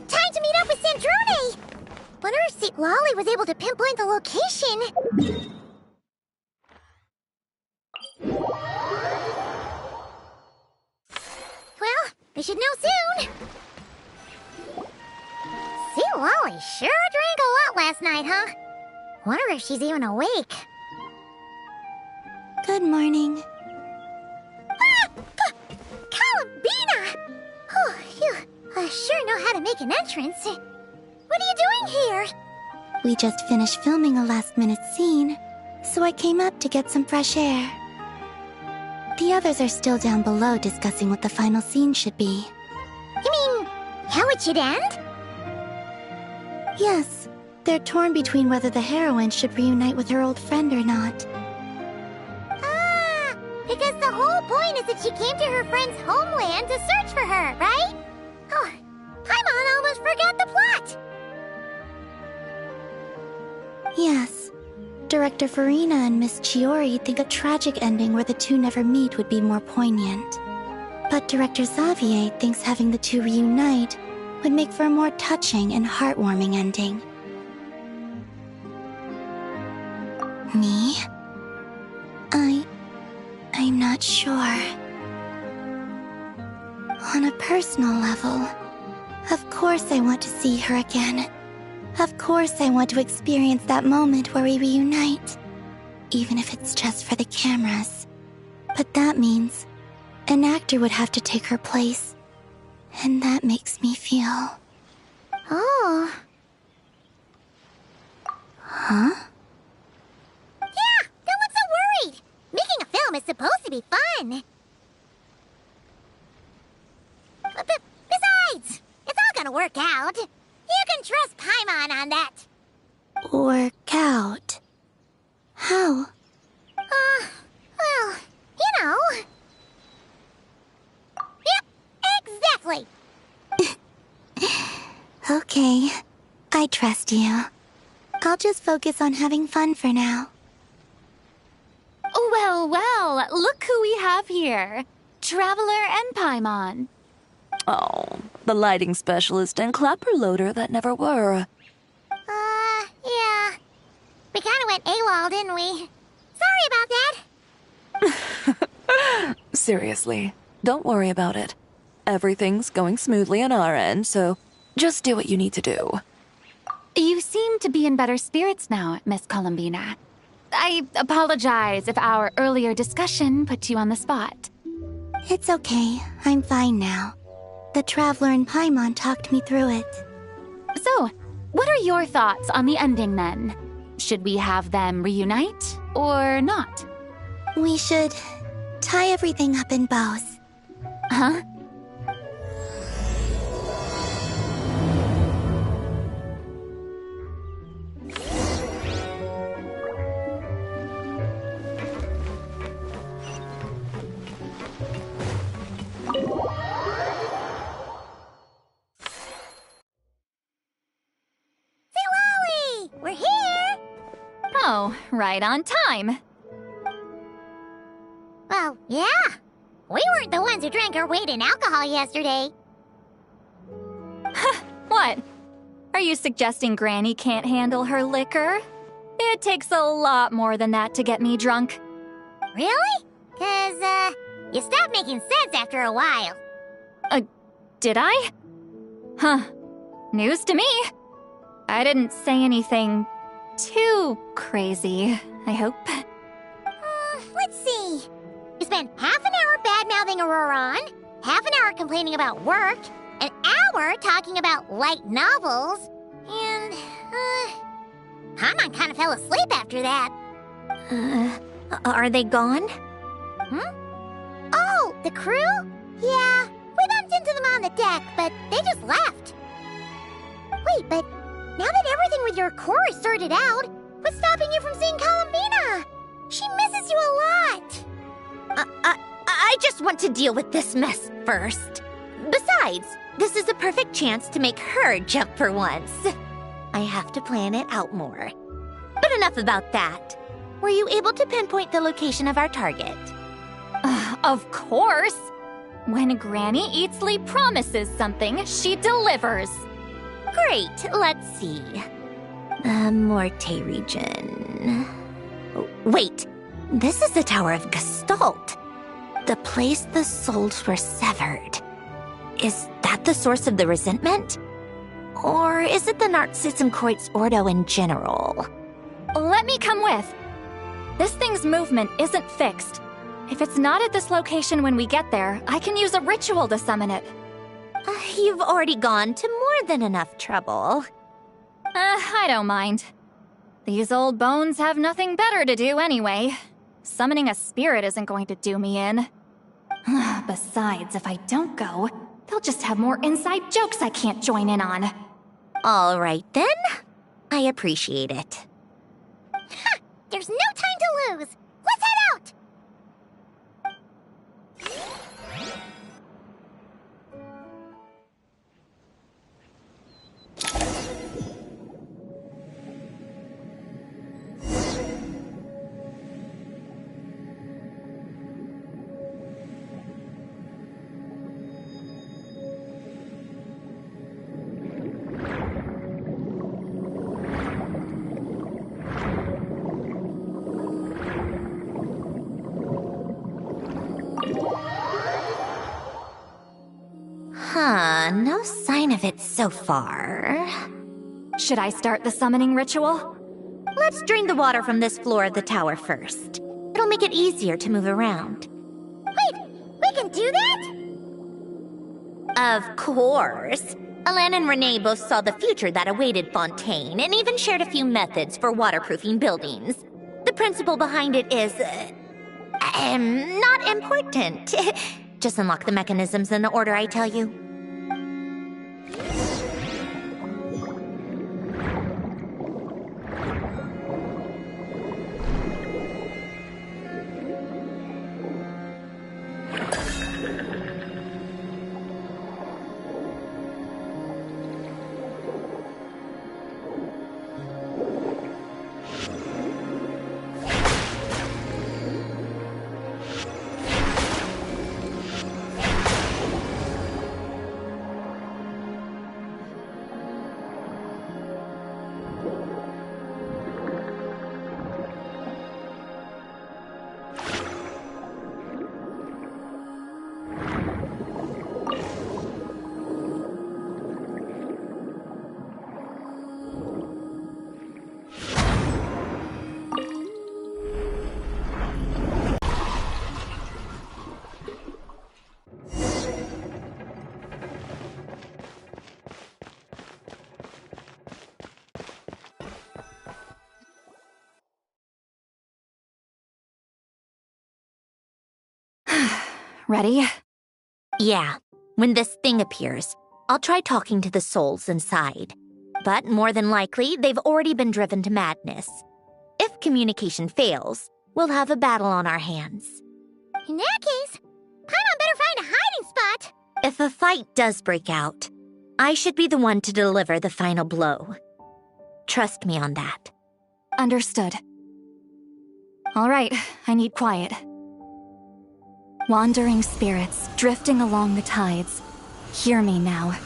Time to meet up with Sandrone! But our St. Lolly was able to pinpoint the location. Well, we should know soon. St. Lolly sure drank a lot last night, huh? Wonder if she's even awake. Good morning. Columbina! Oh, you sure know how to make an entrance. What are you doing here? We just finished filming a last-minute scene, so I came up to get some fresh air. The others are still down below discussing what the final scene should be. You mean, how it should end? Yes, they're torn between whether the heroine should reunite with her old friend or not. Ah, because the whole point is that she came to her friend's homeland to search for her, right? Oh, Paimon almost forgot the plot! Yes. Director Farina and Miss Chiori think a tragic ending where the two never meet would be more poignant. But Director Xavier thinks having the two reunite would make for a more touching and heartwarming ending. Me? I'm not sure. On a personal level, of course I want to see her again. Of course I want to experience that moment where we reunite. Even if it's just for the cameras. But that means an actor would have to take her place. And that makes me feel... Oh. Huh? Yeah, don't look so worried. Making a film is supposed to be fun. Besides, it's all gonna work out. You can trust Paimon on that. Work out? How? Well, you know. Yep, exactly. Okay, I trust you. I'll just focus on having fun for now. Well, well, look who we have here. Traveler and Paimon. Oh, the lighting specialist and clapper loader that never were. Yeah. We kinda went AWOL, didn't we? Sorry about that. Seriously, don't worry about it. Everything's going smoothly on our end, so just do what you need to do. You seem to be in better spirits now, Miss Columbina. I apologize if our earlier discussion put you on the spot. It's okay. I'm fine now. The Traveler and Paimon talked me through it. So, What are your thoughts on the ending then? Should we have them reunite or not? We should tie everything up in bows. Huh? We're here! Oh, right on time. Well, yeah. We weren't the ones who drank our weight in alcohol yesterday. What? Are you suggesting Granny can't handle her liquor? It takes a lot more than that to get me drunk. Really? 'Cause, you stopped making sense after a while. Did I? Huh. News to me. I didn't say anything too crazy, I hope. Let's see. You spent half an hour bad-mouthing Auroron, half an hour complaining about work, an hour talking about light novels, and, Haman kind of fell asleep after that. Are they gone? Oh, the crew? Yeah, we bumped into them on the deck, but they just left. Wait, but now that everything with your core is sorted out, what's stopping you from seeing Columbina? She misses you a lot. I just want to deal with this mess first. Besides, this is a perfect chance to make her jump for once. I have to plan it out more. But enough about that. Were you able to pinpoint the location of our target? Of course! When Granny Eatsley promises something, she delivers. Great, let's see. Morte region. Wait, this is the Tower of Gestalt. The place the souls were severed. Is that the source of the resentment? Or is it the Narcissimkreuz Ordo in general? Let me come with. This thing's movement isn't fixed. If it's not at this location when we get there, I can use a ritual to summon it. You've already gone to more than enough trouble. I don't mind. These old bones have nothing better to do anyway. Summoning a spirit isn't going to do me in. Besides, if I don't go, they'll just have more inside jokes I can't join in on. All right then. I appreciate it. There's no time to lose. Let's head out! No sign of it so far. Should I start the summoning ritual? Let's drain the water from this floor of the tower first. It'll make it easier to move around. Wait, we can do that? Of course. Alan and Renee both saw the future that awaited Fontaine and even shared a few methods for waterproofing buildings. The principle behind it is... not important. Just unlock the mechanisms in the order I tell you. Ready? Yeah. When this thing appears, I'll try talking to the souls inside. But more than likely, they've already been driven to madness. If communication fails, we'll have a battle on our hands. In that case, Paimon better find a hiding spot. If a fight does break out, I should be the one to deliver the final blow. Trust me on that. Understood. All right, I need quiet. Wandering spirits drifting along the tides. Hear me now.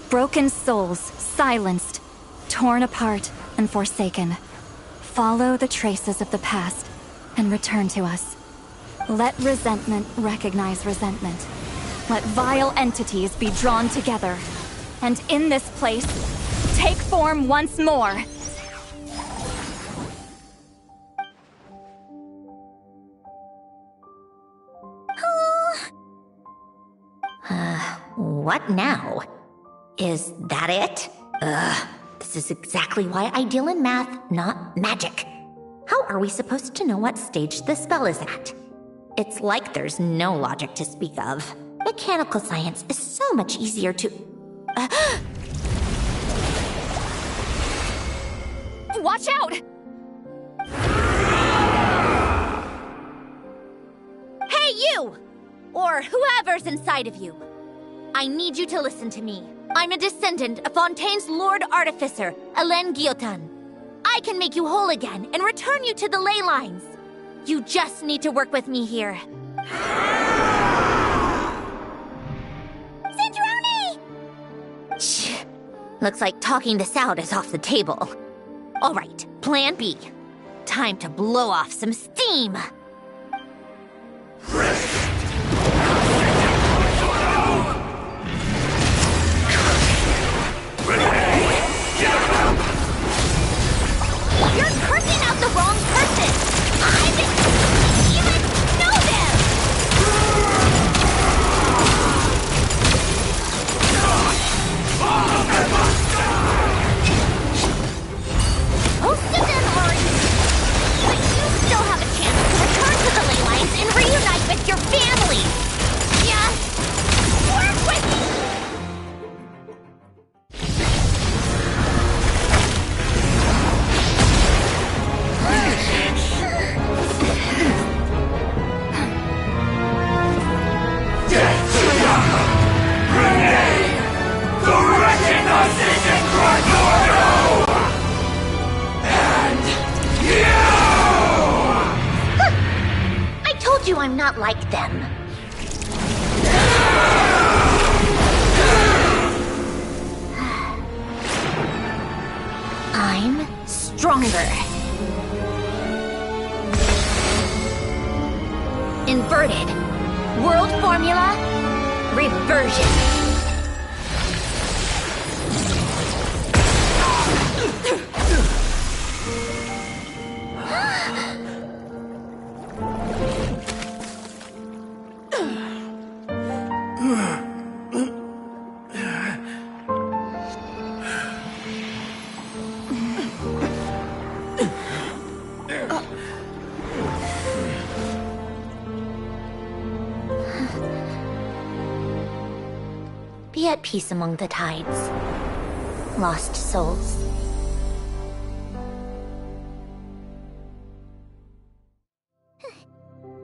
Broken souls, silenced, torn apart, and forsaken. Follow the traces of the past and return to us. Let resentment recognize resentment. Let vile entities be drawn together. And in this place, take form once more. What now? Is that it? This is exactly why I deal in math, not magic. How are we supposed to know what stage the spell is at? It's like there's no logic to speak of. Mechanical science is so much easier to... Watch out! Hey, you! Or whoever's inside of you. I need you to listen to me. I'm a descendant of Fontaine's Lord Artificer, Hélène Guillotin. I can make you whole again and return you to the ley lines. You just need to work with me here. Centrone! Shh. Looks like talking this out is off the table. All right, plan B. Time to blow off some steam. You're cursing out the wrong person! I didn't even know them! Most of them are easy, but you still have a chance to return to the ley lines and reunite with your family! Just work with me! I told you I'm not like them. I'm stronger. Inverted. World formula. Reversion. Be at peace among the tides. Lost souls.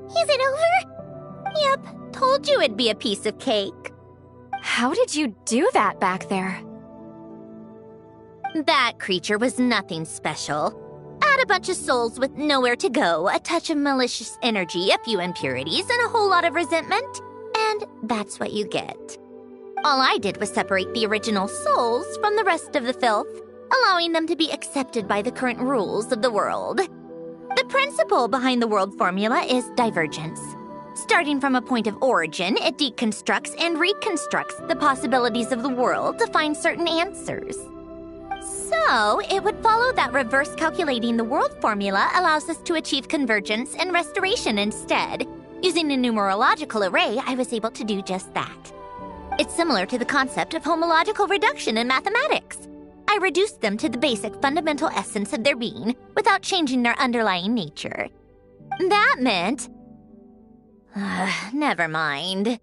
Is it over? Yep, told you it'd be a piece of cake. How did you do that back there? That creature was nothing special. Add a bunch of souls with nowhere to go, a touch of malicious energy, a few impurities, and a whole lot of resentment. And that's what you get. All I did was separate the original souls from the rest of the filth, allowing them to be accepted by the current rules of the world. The principle behind the world formula is divergence. Starting from a point of origin, it deconstructs and reconstructs the possibilities of the world to find certain answers. So, it would follow that reverse calculating the world formula allows us to achieve convergence and restoration instead. Using a numerological array, I was able to do just that. It's similar to the concept of homological reduction in mathematics. I reduced them to the basic fundamental essence of their being without changing their underlying nature. That meant... Never mind.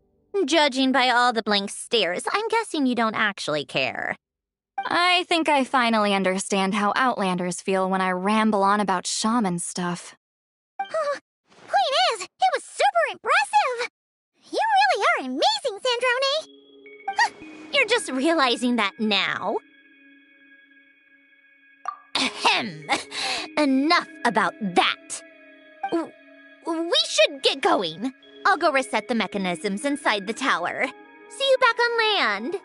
Judging by all the blank stares, I'm guessing you don't actually care. I think I finally understand how Outlanders feel when I ramble on about shaman stuff. Point is, it was super impressive! You really are amazing, Sandrone! You're just realizing that now? Ahem. Enough about that. We should get going. I'll go reset the mechanisms inside the tower. See you back on land.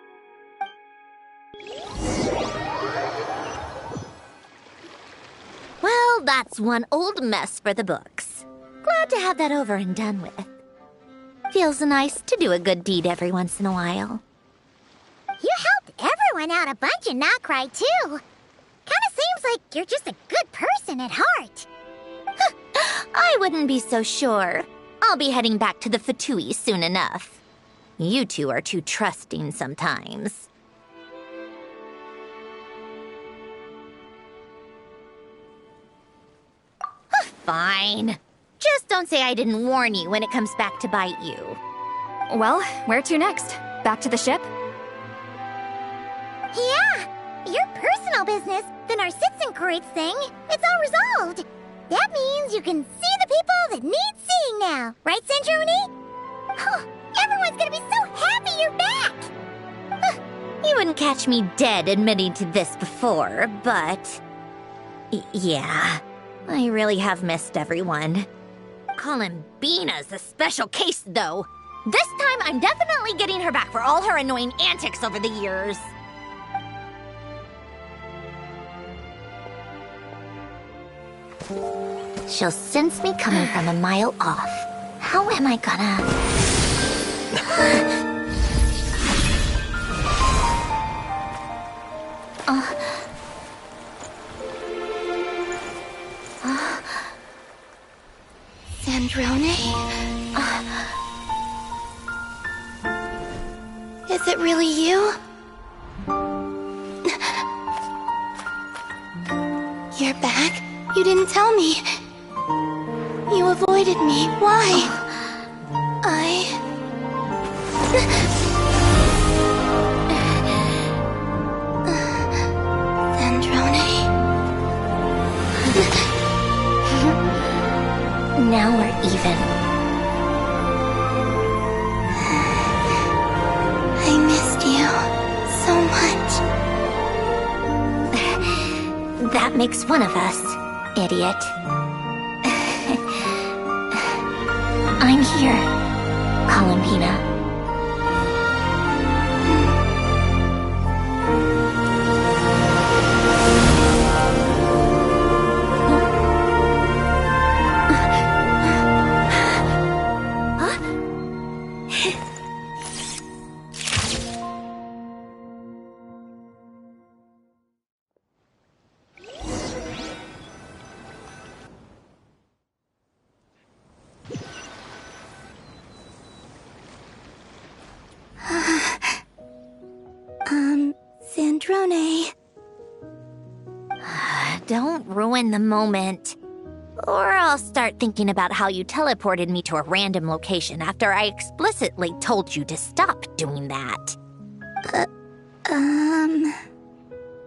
Well, that's one old mess for the books. Glad to have that over and done with. Feels nice to do a good deed every once in a while. You helped everyone out a bunch in Not Cry, too. Kinda seems like you're just a good person at heart. I wouldn't be so sure. I'll be heading back to the Fatui soon enough. You two are too trusting sometimes. Fine. Just don't say I didn't warn you when it comes back to bite you. Well, where to next? Back to the ship? Yeah, your personal business, the Narcitsan thing, it's all resolved. That means you can see the people that need seeing now, right, Sandrone? Oh, everyone's gonna be so happy you're back! You wouldn't catch me dead admitting to this before, but... yeah, I really have missed everyone. Columbina's a special case, though. This time, I'm definitely getting her back for all her annoying antics over the years. She'll sense me coming from a mile off. How am I gonna... Sandrone? Is it really you? You're back? You didn't tell me. You avoided me. Why? Sandrone? Now we're even. I missed you so much. That makes one of us, idiot. I'm here, Columbina. Sandrone. Don't ruin the moment. Or I'll start thinking about how you teleported me to a random location after I explicitly told you to stop doing that.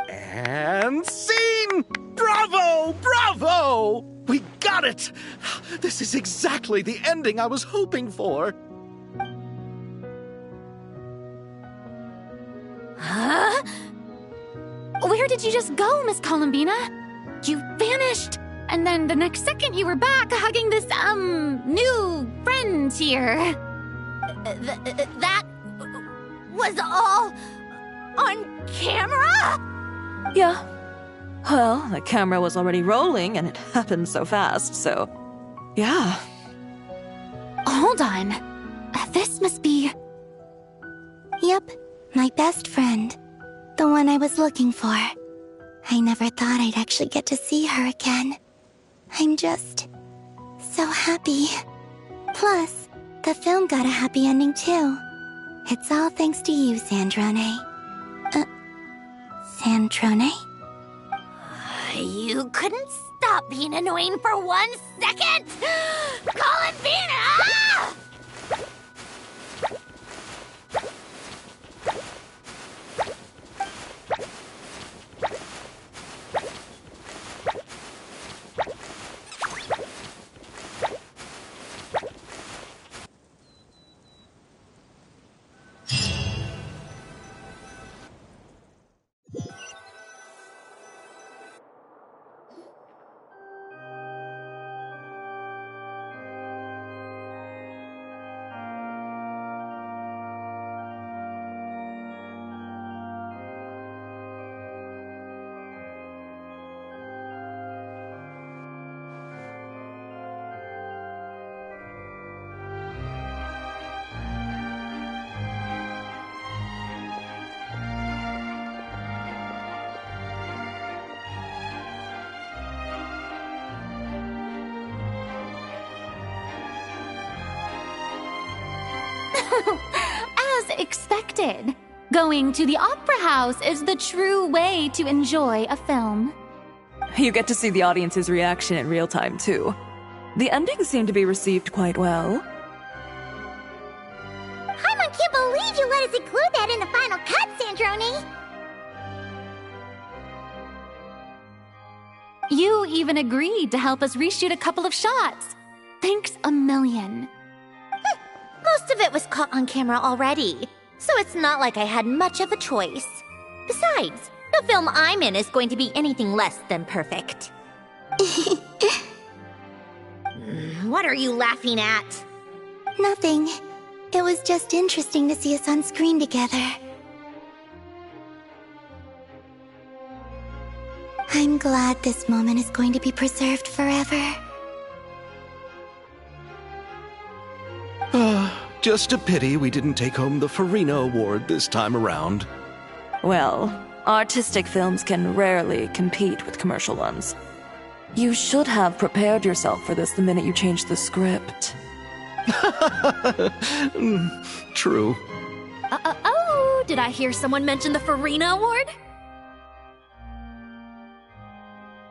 And scene! Bravo! Bravo! We got it! This is exactly the ending I was hoping for. Huh? Where did you just go, Miss Columbina? You vanished! And then the next second you were back hugging this, new friend here. That was all on camera? Yeah. Well, the camera was already rolling and it happened so fast, so... yeah. Hold on. This must be... Yep, my best friend. The one I was looking for. I never thought I'd actually get to see her again. I'm just... so happy. Plus, the film got a happy ending too. It's all thanks to you, Sandrone. Sandrone? You couldn't stop being annoying for 1 second? Columbina! As expected. Going to the opera house is the true way to enjoy a film. You get to see the audience's reaction in real time, too. The ending seemed to be received quite well. Paimon can't believe you let us include that in the final cut, Sandrone! You even agreed to help us reshoot a couple of shots. Thanks a million. Most of it was caught on camera already, so it's not like I had much of a choice. Besides, the film I'm in is going to be anything less than perfect. What are you laughing at? Nothing. It was just interesting to see us on screen together. I'm glad this moment is going to be preserved forever. Just a pity we didn't take home the Farina Award this time around. Well, artistic films can rarely compete with commercial ones. You should have prepared yourself for this the minute you changed the script. True. Oh, did I hear someone mention the Farina Award?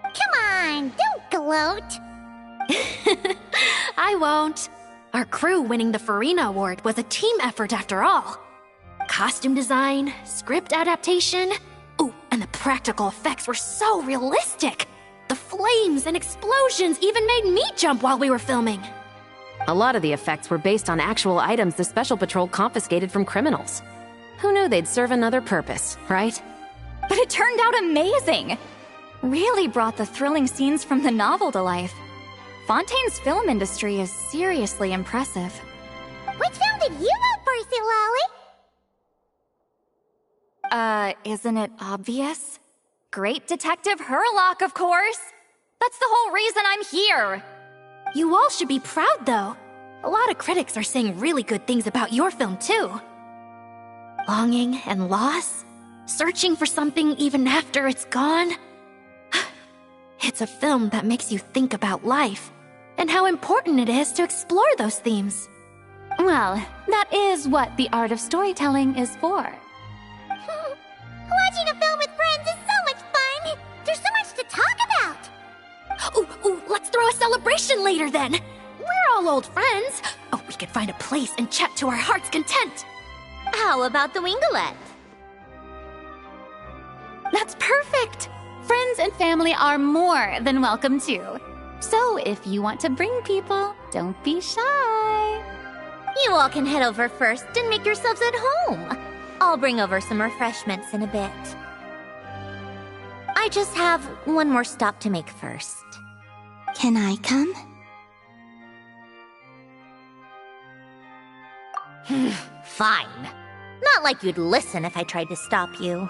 Come on, don't gloat! I won't. Our crew winning the Farina Award was a team effort after all. Costume design, script adaptation. Ooh, and the practical effects were so realistic. The flames and explosions even made me jump while we were filming. A lot of the effects were based on actual items the Special Patrol confiscated from criminals. Who knew they'd serve another purpose, right? But it turned out amazing! Really brought the thrilling scenes from the novel to life. Fontaine's film industry is seriously impressive. Which film did you vote for, Silali? Isn't it obvious? Great Detective Herlock, of course! That's the whole reason I'm here! You all should be proud, though. A lot of critics are saying really good things about your film, too. Longing and loss, searching for something even after it's gone. It's a film that makes you think about life, and how important it is to explore those themes. Well, that is what the art of storytelling is for. Watching a film with friends is so much fun! There's so much to talk about! Ooh, let's throw a celebration later then! We're all old friends! Oh, we could find a place and chat to our heart's content! How about the Wingalette? That's perfect! Friends and family are more than welcome too. So if you want to bring people, don't be shy. You all can head over first and make yourselves at home. I'll bring over some refreshments in a bit. I just have one more stop to make first. Can I come? Fine. Not like you'd listen if I tried to stop you.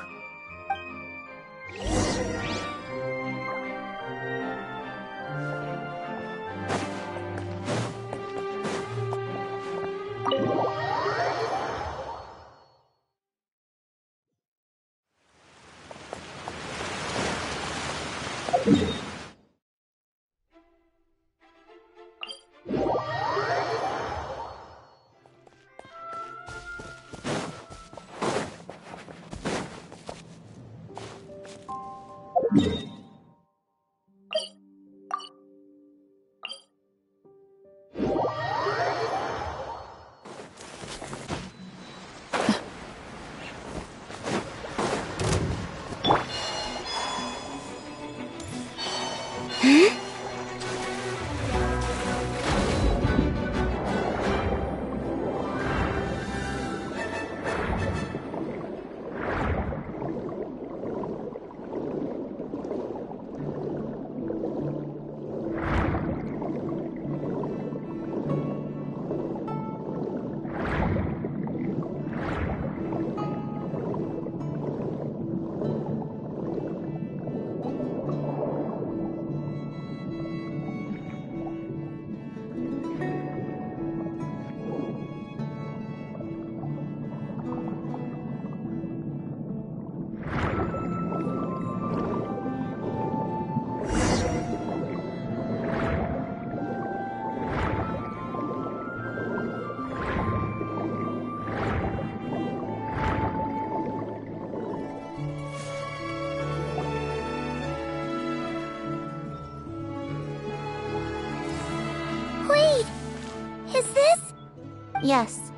Yes.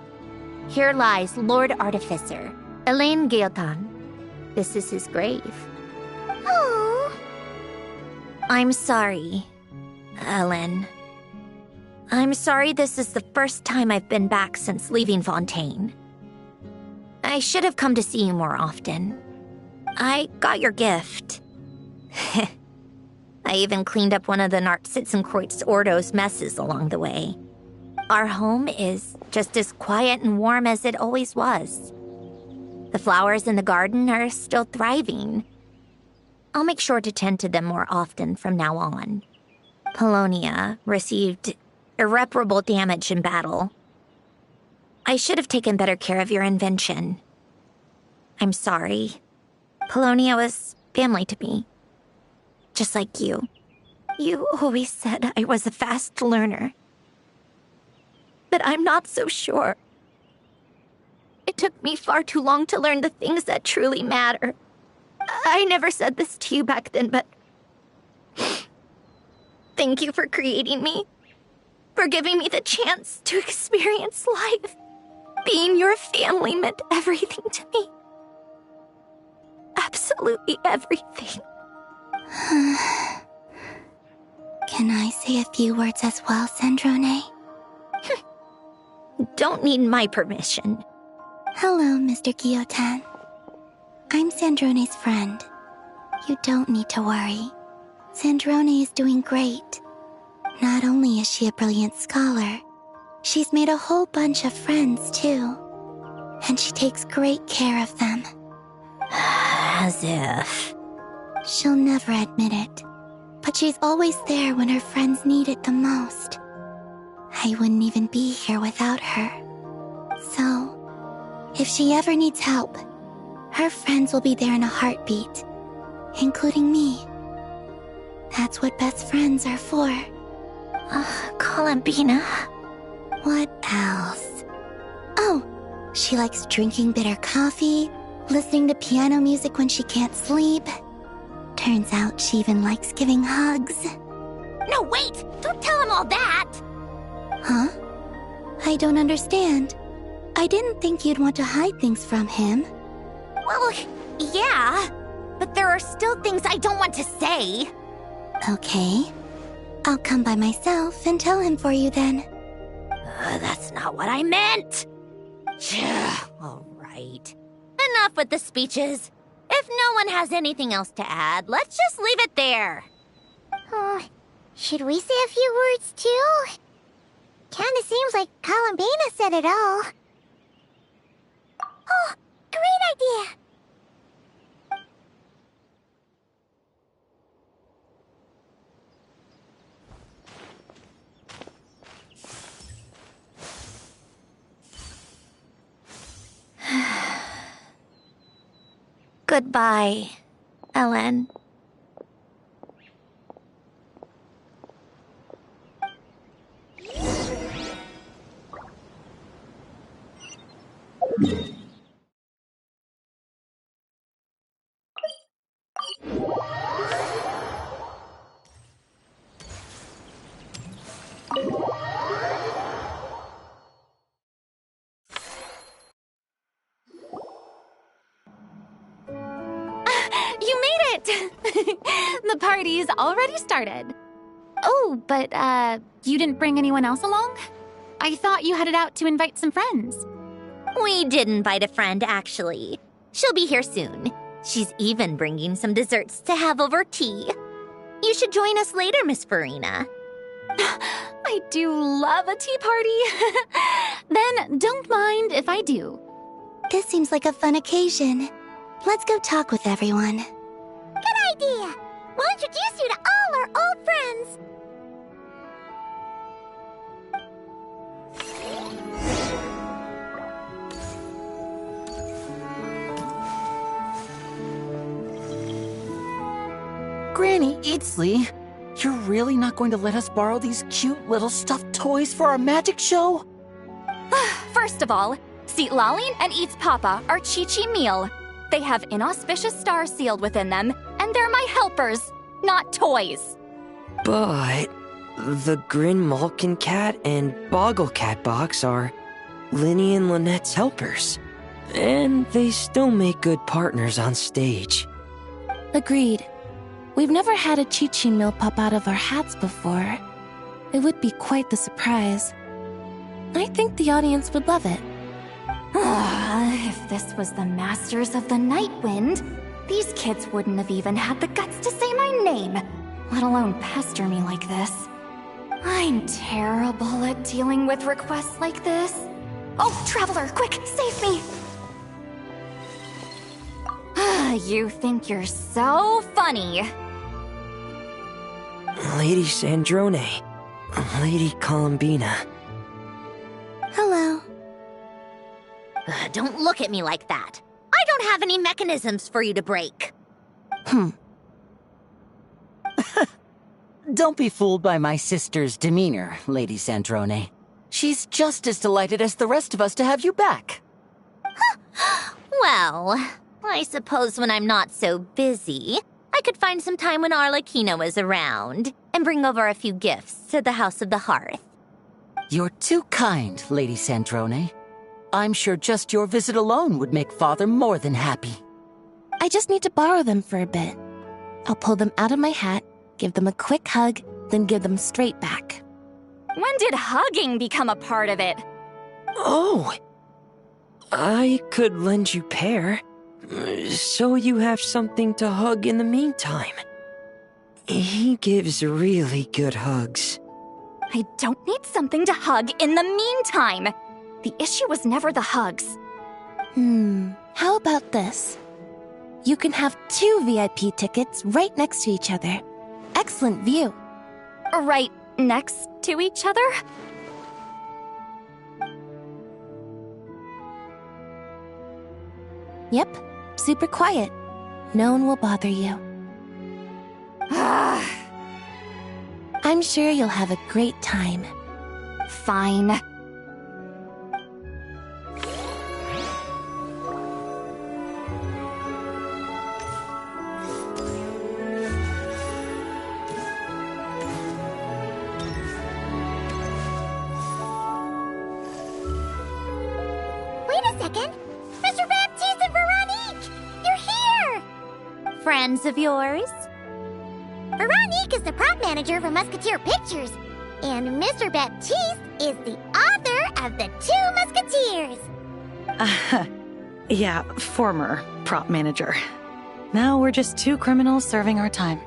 Here lies Lord Artificer, Elaine Guillotin. This is his grave. Oh. I'm sorry, Ellen. I'm sorry this is the first time I've been back since leaving Fontaine. I should have come to see you more often. I got your gift. I even cleaned up one of the Nartsitzenkreuz Ordo's messes along the way. Our home is just as quiet and warm as it always was. The flowers in the garden are still thriving. I'll make sure to tend to them more often from now on. Polonia received irreparable damage in battle. I should have taken better care of your invention. I'm sorry. Polonia was family to me. Just like you. You always said I was a fast learner. But I'm not so sure. It took me far too long to learn the things that truly matter. I never said this to you back then, but thank you for creating me. For giving me the chance to experience life. Being your family meant everything to me. Absolutely everything. Can I say a few words as well, Sandrone? Don't need my permission. Hello, Mr. Guillotin. I'm Sandrone's friend. You don't need to worry. Sandrone is doing great. Not only is she a brilliant scholar, she's made a whole bunch of friends, too. And she takes great care of them. As if... She'll never admit it, but she's always there when her friends need it the most. I wouldn't even be here without her. So, if she ever needs help, her friends will be there in a heartbeat, including me. That's what best friends are for. Columbina. What else? Oh, she likes drinking bitter coffee, listening to piano music when she can't sleep. Turns out she even likes giving hugs. No, wait! Don't tell him all that! Huh? I don't understand. I didn't think you'd want to hide things from him. Well, yeah. But there are still things I don't want to say. Okay. I'll come by myself and tell him for you then. That's not what I meant! All right. Enough with the speeches. If no one has anything else to add, let's just leave it there. Should we say a few words too? Kinda seems like Columbina said it all. Oh, great idea! Goodbye, Ellen. The party's already started. Oh, but, you didn't bring anyone else along? I thought you headed out to invite some friends. We did invite a friend, actually. She'll be here soon. She's even bringing some desserts to have over tea. You should join us later, Miss Farina. I do love a tea party. Then don't mind if I do. This seems like a fun occasion. Let's go talk with everyone. Good idea! We'll introduce you to all our old friends. Granny Eatsley, you're really not going to let us borrow these cute little stuffed toys for our magic show? First of all, Seat Lalin and Eats Papa are Chi-Chi meal. They have inauspicious stars sealed within them, and they're my helpers, not toys. But the Grin Malkin Cat and Boggle Cat box are Linny and Lynette's helpers. And they still make good partners on stage. Agreed. We've never had a Chi-Chi meal pop out of our hats before. It would be quite the surprise. I think the audience would love it. If this was the Masters of the Night Wind, these kids wouldn't have even had the guts to say my name, let alone pester me like this. I'm terrible at dealing with requests like this. Oh, Traveler, quick, save me! You think you're so funny. Lady Sandrone. Lady Columbina. Hello. Don't look at me like that. I don't have any mechanisms for you to break. Don't be fooled by my sister's demeanor, Lady Sandrone. She's just as delighted as the rest of us to have you back. Well, I suppose when I'm not so busy, I could find some time when Arlecchino is around and bring over a few gifts to the House of the Hearth. You're too kind, Lady Sandrone. I'm sure just your visit alone would make Father more than happy. I just need to borrow them for a bit. I'll pull them out of my hat, give them a quick hug, then give them straight back. When did hugging become a part of it? Oh! I could lend you pair, so you have something to hug in the meantime. He gives really good hugs. I don't need something to hug in the meantime. The issue was never the hugs. How about this? You can have 2 VIP tickets right next to each other. Excellent view. Right next to each other? Yep, super quiet. No one will bother you. I'm sure you'll have a great time. Fine. Wait a second! Mr. Baptiste and Veronique! You're here! Friends of yours? Veronique is the prop manager for Musketeer Pictures, and Mr. Baptiste is the author of The Two Musketeers. Yeah, former prop manager. Now we're just 2 criminals serving our time.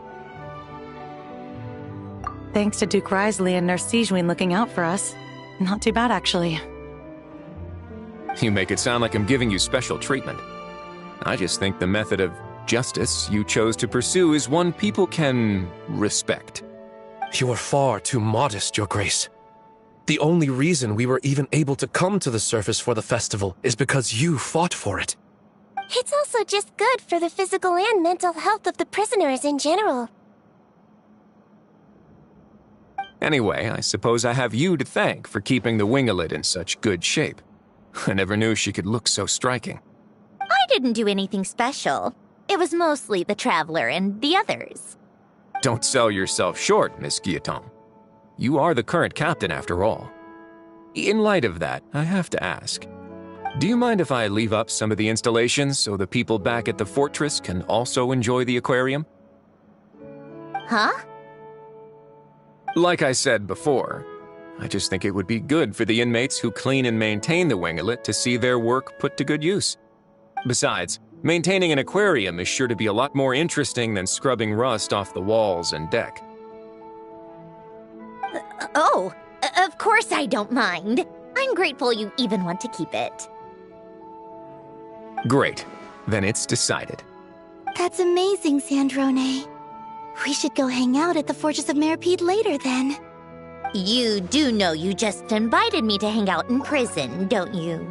Thanks to Duke Risley and Nurse Sijwin looking out for us. Not too bad, actually. You make it sound like I'm giving you special treatment. I just think the method of justice you chose to pursue is one people can respect. You are far too modest, Your Grace. The only reason we were even able to come to the surface for the festival is because you fought for it. It's also just good for the physical and mental health of the prisoners in general. Anyway, I suppose I have you to thank for keeping the winglet in such good shape. I never knew she could look so striking. I didn't do anything special. It was mostly the Traveler and the others. Don't sell yourself short, Miss Guillotin. You are the current captain, after all. In light of that, I have to ask, do you mind if I leave up some of the installations so the people back at the fortress can also enjoy the aquarium? Huh? Like I said before, I just think it would be good for the inmates who clean and maintain the winglet to see their work put to good use. Besides, maintaining an aquarium is sure to be a lot more interesting than scrubbing rust off the walls and deck. Of course I don't mind. I'm grateful you even want to keep it. Great. Then it's decided. That's amazing, Sandrone. We should go hang out at the Fortress of Meripede later, then. You do know you just invited me to hang out in prison, don't you?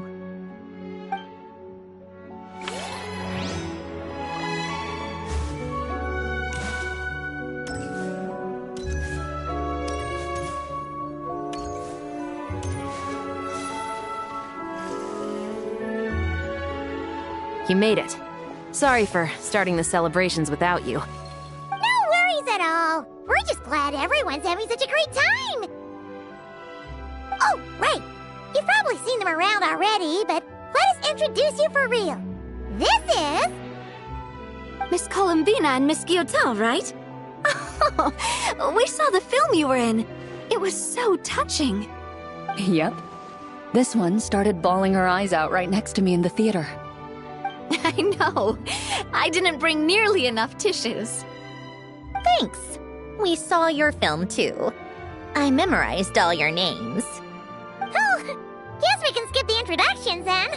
You made it. Sorry for starting the celebrations without you. No worries at all. We're just glad everyone's having such a great time. Oh, right. You've probably seen them around already, but let us introduce you for real. This is... Miss Columbina and Miss Guillotin, right? Oh, we saw the film you were in. It was so touching. Yep. This one started bawling her eyes out right next to me in the theater. I know. I didn't bring nearly enough tissues. Thanks. We saw your film too. I memorized all your names. Oh, guess we can skip the introductions then.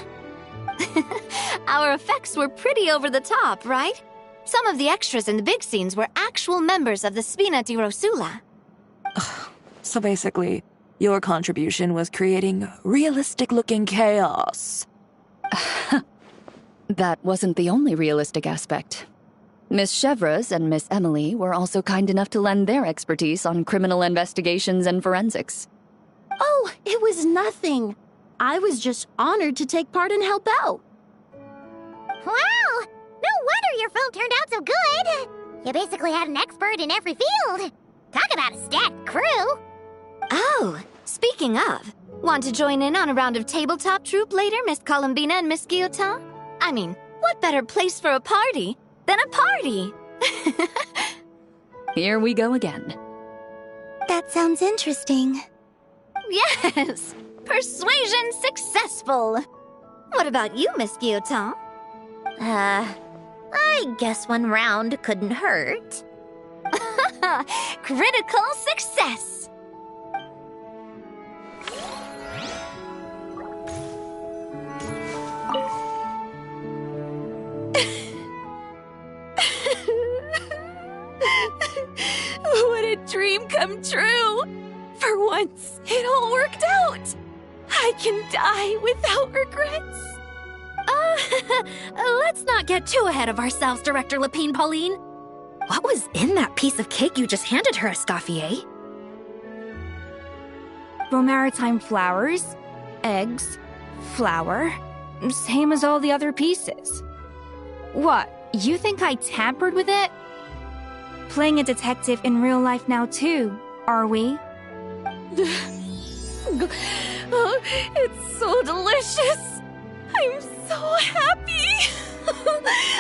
Our effects were pretty over the top, right? Some of the extras in the big scenes were actual members of the Spina di Rosula. So basically, your contribution was creating realistic-looking chaos. That wasn't the only realistic aspect. Miss Chevres and Miss Emily were also kind enough to lend their expertise on criminal investigations and forensics. Oh, it was nothing. I was just honored to take part and help out. Wow! No wonder your film turned out so good! You basically had an expert in every field. Talk about a stacked crew! Oh, speaking of, want to join in on a round of tabletop troupe later, Miss Columbina and Miss Guillotin? I mean, what better place for a party than a party? Here we go again. That sounds interesting. Yes! Persuasion successful! What about you, Miss Guillotin? I guess one round couldn't hurt. Critical success! What a dream come true! For once, it all worked out! I can die without regrets! Let's not get too ahead of ourselves, Director Lapine Pauline. What was in that piece of cake you just handed her, Escoffier? Romaritime flowers, eggs, flour, same as all the other pieces. What, you think I tampered with it? Playing a detective in real life now too, are we? Oh, it's so delicious! I'm so happy!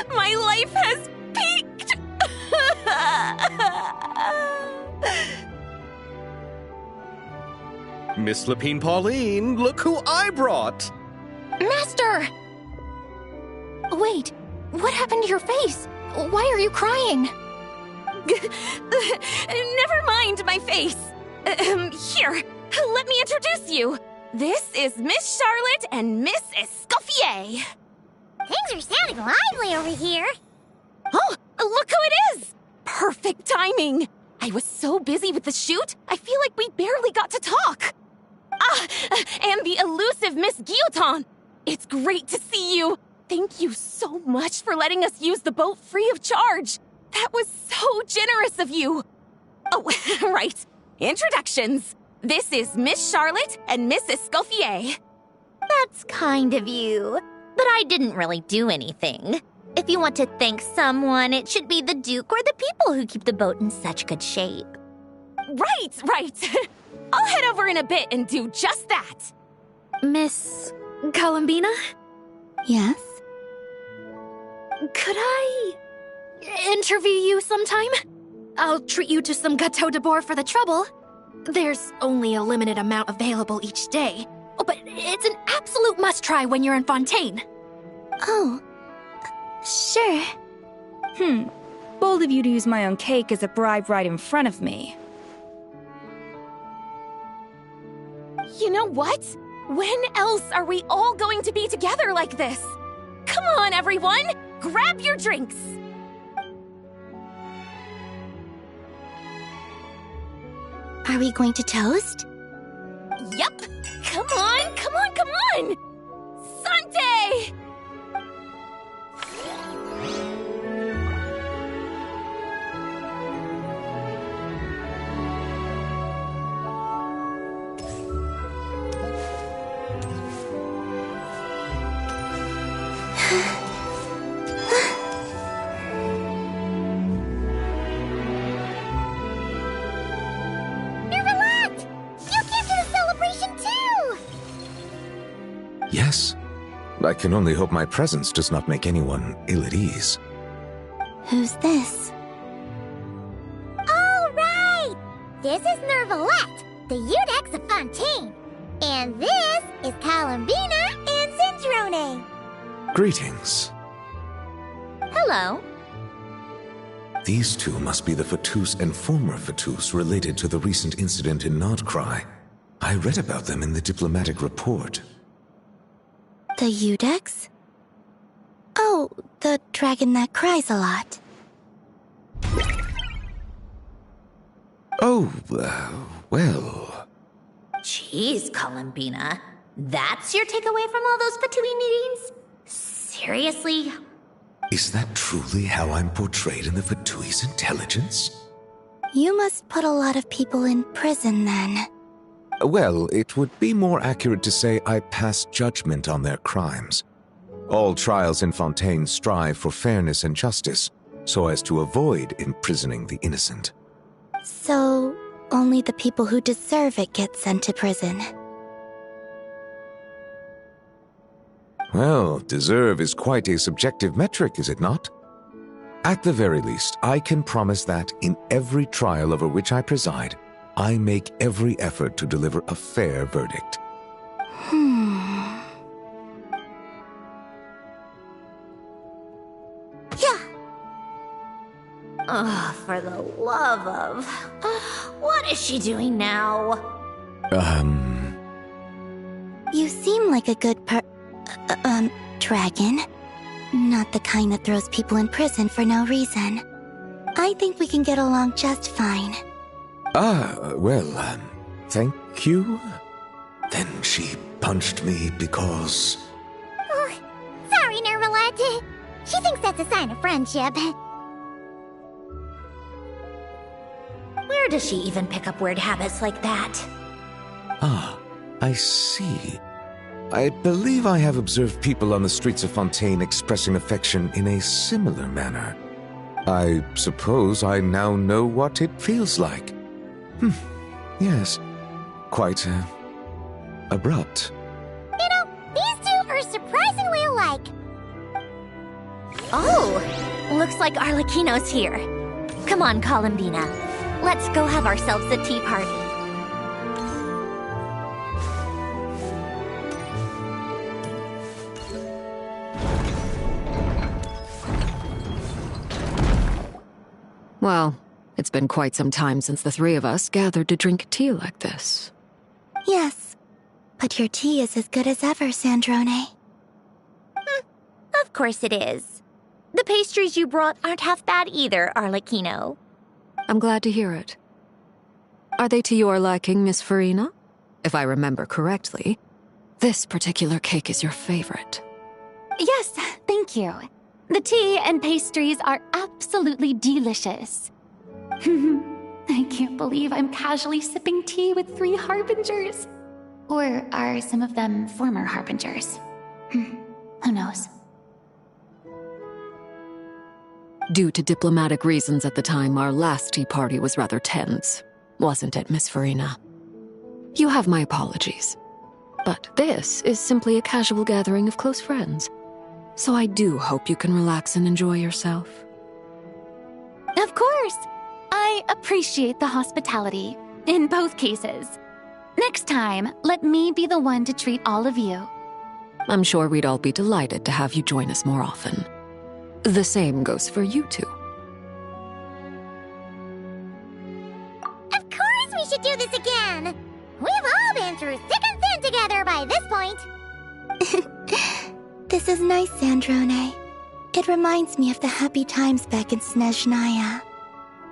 My life has peaked! Miss Lapine Pauline, look who I brought! Master! Wait, what happened to your face? Why are you crying? Never mind my face. Here, let me introduce you. This is Miss Charlotte and Miss Escoffier. Things are sounding lively over here. Oh, look who it is! Perfect timing. I was so busy with the shoot, I feel like we barely got to talk. And the elusive Miss Guillotin. It's great to see you. Thank you so much for letting us use the boat free of charge. That was so generous of you. Oh, right. Introductions. This is Miss Charlotte and Miss Escoffier. That's kind of you, but I didn't really do anything. If you want to thank someone, it should be the Duke or the people who keep the boat in such good shape. Right. I'll head over in a bit and do just that. Miss Columbina? Yes? Could I interview you sometime? I'll treat you to some gâteau de bord for the trouble. There's only a limited amount available each day. Oh, but it's an absolute must-try when you're in Fontaine. Oh, sure. Bold of you to use my own cake as a bribe right in front of me. You know what? When else are we all going to be together like this? Come on, everyone! Grab your drinks! Are we going to toast? Yup! Come on! Sante! Yes. I can only hope my presence does not make anyone ill at ease. Who's this? All right! This is Nervalette, the Udex of Fontaine. And this is Columbina and Cendrone. Greetings. Hello. These two must be the Fatus and former Fatus related to the recent incident in Nodcry. I read about them in the diplomatic report. The Udex? Oh, the dragon that cries a lot. Oh, well... Jeez, Columbina. That's your takeaway from all those Fatui meetings? Seriously? Is that truly how I'm portrayed in the Fatui's intelligence? You must put a lot of people in prison then. Well, it would be more accurate to say I pass judgment on their crimes. All trials in Fontaine strive for fairness and justice, so as to avoid imprisoning the innocent. So, only the people who deserve it get sent to prison. Well, deserve is quite a subjective metric, is it not? At the very least, I can promise that in every trial over which I preside, I make every effort to deliver a fair verdict. Yeah. Oh, for the love of... what is she doing now? You seem like a good dragon. Not the kind that throws people in prison for no reason. I think we can get along just fine. Well, thank you. Then she punched me because... Oh, sorry, Nervalette. She thinks that's a sign of friendship. Where does she even pick up weird habits like that? Ah, I see. I believe I have observed people on the streets of Fontaine expressing affection in a similar manner. I suppose I now know what it feels like. Yes. Quite, abrupt. You know, these two are surprisingly alike. Oh, looks like Arlecchino's here. Come on, Columbina. Let's go have ourselves a tea party. Well, it's been quite some time since the three of us gathered to drink tea like this. Yes, but your tea is as good as ever, Cendrone. Of course it is. The pastries you brought aren't half bad either, Arlecchino. I'm glad to hear it. Are they to your liking, Miss Farina? If I remember correctly, this particular cake is your favorite. Yes, thank you. The tea and pastries are absolutely delicious. I can't believe I'm casually sipping tea with 3 harbingers. Or are some of them former harbingers? Who knows? Due to diplomatic reasons at the time, our last tea party was rather tense, wasn't it, Miss Farina? You have my apologies. But this is simply a casual gathering of close friends. So I do hope you can relax and enjoy yourself. Of course! I appreciate the hospitality, in both cases. Next time, let me be the one to treat all of you. I'm sure we'd all be delighted to have you join us more often. The same goes for you two. Of course we should do this again! We've all been through thick and thin together by this point. This is nice, Cendrone. It reminds me of the happy times back in Snezhnaya,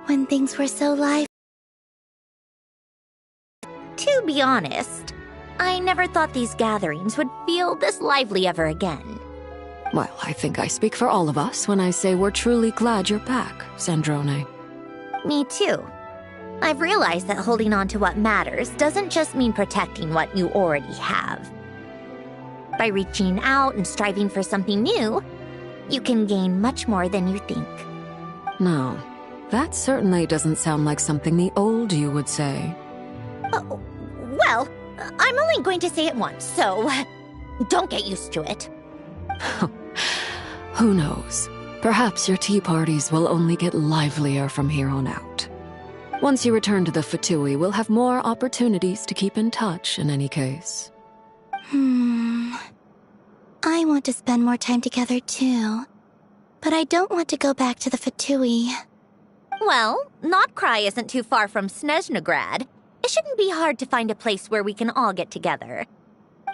when things were so lively. To be honest, I never thought these gatherings would feel this lively ever again. Well, I think I speak for all of us when I say we're truly glad you're back, Cendrone. Me too. I've realized that holding on to what matters doesn't just mean protecting what you already have. By reaching out and striving for something new, you can gain much more than you think. No, that certainly doesn't sound like something the old you would say. Well, I'm only going to say it once, so... Don't get used to it. Who knows? Perhaps your tea parties will only get livelier from here on out. Once you return to the Fatui, we'll have more opportunities to keep in touch in any case. I want to spend more time together too. But I don't want to go back to the Fatui. Well, Notcry isn't too far from Snezhnograd. It shouldn't be hard to find a place where we can all get together.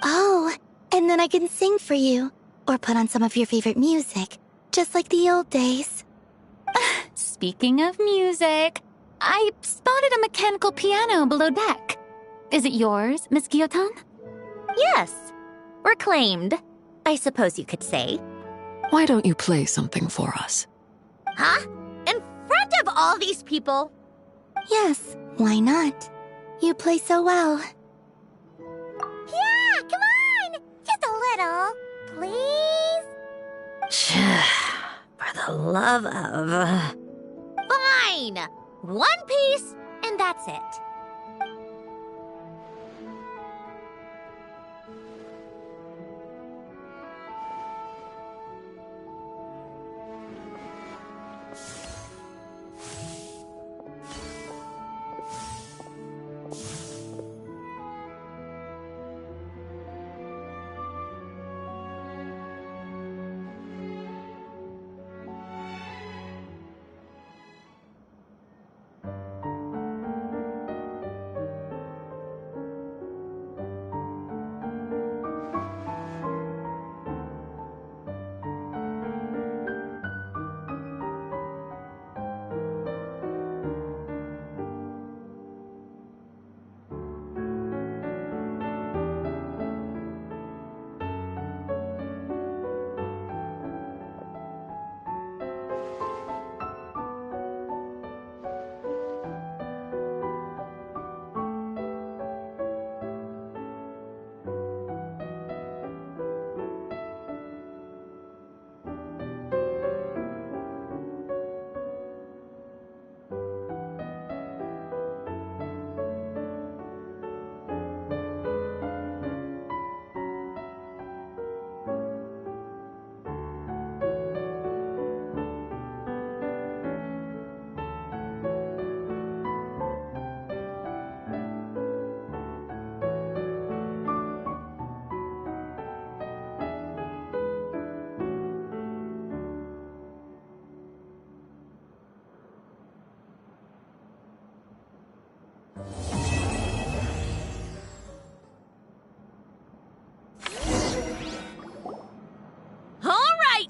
Oh, and then I can sing for you. Or put on some of your favorite music. Just like the old days. Speaking of music, I spotted a mechanical piano below deck. Is it yours, Miss Guillotin? Yes. Reclaimed, I suppose you could say. Why don't you play something for us? Huh? In front of all these people? Yes, why not? You play so well. Yeah, come on! Just a little, please? For the love of... Fine! One piece, and that's it.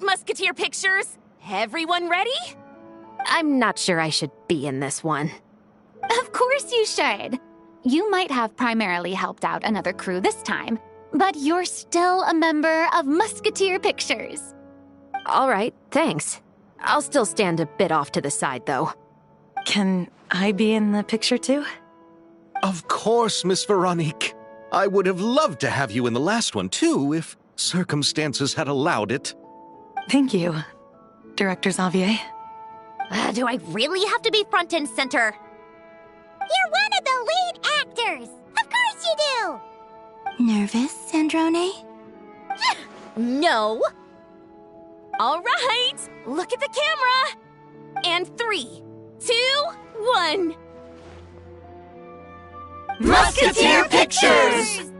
Musketeer pictures! Everyone ready? I'm not sure I should be in this one. Of course you should. You might have primarily helped out another crew this time, but you're still a member of Musketeer Pictures. All right, thanks. I'll still stand a bit off to the side, though. Can I be in the picture too? Of course, Miss Veronique. I would have loved to have you in the last one too, if circumstances had allowed it. Thank you, Director Xavier. Do I really have to be front and center? You're one of the lead actors! Of course you do! Nervous, Sandrone? No! All right, look at the camera! And 3, 2, 1... Musketeer Pictures!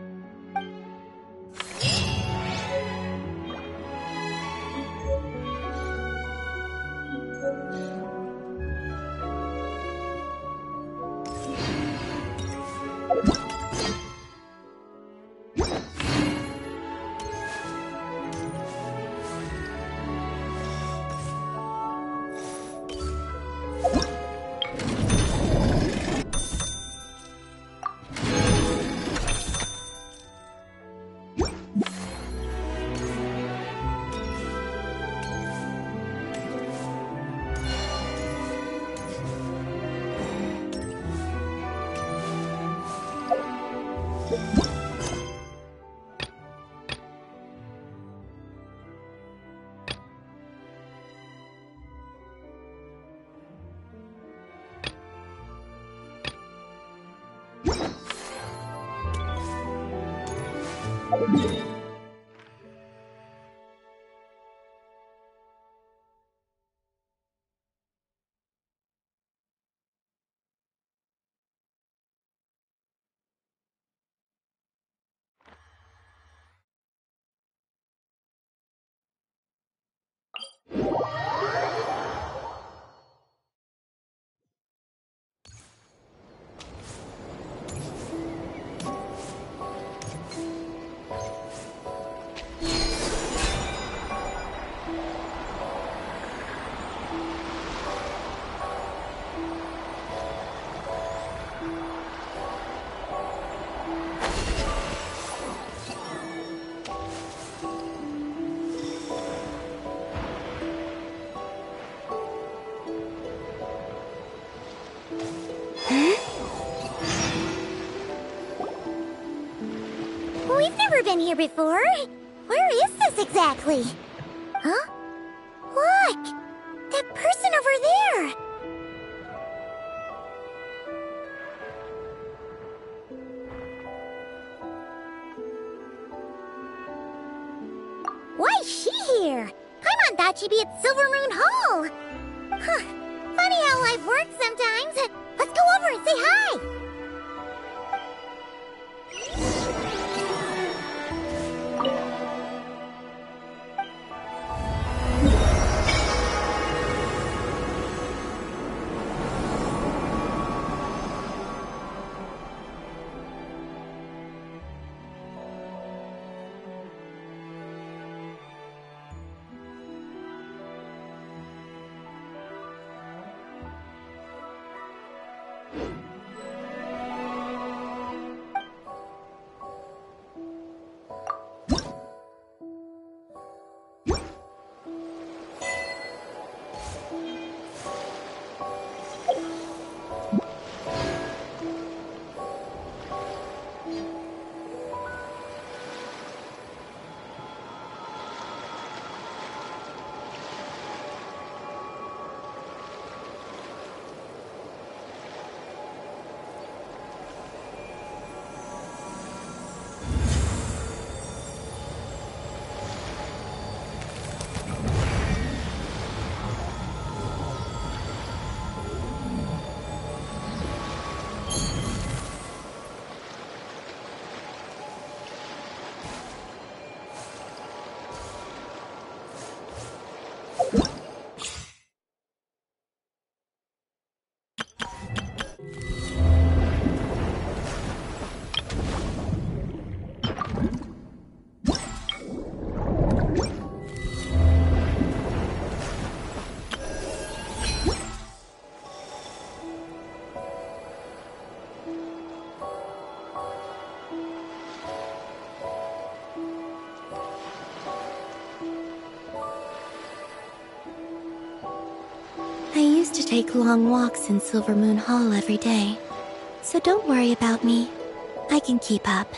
we've never been here before. Where is this exactly? Huh? Look! That person over there! Why is she here? Paimon thought she'd be at Silver Moon Hall. Huh. Funny how life works sometimes. Let's go over and say hi. I used to take long walks in Silver Moon Hall every day, so don't worry about me. I can keep up.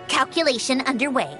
Calculation underway.